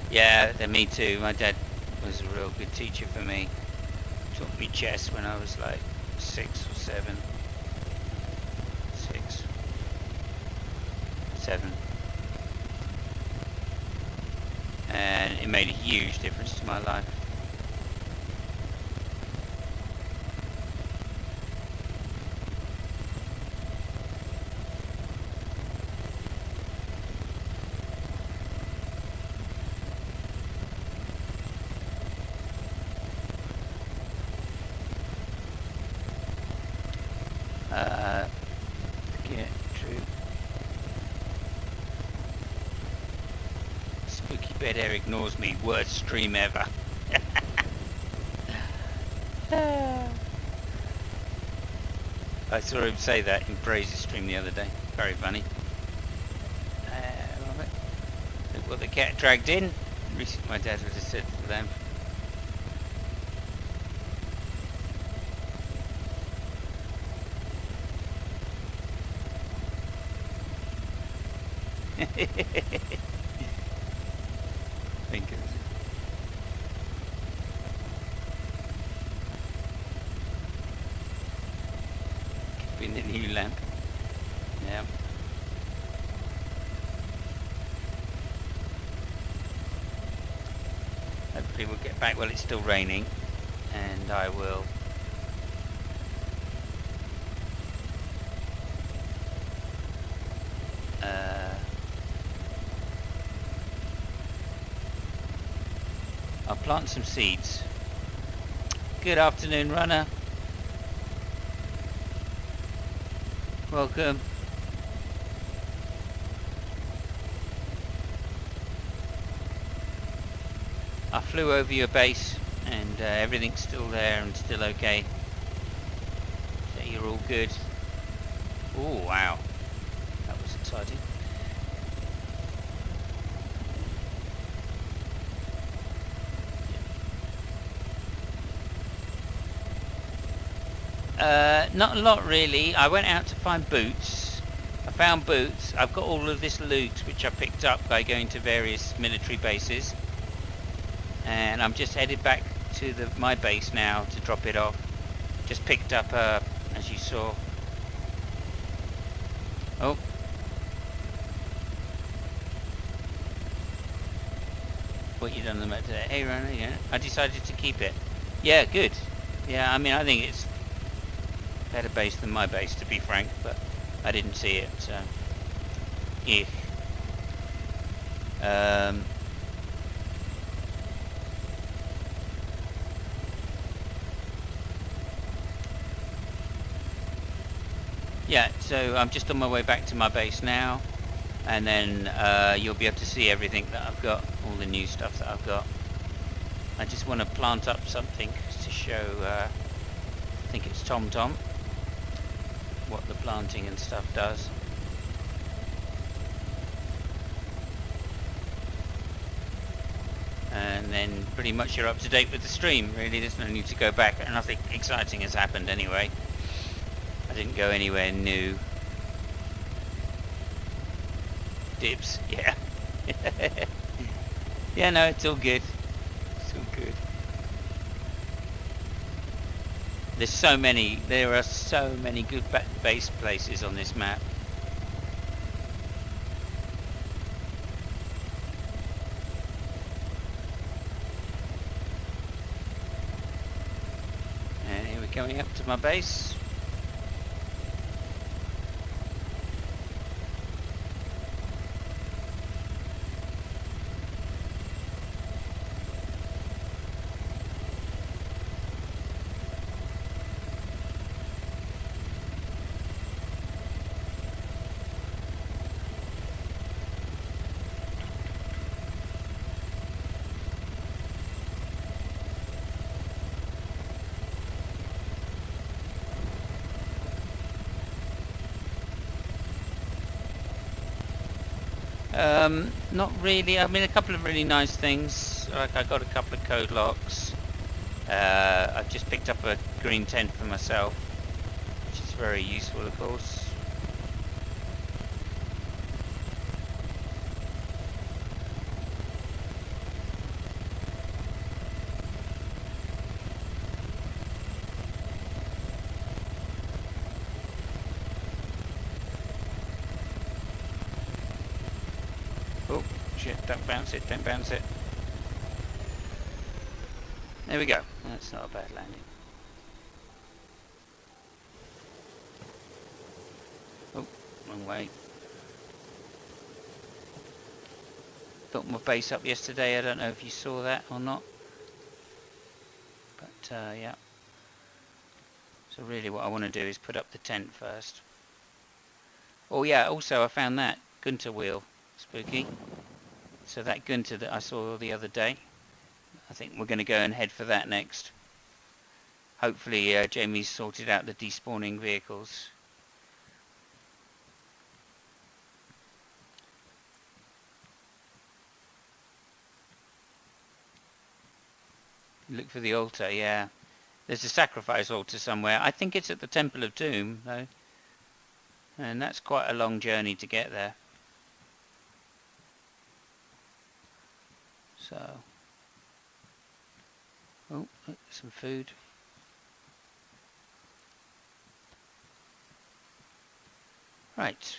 S2: Yeah, me too. My dad was a real good teacher for me. Taught me chess when I was like 6 or 7. 6. 7. And it made a huge difference to my life. Get true. Spooky Bed Air ignores me. Worst stream ever. I saw him say that in Braze's stream the other day. Very funny. Look what the cat dragged in. My dad would have said to them. Think in the new lamp. Yeah. Hopefully we'll get back while it's still raining, and I will I'll plant some seeds. Good afternoon, runner. Welcome. I flew over your base and everything's still there and still okay. So you're all good. Oh wow, that was exciting. Not a lot really. I went out to find boots. I found boots. I've got all of this loot which I picked up by going to various military bases. And I'm just headed back to my base now to drop it off. Just picked up, as you saw. Oh. What you done the motor today? Hey runner, yeah. I decided to keep it. Yeah, good. Yeah, I mean I think it's better base than my base, to be frank, but I didn't see it, so yeah, so I'm just on my way back to my base now, and then you'll be able to see everything that I've got, all the new stuff that I've got. I just want to plant up something to show, I think it's TomTom, what the planting and stuff does. And then pretty much you're up to date with the stream, really. There's no need to go back, and nothing exciting has happened anyway. I didn't go anywhere new. Dibs, yeah. Yeah, no, it's all good. It's all good. There are so many good base places on this map. And here we're coming up to my base. Not really. I mean, a couple of really nice things. Like I got a couple of code locks. I've just picked up a green tent for myself, which is very useful, of course. Oh, shit, don't bounce it, don't bounce it. There we go. That's not a bad landing. Oh, wrong way. Built my base up yesterday, I don't know if you saw that or not. But, yeah. So really what I want to do is put up the tent first. Oh yeah, also I found that Gunter wheel. Spooky. So that Gunter that I saw the other day, I think we're going to go and head for that next. Hopefully Jamie's sorted out the despawning vehicles. Look for the altar, yeah. There's a sacrifice altar somewhere. I think it's at the Temple of Doom, though. And that's quite a long journey to get there. So... oh, some food. Right.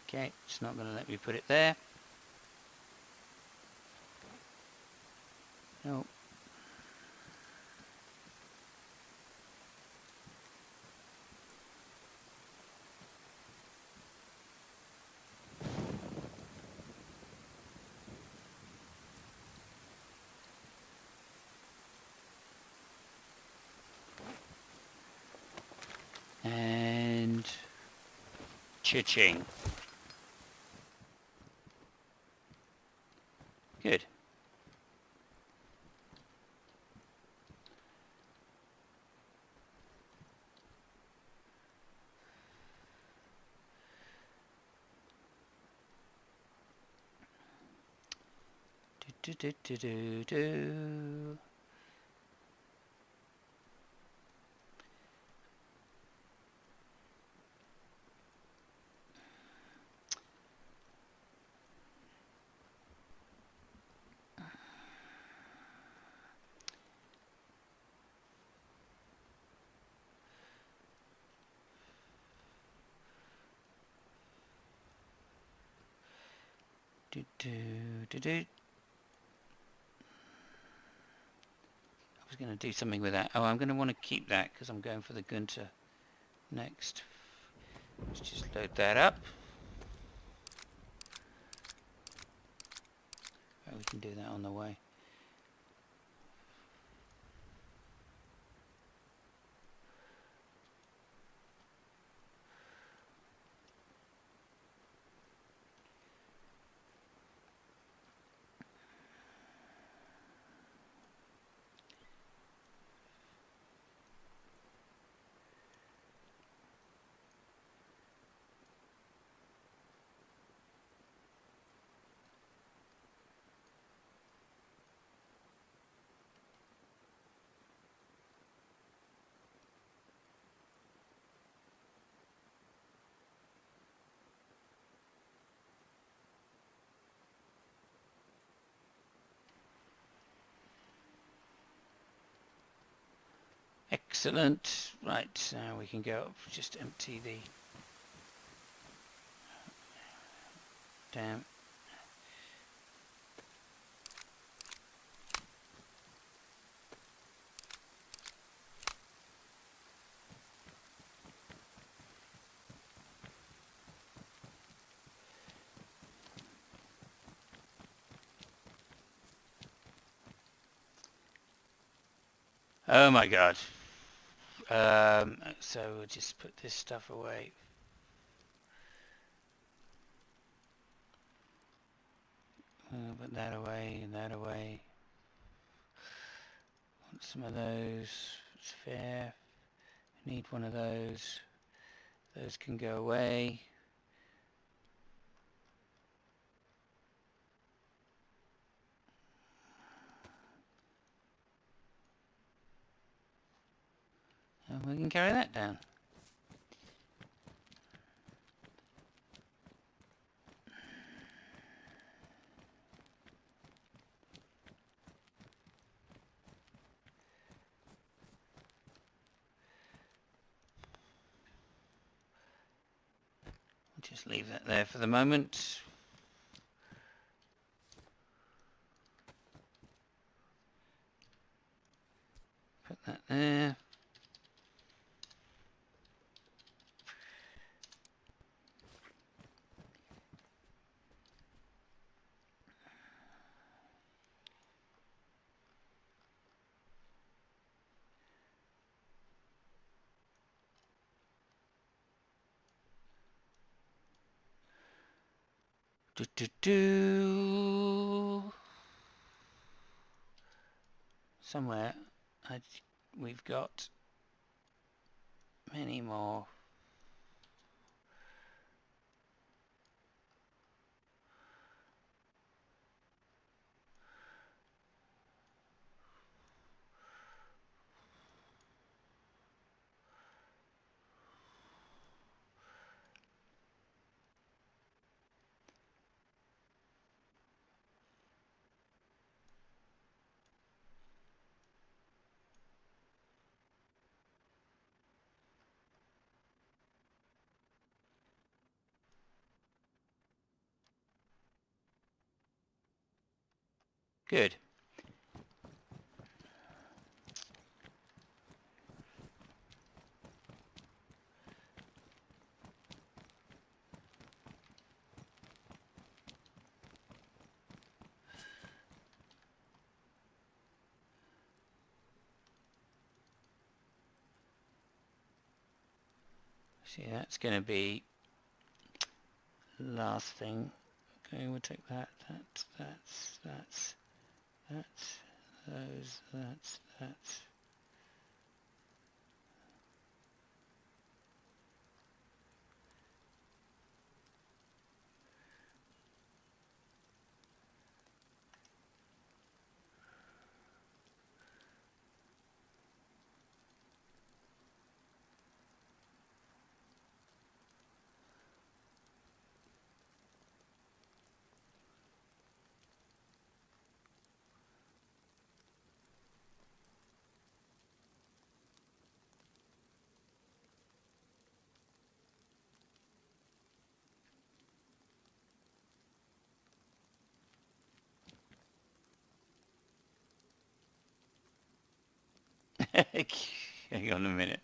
S2: Okay, it's not going to let me put it there. No. And... cha-ching. Good. Do do do do do. Do do do do. I was going to do something with that. Oh, I'm going to want to keep that because I'm going for the Gunter next. Let's just load that up. Oh, we can do that on the way. Excellent. Right, now we can go up, just empty the... damn. Oh my god. So we'll just put this stuff away. Put that away and that away. Want some of those. It's fair. Need one of those. Those can go away. And we can carry that down. Just leave that there for the moment. Put that there. Do, do, do. Somewhere we've got many more. Good. See, that's going to be last thing. Okay, we'll take that, that's, those, that's. Hang on a minute.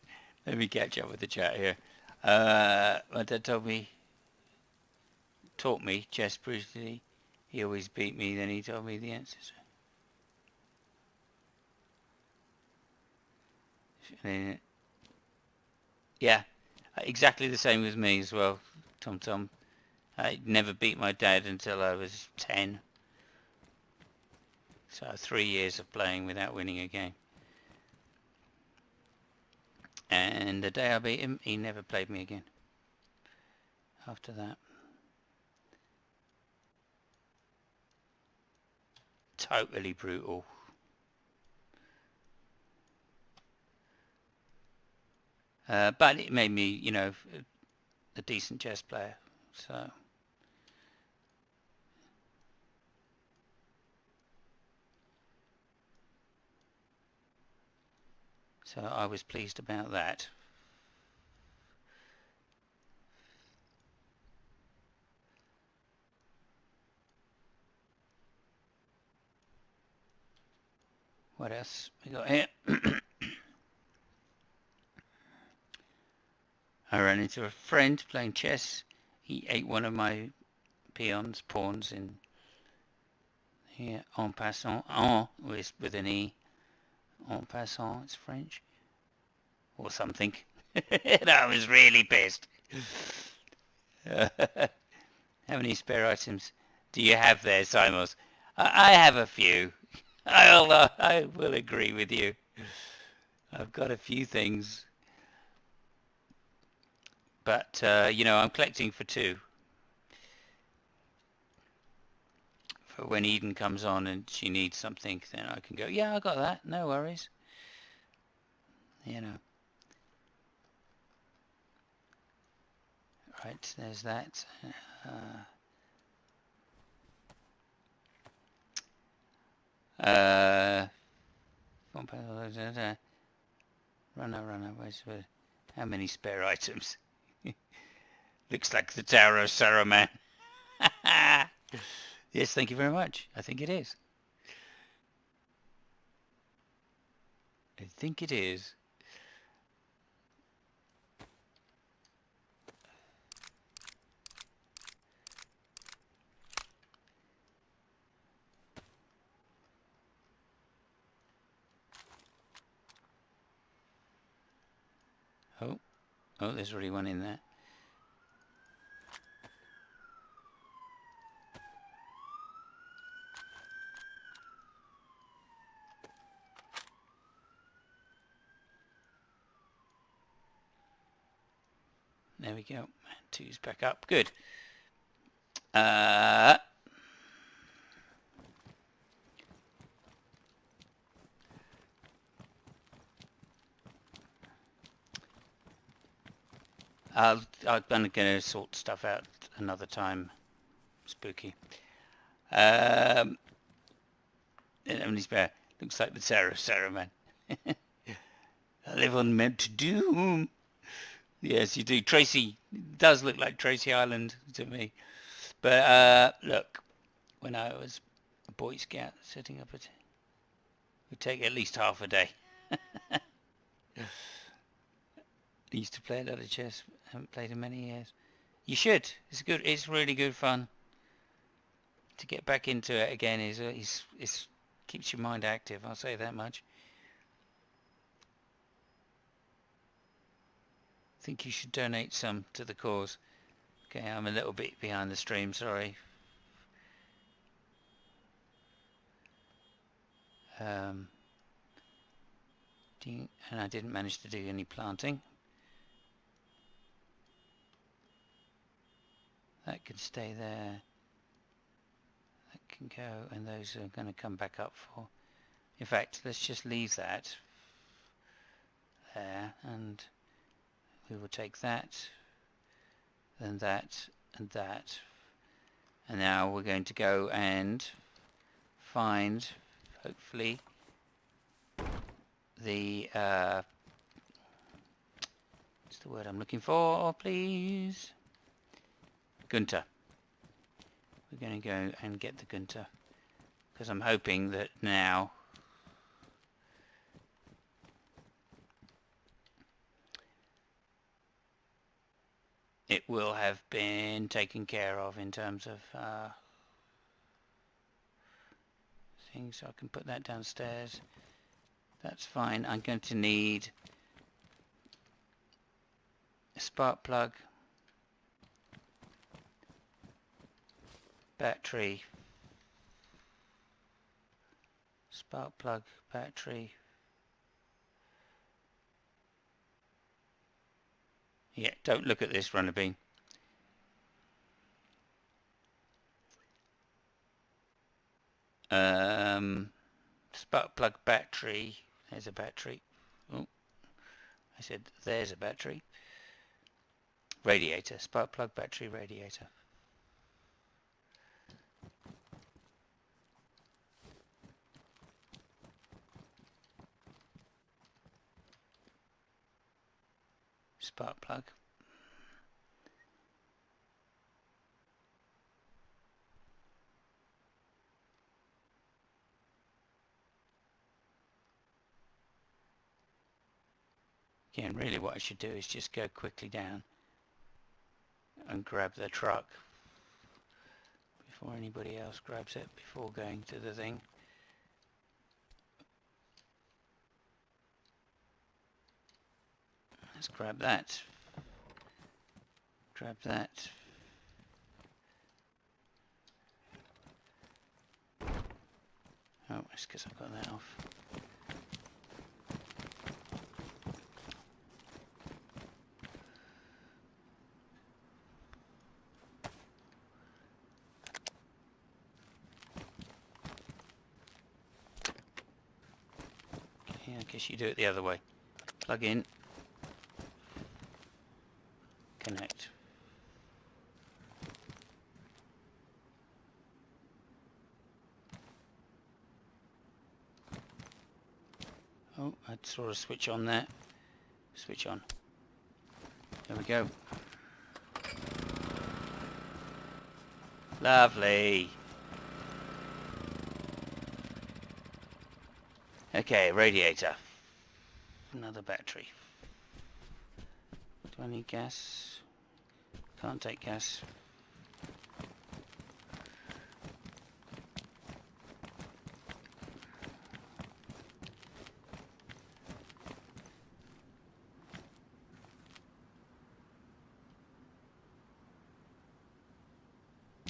S2: Let me catch up with the chat here. My dad taught me chess briefly. He always beat me, then he told me the answers. Yeah, exactly the same with me as well, Tom. I never beat my dad until I was 10. So 3 years of playing without winning a game. And the day I beat him, he never played me again. After that. Totally brutal. But it made me, you know, a decent chess player. So I was pleased about that. What else we got here? I ran into a friend playing chess. He ate one of my pawns in here, en passant, en with an E. En passant, it's French. Or something. And I was really pissed. How many spare items do you have there, Simos? I have a few. I will agree with you. I've got a few things. But, you know, I'm collecting for 2. For when Eden comes on and she needs something, then I can go, yeah, I got that. No worries. You know. Right, there's that. Runner, where's how many spare items? Looks like the Tower of Saruman. Yes, thank you very much. I think it is. I think it is. Oh, there's already one in there. There we go. 2's back up. Good. I'm going to sort stuff out another time. Spooky. Emily's bear. Looks like the Sarah man. I live on Mount Doom. Yes, you do. Tracy does look like Tracy Island to me. But look, when I was a Boy Scout, setting up it would take at least half a day. I used to play a lot of chess. Haven't played in many years. You should. It's good. It's really good fun. To get back into it again is keeps your mind active. I'll say that much. I think you should donate some to the cause. Okay, I'm a little bit behind the stream. Sorry. And I didn't manage to do any planting. That can stay there. That can go, and those are going to come back up for. In fact, let's just leave that there, and we will take that, then that, and that. And now we're going to go and find, hopefully, the what's the word I'm looking for, please? Gunter. We're going to go and get the Gunter, because I'm hoping that now it will have been taken care of in terms of things. So I can put that downstairs. That's fine. I'm going to need a spark plug, battery, spark plug, battery. Yeah, don't look at this, runner bean. Spark plug, battery. There's a battery. Oh, I said there's a battery. Radiator. Spark plug, battery, radiator. Spark plug. Again, really what I should do is just go quickly down and grab the truck before anybody else grabs it, before going to the thing. Let's grab that. Grab that. Oh, it's because I've got that off. Okay, I guess you do it the other way. Plug in. Connect. Oh, I saw a switch on there. Switch on. There we go. Lovely. Okay, radiator. Another battery. Do I need gas? Can't take gas.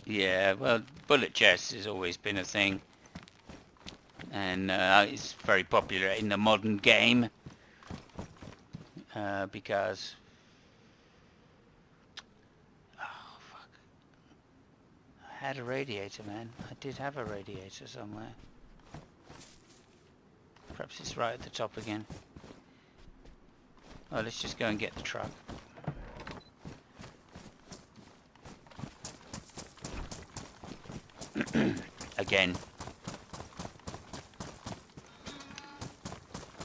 S2: Yeah, well, bullet chests has always been a thing, and it's very popular in the modern game because had a radiator, man. I did have a radiator somewhere. Perhaps it's right at the top again. Oh, let's just go and get the truck. Again.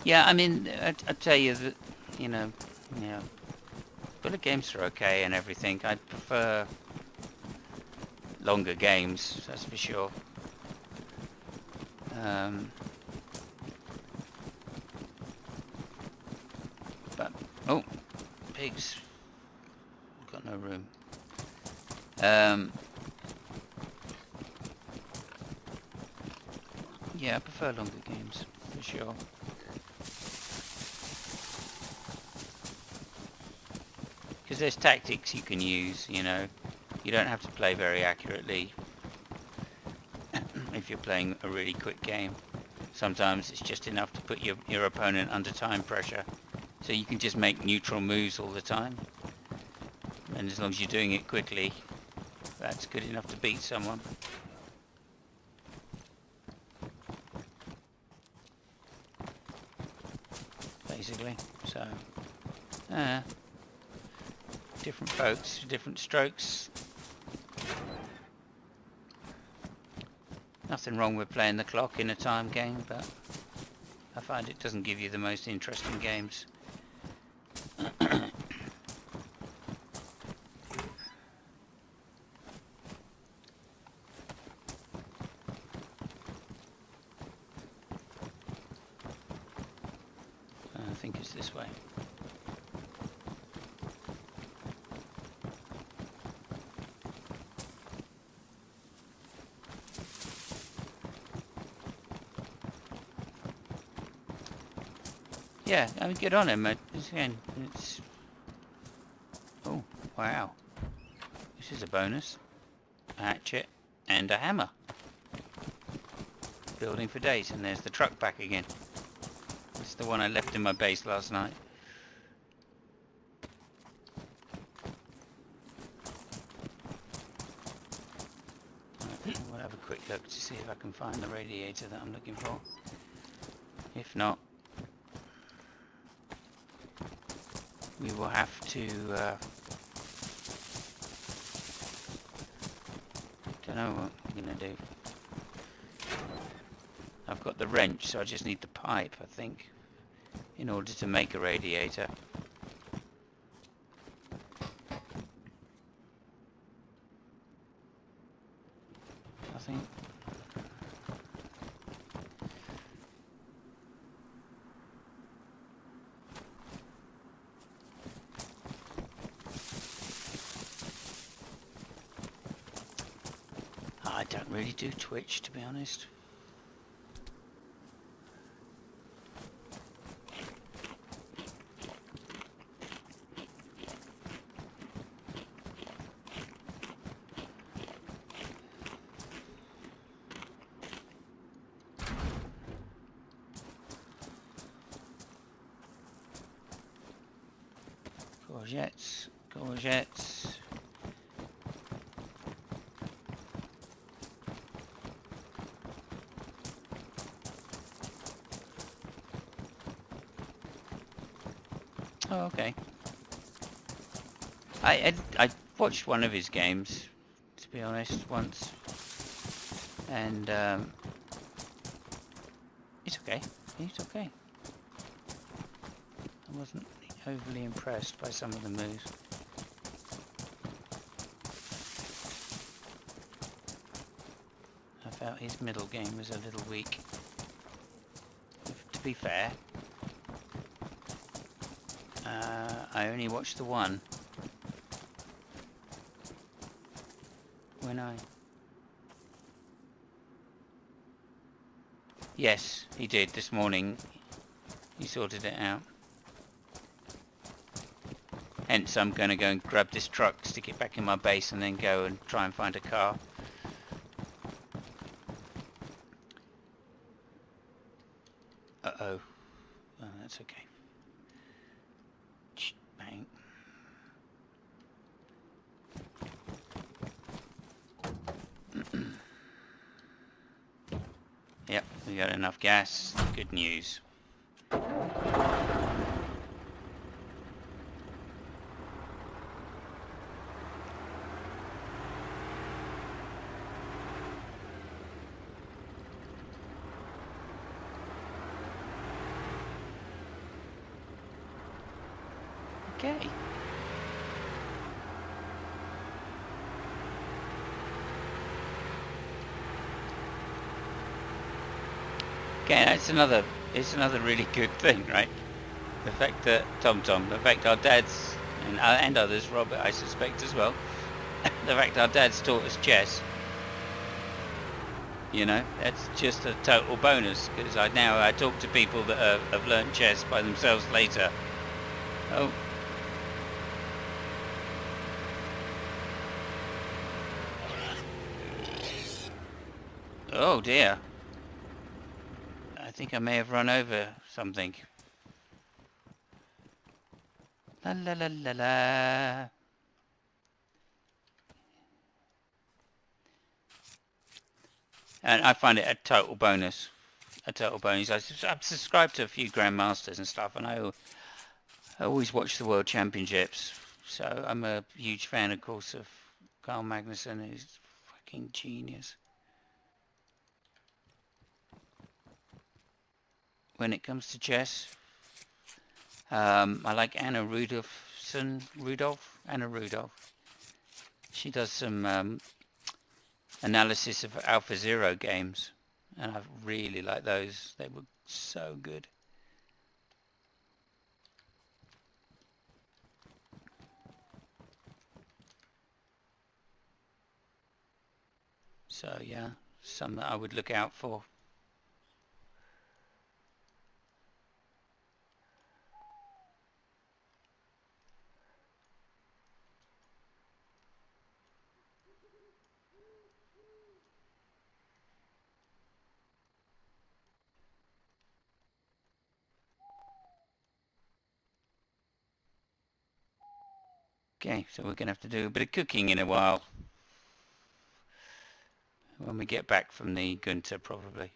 S2: Yeah, I mean, I tell you that, you know, bullet games are okay and everything. I prefer longer games, that's for sure. But, oh, pigs. Got no room. Yeah, I prefer longer games, for sure. Because there's tactics you can use, you know. You don't have to play very accurately if you're playing a really quick game. Sometimes it's just enough to put your opponent under time pressure. So you can just make neutral moves all the time. And as long as you're doing it quickly, that's good enough to beat someone. Basically, so different folks, different strokes. Nothing wrong with playing the clock in a time game, but I find it doesn't give you the most interesting games. I think it's this way. Yeah, I mean, get on him. It's... Oh, wow. This is a bonus. A hatchet and a hammer. Building for days, and there's the truck back again. It's the one I left in my base last night. Right, we'll have a quick look to see if I can find the radiator that I'm looking for. If not, we will have to don't know what I'm gonna do. I've got the wrench, so I just need the pipe, I think, in order to make a radiator. I think. I don't really do Twitch, to be honest. Courgettes, courgettes. Oh, okay. I watched one of his games, to be honest, once, and it's okay. It's okay. I wasn't overly impressed by some of the moves. I felt his middle game was a little weak. To be fair, I only watched the one. When I... Yes, he did this morning. He sorted it out. Hence, I'm going to go and grab this truck, stick it back in my base, and then go and try and find a car. Uh-oh. Oh, that's okay. Bang. We got enough gas. Good news. Okay. Okay, it's another really good thing, right? The fact that the fact our dads and others, Robert, I suspect as well, the fact our dads taught us chess, you know, that's just a total bonus. Because I talk to people that have learnt chess by themselves later. Oh. Oh dear. I think I may have run over something. La la la la la. And I find it a total bonus. A total bonus. I've subscribed to a few Grandmasters and stuff, and I always watch the World Championships. So I'm a huge fan, of course, of Carl Magnussen, who's fucking genius. When it comes to chess, I like Anna Rudolph. Anna Rudolph. She does some analysis of Alpha Zero games, and I really like those. They were so good. So yeah, some that I would look out for. Okay, so we're going to have to do a bit of cooking in a while. When we get back from the Gunter, probably.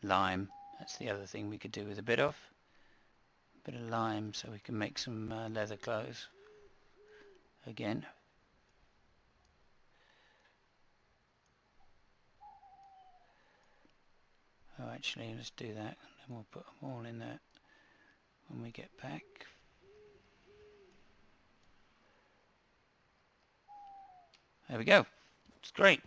S2: Lime, that's the other thing we could do with a bit of. A bit of lime so we can make some leather clothes. Again. Oh, actually, let's do that, and then we'll put them all in there when we get back. There we go. It's great.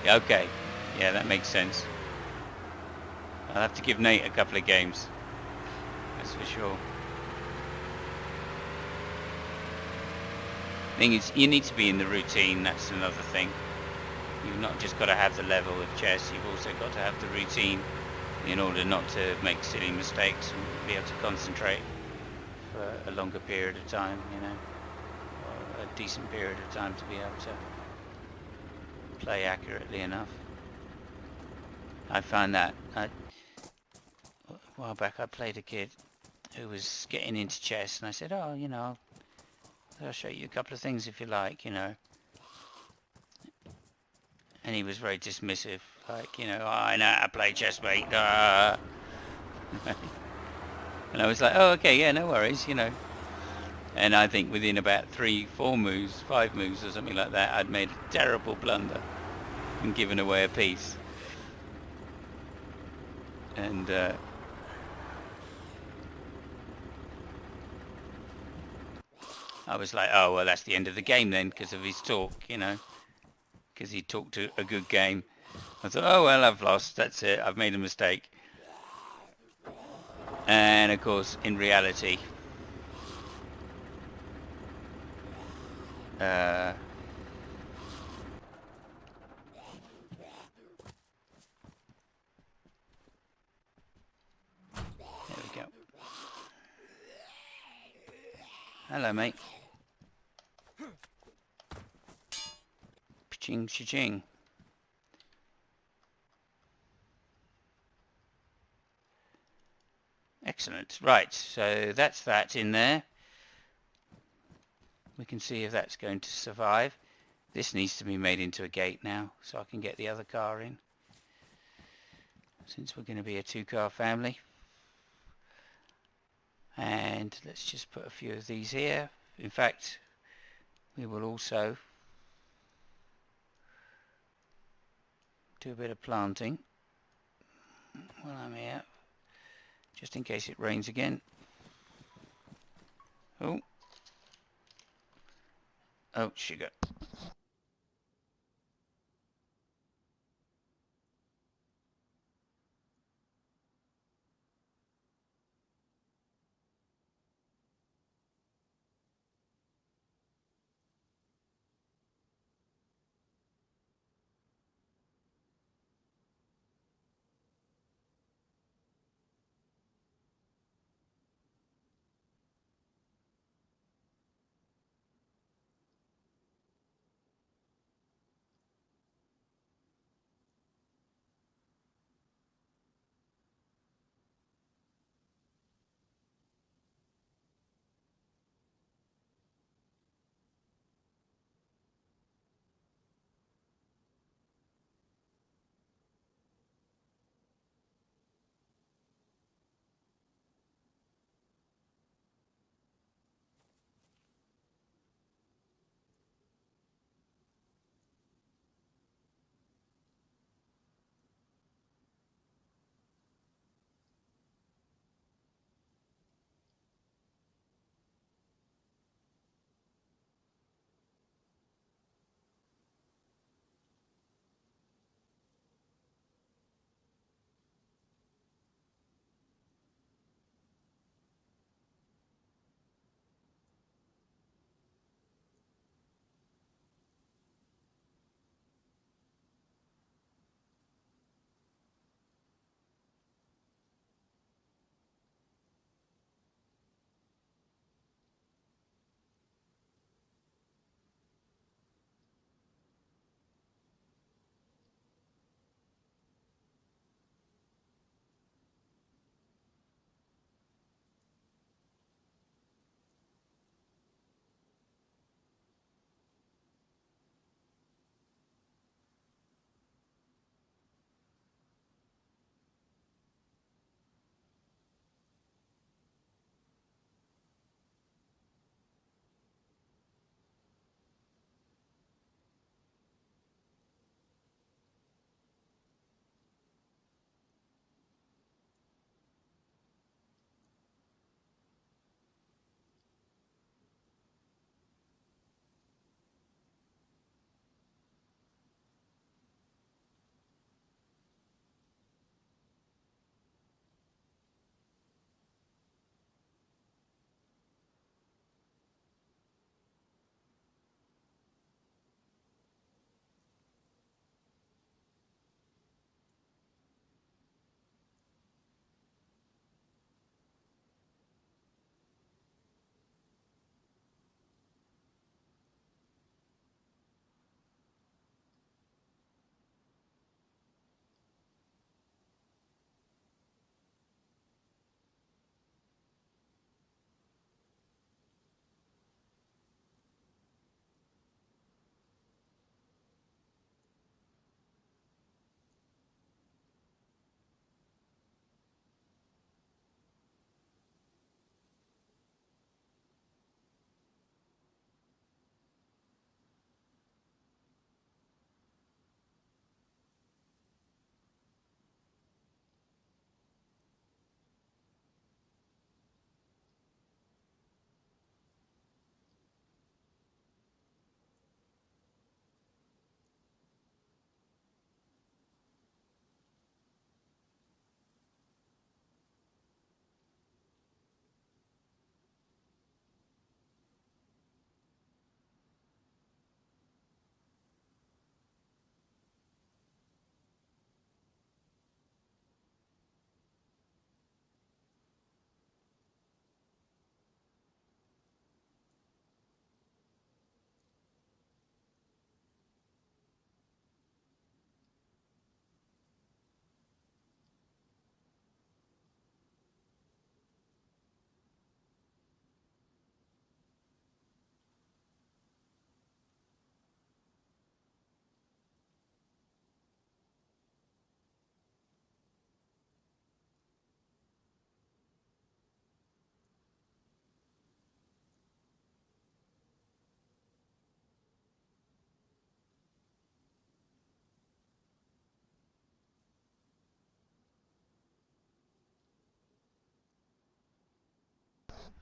S2: Okay, yeah, that makes sense. I'll have to give Nate a couple of games, that's for sure. Thing is, you need to be in the routine, that's another thing. You've not just got to have the level of chess, you've also got to have the routine in order not to make silly mistakes and be able to concentrate for a longer period of time, you know, or a decent period of time to be able to play accurately enough. I found that a while back I played a kid who was getting into chess, and I said, oh, you know, I'll show you a couple of things if you like, you know. And he was very dismissive, like, you know, oh, I know how to play chess, mate. And I was like, oh, okay, yeah, no worries, you know. And I think within about 3-4 moves, 5 moves or something like that, I'd made a terrible blunder and given away a piece. And I was like, oh, well, that's the end of the game then, because of his talk, you know, because he talked a good game. I thought, oh, well, I've lost, that's it, I've made a mistake. And, of course, in reality, there we go. Hello, mate. Ching, ching. Excellent. Right, so that's that in there. We can see if that's going to survive. This needs to be made into a gate now, so I can get the other car in. Since we're going to be a two-car family. And let's just put a few of these here. In fact, we will also do a bit of planting while I'm here, just in case it rains again. Oh, sugar.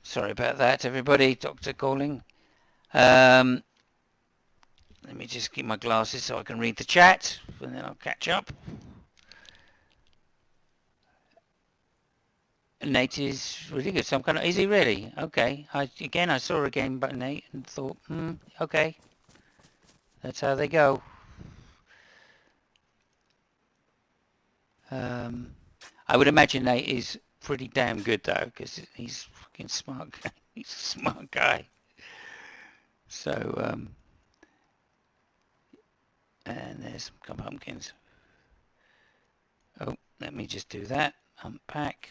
S2: Sorry about that, everybody. Doctor calling. Let me just keep my glasses so I can read the chat, and then I'll catch up. Nate is really good. Some kind of... Is he really? Okay. I saw a game about Nate and thought, okay. That's how they go. I would imagine Nate is pretty damn good though, because he's fucking smart. He's a smart guy. So, and there's some pumpkins. Oh, let me just do that. Unpack.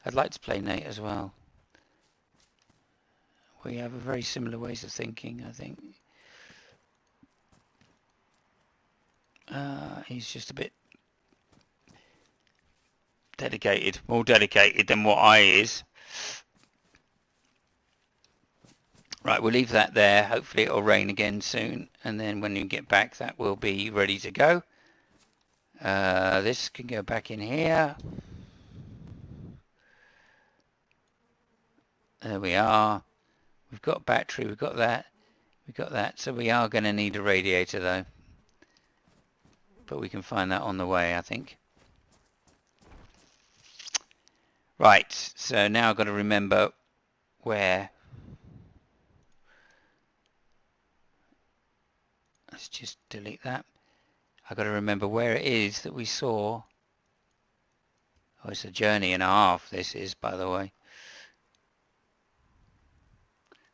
S2: I'd like to play Nate as well. We have a very similar ways of thinking, I think. He's just a bit dedicated, more dedicated than what I is. Right, we'll leave that there. Hopefully it'll rain again soon, and then when you get back that will be ready to go. This can go back in here. There we are. We've got battery, we've got that. So we are going to need a radiator though. But we can find that on the way, I think. Right, so now I've got to remember where. Let's just delete that. I've got to remember where it is that we saw. Oh, it's a journey and a half, this is, by the way.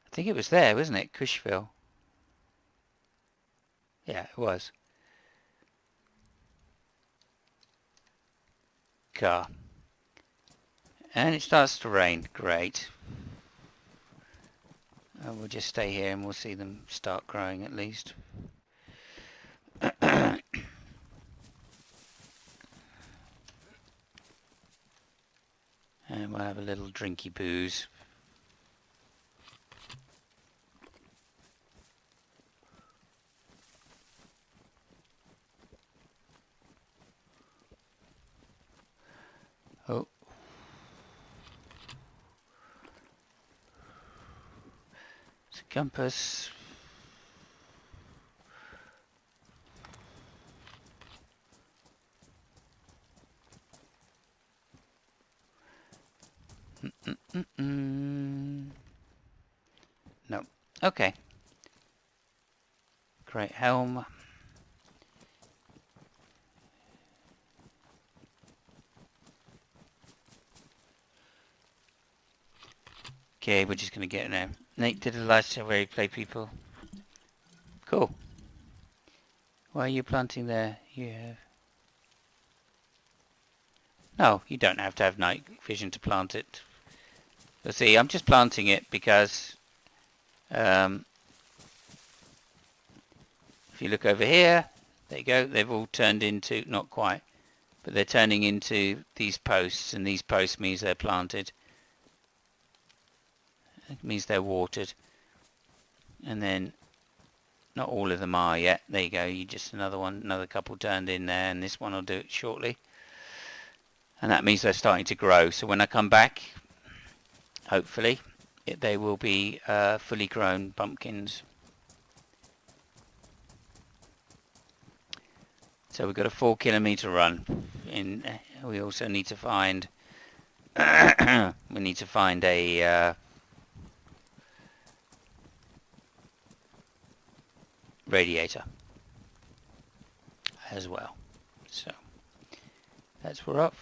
S2: I think it was there, wasn't it? Cushville. Yeah, it was. Car. And it starts to rain. Great. We'll just stay here and we'll see them start growing at least. And we'll have a little drinky booze. Oh. It's a compass. No. Okay. Great helm. Okay, we're just going to get in there. Nate did a last show where he played people. Cool. Why are you planting there? You have... No, you don't have to have night vision to plant it. You'll see, I'm just planting it because if you look over here, there you go, they've all turned into, not quite, but they're turning into these posts, and these posts means they're planted. It means they're watered. And then, not all of them are yet. There you go, you just another couple turned in there, and this one will do it shortly. And that means they're starting to grow. So when I come back, hopefully, they will be fully grown pumpkins. So we've got a 4 kilometer run. We also need to find a radiator as well. So that's we're up.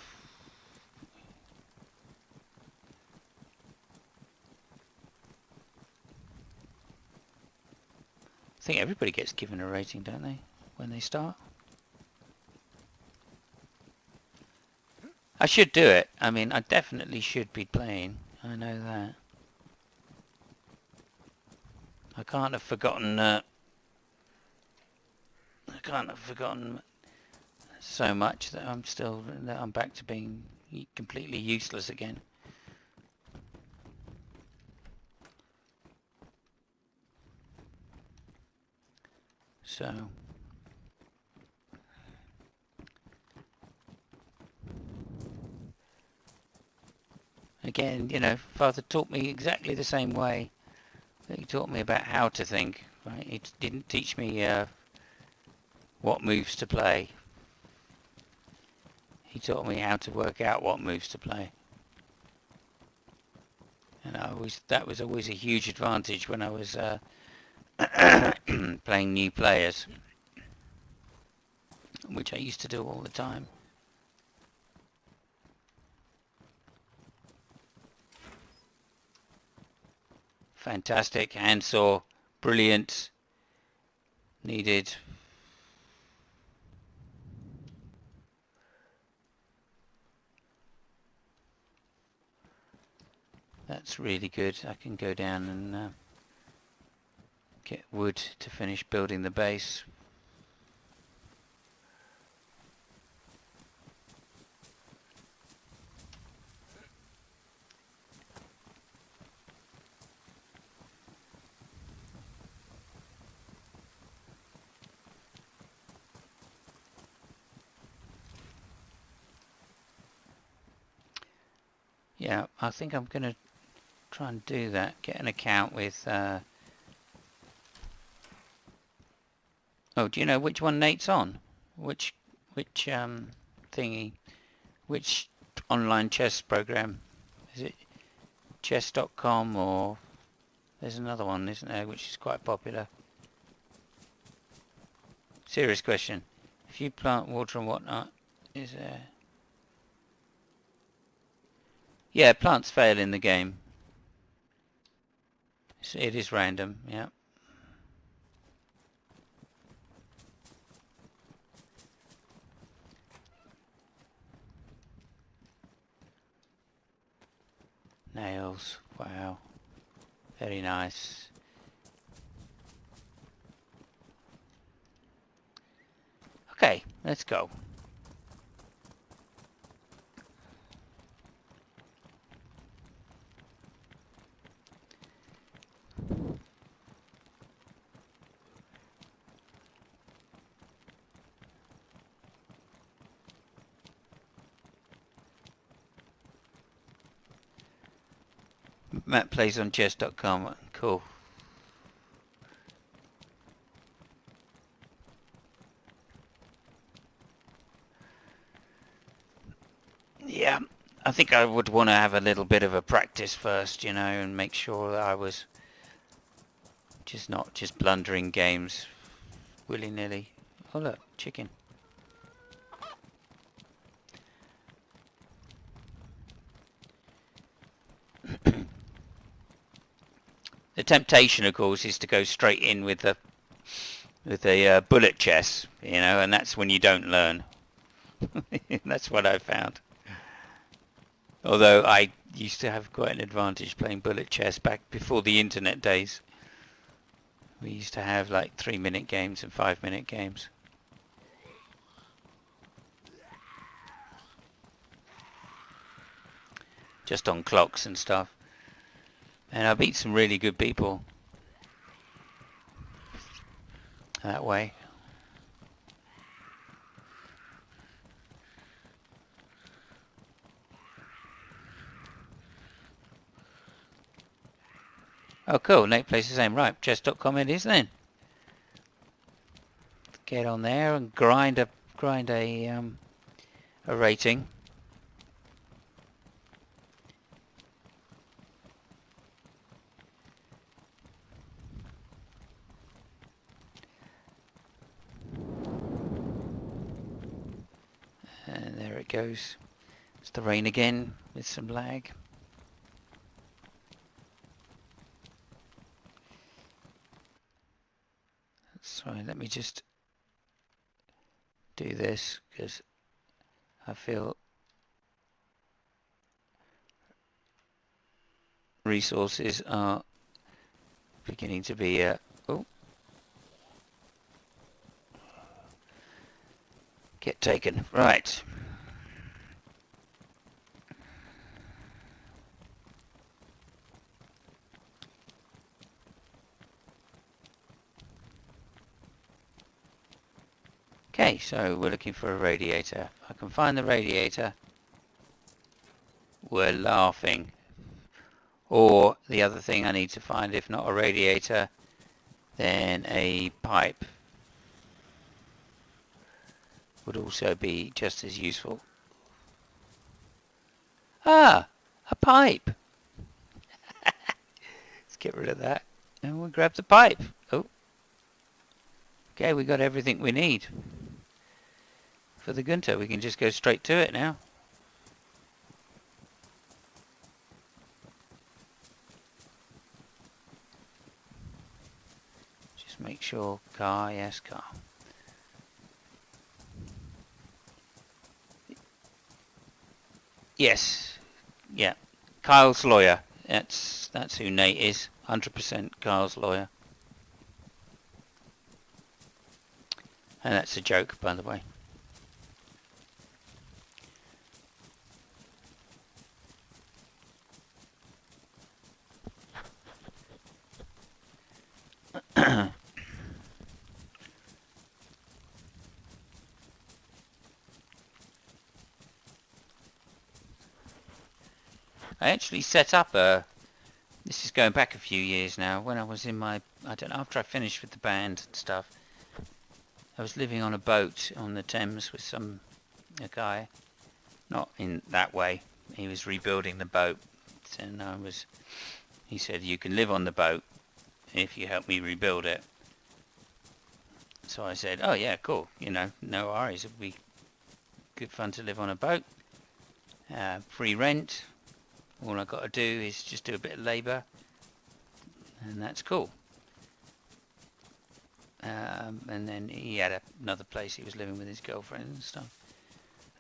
S2: I think everybody gets given a rating, don't they, when they start? I should do it. I mean, I definitely should be playing. I know that. I can't have forgotten. I can't have forgotten so much that I'm back to being completely useless again. So. Again, again, you know, Father taught me exactly the same way that he taught me about how to think. Right? He didn't teach me what moves to play. He taught me how to work out what moves to play. And that was always a huge advantage when I was playing new players, which I used to do all the time. Fantastic, handsaw, brilliant, needed. That's really good. I can go down and get wood to finish building the base. Yeah, I think I'm going to try and do that. Get an account with... Oh, do you know which one Nate's on? Which thingy? Which online chess program? Is it chess.com, or... There's another one, isn't there, which is quite popular. Serious question. If you plant water and whatnot, is there... Yeah, plants fail in the game. It is random, yeah. Nails, wow. Very nice. Okay, let's go. Matt plays on chess.com. Cool. Yeah, I think I would want to have a little bit of a practice first, you know, and make sure that I was not just blundering games willy-nilly. Oh look, chicken. The temptation, of course, is to go straight in with the bullet chess, you know, and that's when you don't learn. That's what I found. Although I used to have quite an advantage playing bullet chess back before the internet days. We used to have like 3-minute games and 5-minute games. Just on clocks and stuff. And I beat some really good people that way. Oh cool, Nate plays the same. Right, chess.com it is then. Get on there and grind a rating. And there it goes. It's the rain again with some lag. Sorry, let me just do this because I feel resources are beginning to be get taken. Right. Okay, so we're looking for a radiator. If I can find the radiator, we're laughing. Or the other thing I need to find, if not a radiator, then a pipe would also be just as useful. Ah, a pipe. Let's get rid of that. And we'll grab the pipe. Oh, okay, we got everything we need for the Gunter. We can just go straight to it now. Just make sure car, yes, car. Yes, yeah. Kyle's lawyer. That's who Nate is. 100% Kyle's lawyer. And that's a joke, by the way. I actually set up a... This is going back a few years now. When I was in my... I don't know, after I finished with the band and stuff, I was living on a boat on the Thames with a guy. Not in that way. He was rebuilding the boat. And he said, you can live on the boat if you help me rebuild it. So I said, oh yeah, cool. You know, no worries. It'd be good fun to live on a boat. Free rent. All I got to do is just do a bit of labour, and that's cool. And then he had another place he was living with his girlfriend and stuff.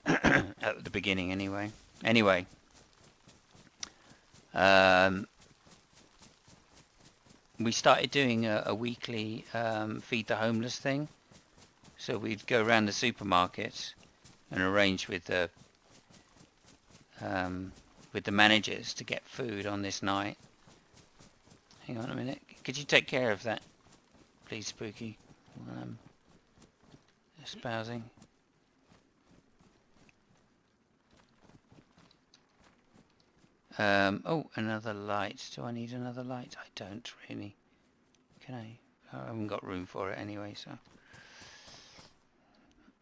S2: At the beginning, anyway. Anyway, we started doing a weekly feed the homeless thing. So we'd go around the supermarkets and arrange with the managers to get food on this night. Hang on a minute. Could you take care of that, please, Spooky? While I'm espousing. Oh, another light. Do I need another light? I don't really. Can I? I haven't got room for it anyway, so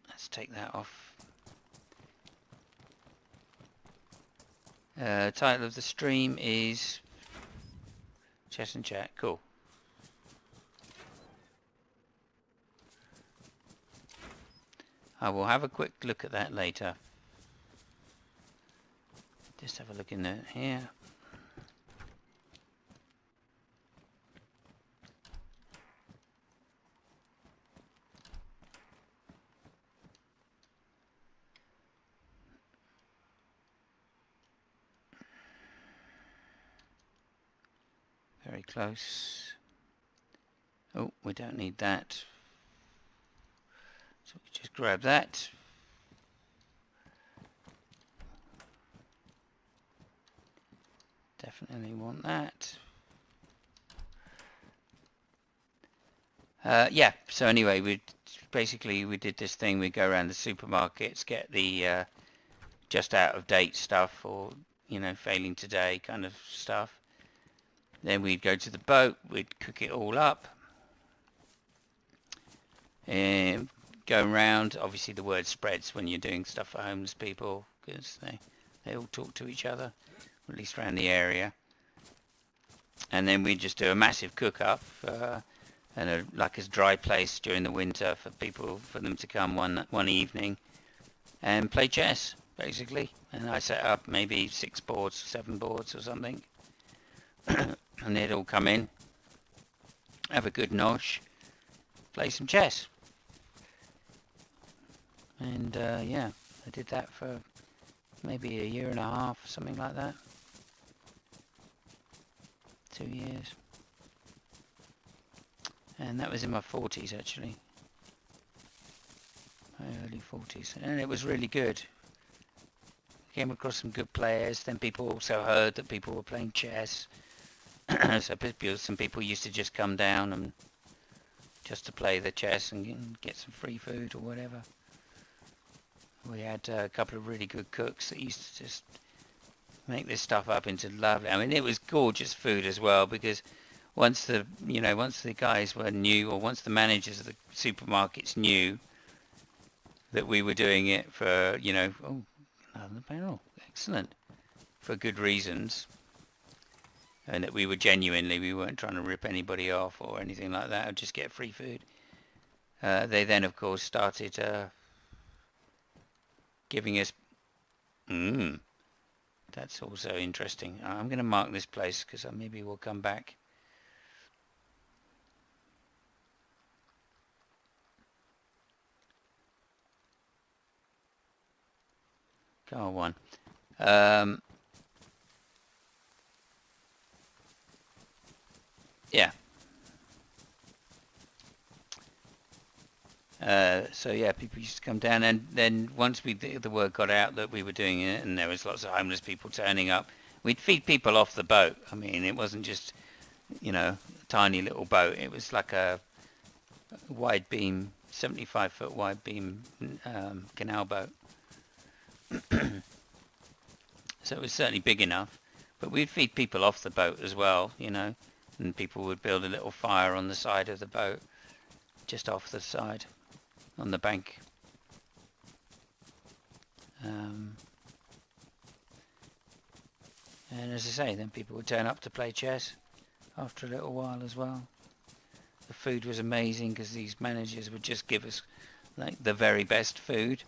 S2: let's take that off. Title of the stream is Chess and Chat. Cool. I will have a quick look at that later. Just have a look in there here. Very close. Oh, we don't need that. So we just grab that. Definitely want that. Yeah, so anyway, we did this thing. We go around the supermarkets, get the just out of date stuff, or, you know, failing today kind of stuff. Then we'd go to the boat, we'd cook it all up. And go around, obviously the word spreads when you're doing stuff for homeless people, because they all talk to each other, or at least around the area. And then we'd just do a massive cook-up, and like a dry place during the winter for them to come one evening and play chess, basically. And I set up maybe 6 boards, 7 boards or something. And they'd all come in, have a good nosh, play some chess. And yeah, I did that for maybe a year and a half, something like that. 2 years. And that was in my 40s, actually. My early 40s. And it was really good. Came across some good players. Then people also heard that people were playing chess. So some people used to just come down and just to play the chess and get some free food or whatever. We had a couple of really good cooks that used to just make this stuff up into lovely. I mean, it was gorgeous food as well, because once the guys were new, or once the managers of the supermarkets knew that we were doing it for, oh, another barrel, excellent, for good reasons, and that we weren't trying to rip anybody off or anything like that, or just get free food. They then, of course, started giving us. That's also interesting. I'm going to mark this place because maybe we'll come back. Go on. Yeah. So yeah, people used to come down, and then once the word got out that we were doing it, and there was lots of homeless people turning up, we'd feed people off the boat. I mean, it wasn't just, a tiny little boat. It was like a wide beam, 75-foot wide beam canal boat. So it was certainly big enough, but we'd feed people off the boat as well, and people would build a little fire on the side of the boat, just off the side, on the bank. And as I say, then people would turn up to play chess after a little while as well. The food was amazing because these managers would just give us like the very best food.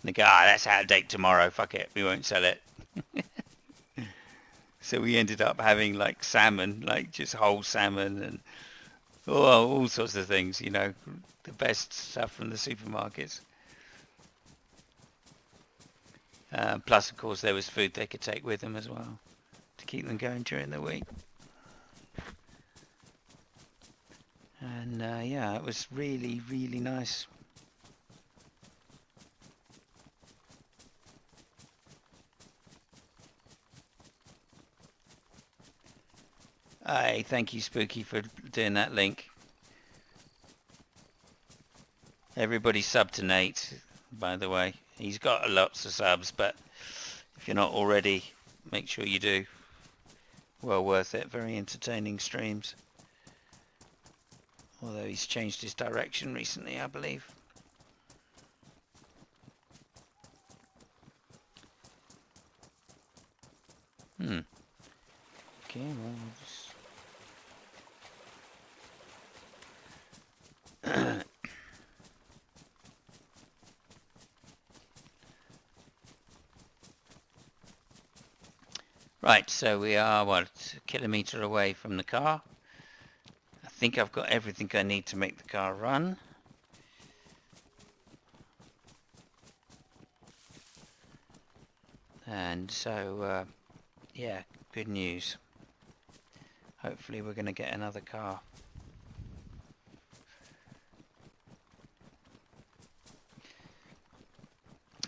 S2: And they go, that's out of date tomorrow, fuck it, we won't sell it. So we ended up having like salmon, like just whole salmon, and all sorts of things, the best stuff from the supermarkets. Plus, of course, there was food they could take with them as well to keep them going during the week. And yeah, it was really, really nice. Hey, thank you, Spooky, for doing that link. Everybody sub to Nate, by the way. He's got lots of subs, but if you're not already, make sure you do. Well worth it. Very entertaining streams. Although he's changed his direction recently, I believe. Okay, well, we'll just... Right, so we are, what, a kilometre away from the car. I think I've got everything I need to make the car run. And so, yeah, good news. Hopefully we're going to get another car.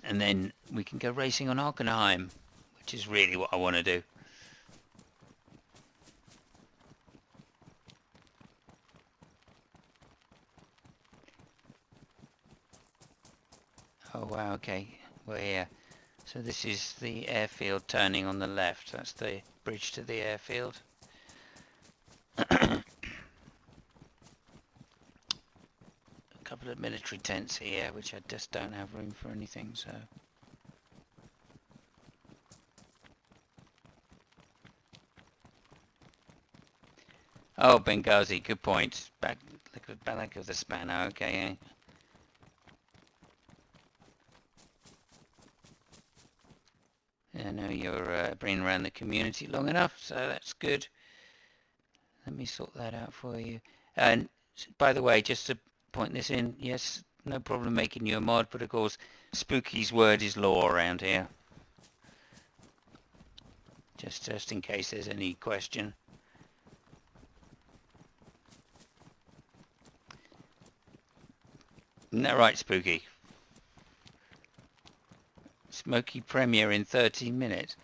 S2: And then we can go racing on Arkenheim, which is really what I want to do. Oh wow, okay, we're here. So this is the airfield turning on the left. That's the bridge to the airfield. A couple of military tents here, which I just don't have room for anything, so... Oh, Benghazi, good point. Back of the spanner, okay. I know you're been around the community long enough, so that's good. Let me sort that out for you. And by the way, just to point this in, yes, no problem making you a mod, but of course, Spooky's word is law around here. Just in case there's any question. Isn't that right, Spooky? Smoky premiere in 13 minutes.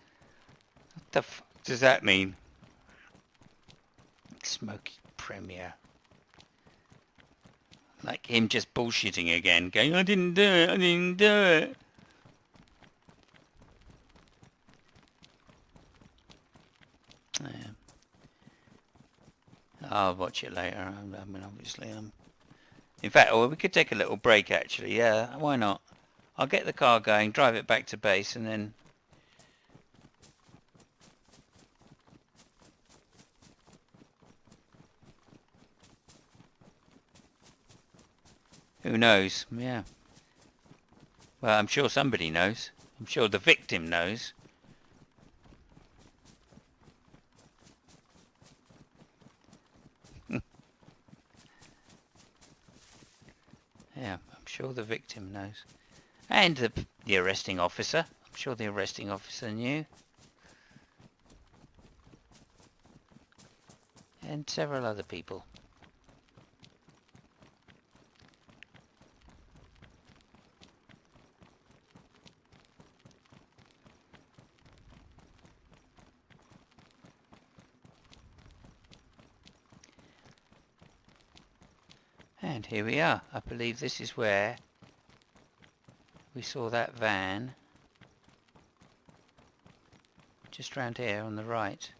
S2: What the f does that mean? Smoky premiere. Like him just bullshitting again, going, I didn't do it, I didn't do it. I'll watch it later. I mean, obviously, in fact, or we could take a little break, actually. Yeah, why not? I'll get the car going, drive it back to base, and then... Who knows? Yeah. Well, I'm sure somebody knows. I'm sure the victim knows. Yeah, I'm sure the victim knows. And the arresting officer. I'm sure the arresting officer knew. And several other people. And here we are. I believe this is where we saw that van. Just round here on the right.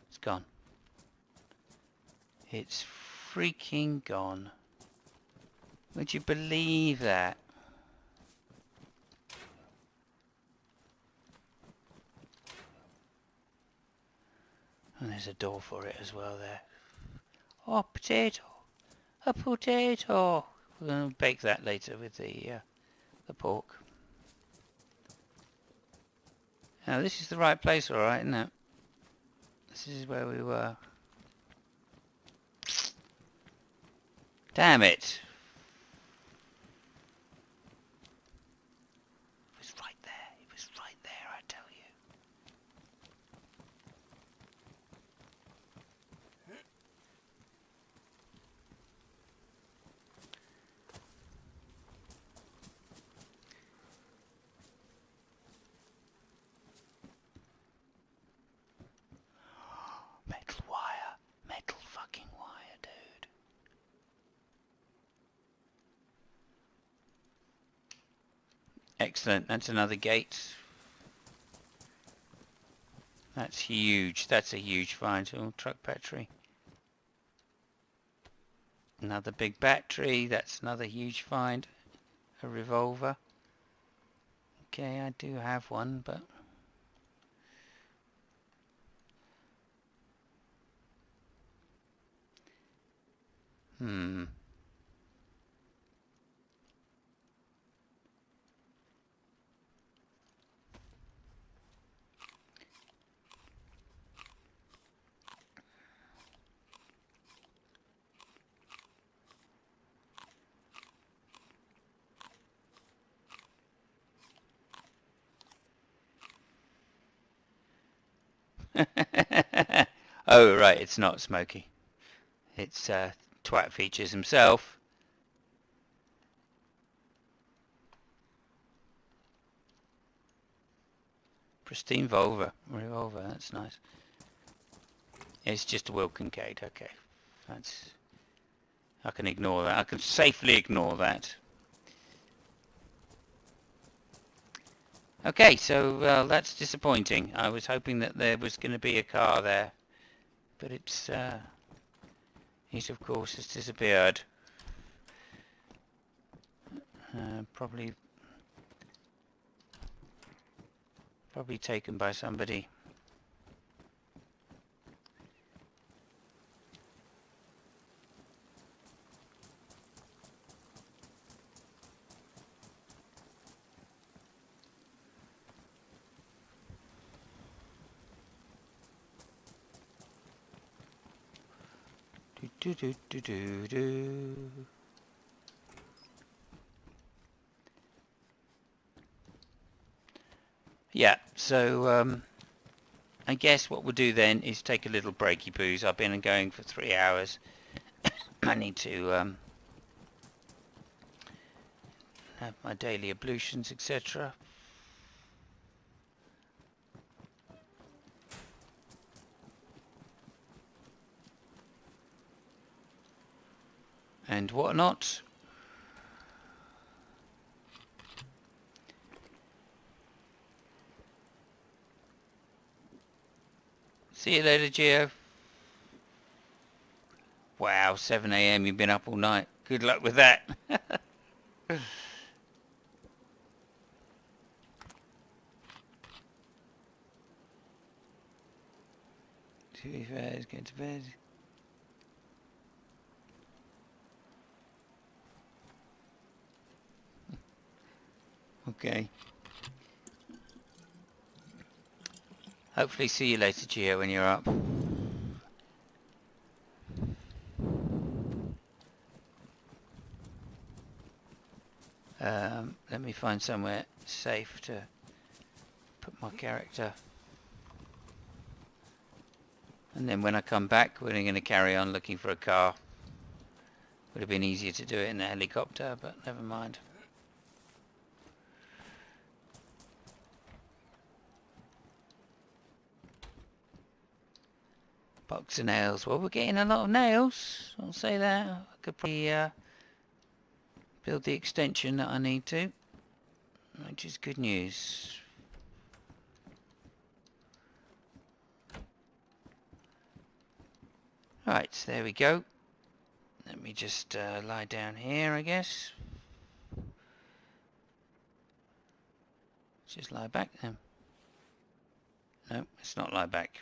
S2: It's gone. It's freaking gone. Would you believe that? And there's a door for it as well there. Oh, potato! A potato! We're going to bake that later with the pork. Now this is the right place, alright, isn't it? This is where we were. Damn it! It was right there. It was right there, I tell you. Metal wire. Metal fucking wire, dude. Excellent. That's another gate. That's huge. That's a huge find. Oh, truck battery. Another big battery. That's another huge find. A revolver. Okay, I do have one, but... Oh, right, it's not Smokey. It's Twat Features himself. Pristine revolver, that's nice. It's just a Wilkin Cade, okay. That's... I can ignore that. I can safely ignore that. Okay, so that's disappointing. I was hoping that there was going to be a car there. But it's... it, of course, has disappeared. Probably taken by somebody. Do do do do do. Yeah, so I guess what we'll do then is take a little breaky booze. I've been going for 3 hours. I need to have my daily ablutions, etc. And whatnot. See you later, Geo. Wow, 7 AM, you've been up all night. Good luck with that. To be fair, let's go to bed. Okay. Hopefully see you later, Gio, when you're up. Let me find somewhere safe to put my character. And then when I come back, we're going to carry on looking for a car. Would have been easier to do it in the helicopter, but never mind. Box of nails. Well, we're getting a lot of nails. I'll say that. I could probably build the extension that I need to, which is good news. Right, so there we go. Let me just lie down here, I guess. Just lie back then. No, it's not lie back.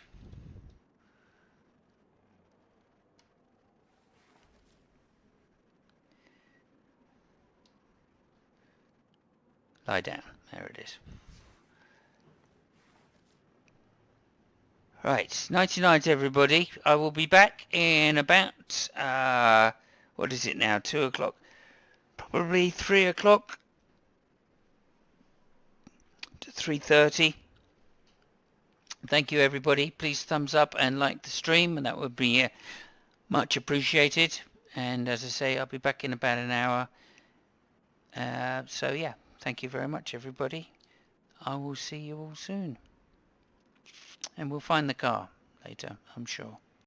S2: Lie down. There it is. Right, 99 to everybody. I will be back in about, what is it now, 2 o'clock? Probably 3 o'clock to 3:30. Thank you everybody. Please thumbs up and like the stream, and that would be much appreciated. And as I say, I'll be back in about an hour. So yeah, thank you very much everybody. I will see you all soon. And we'll find the car later, I'm sure.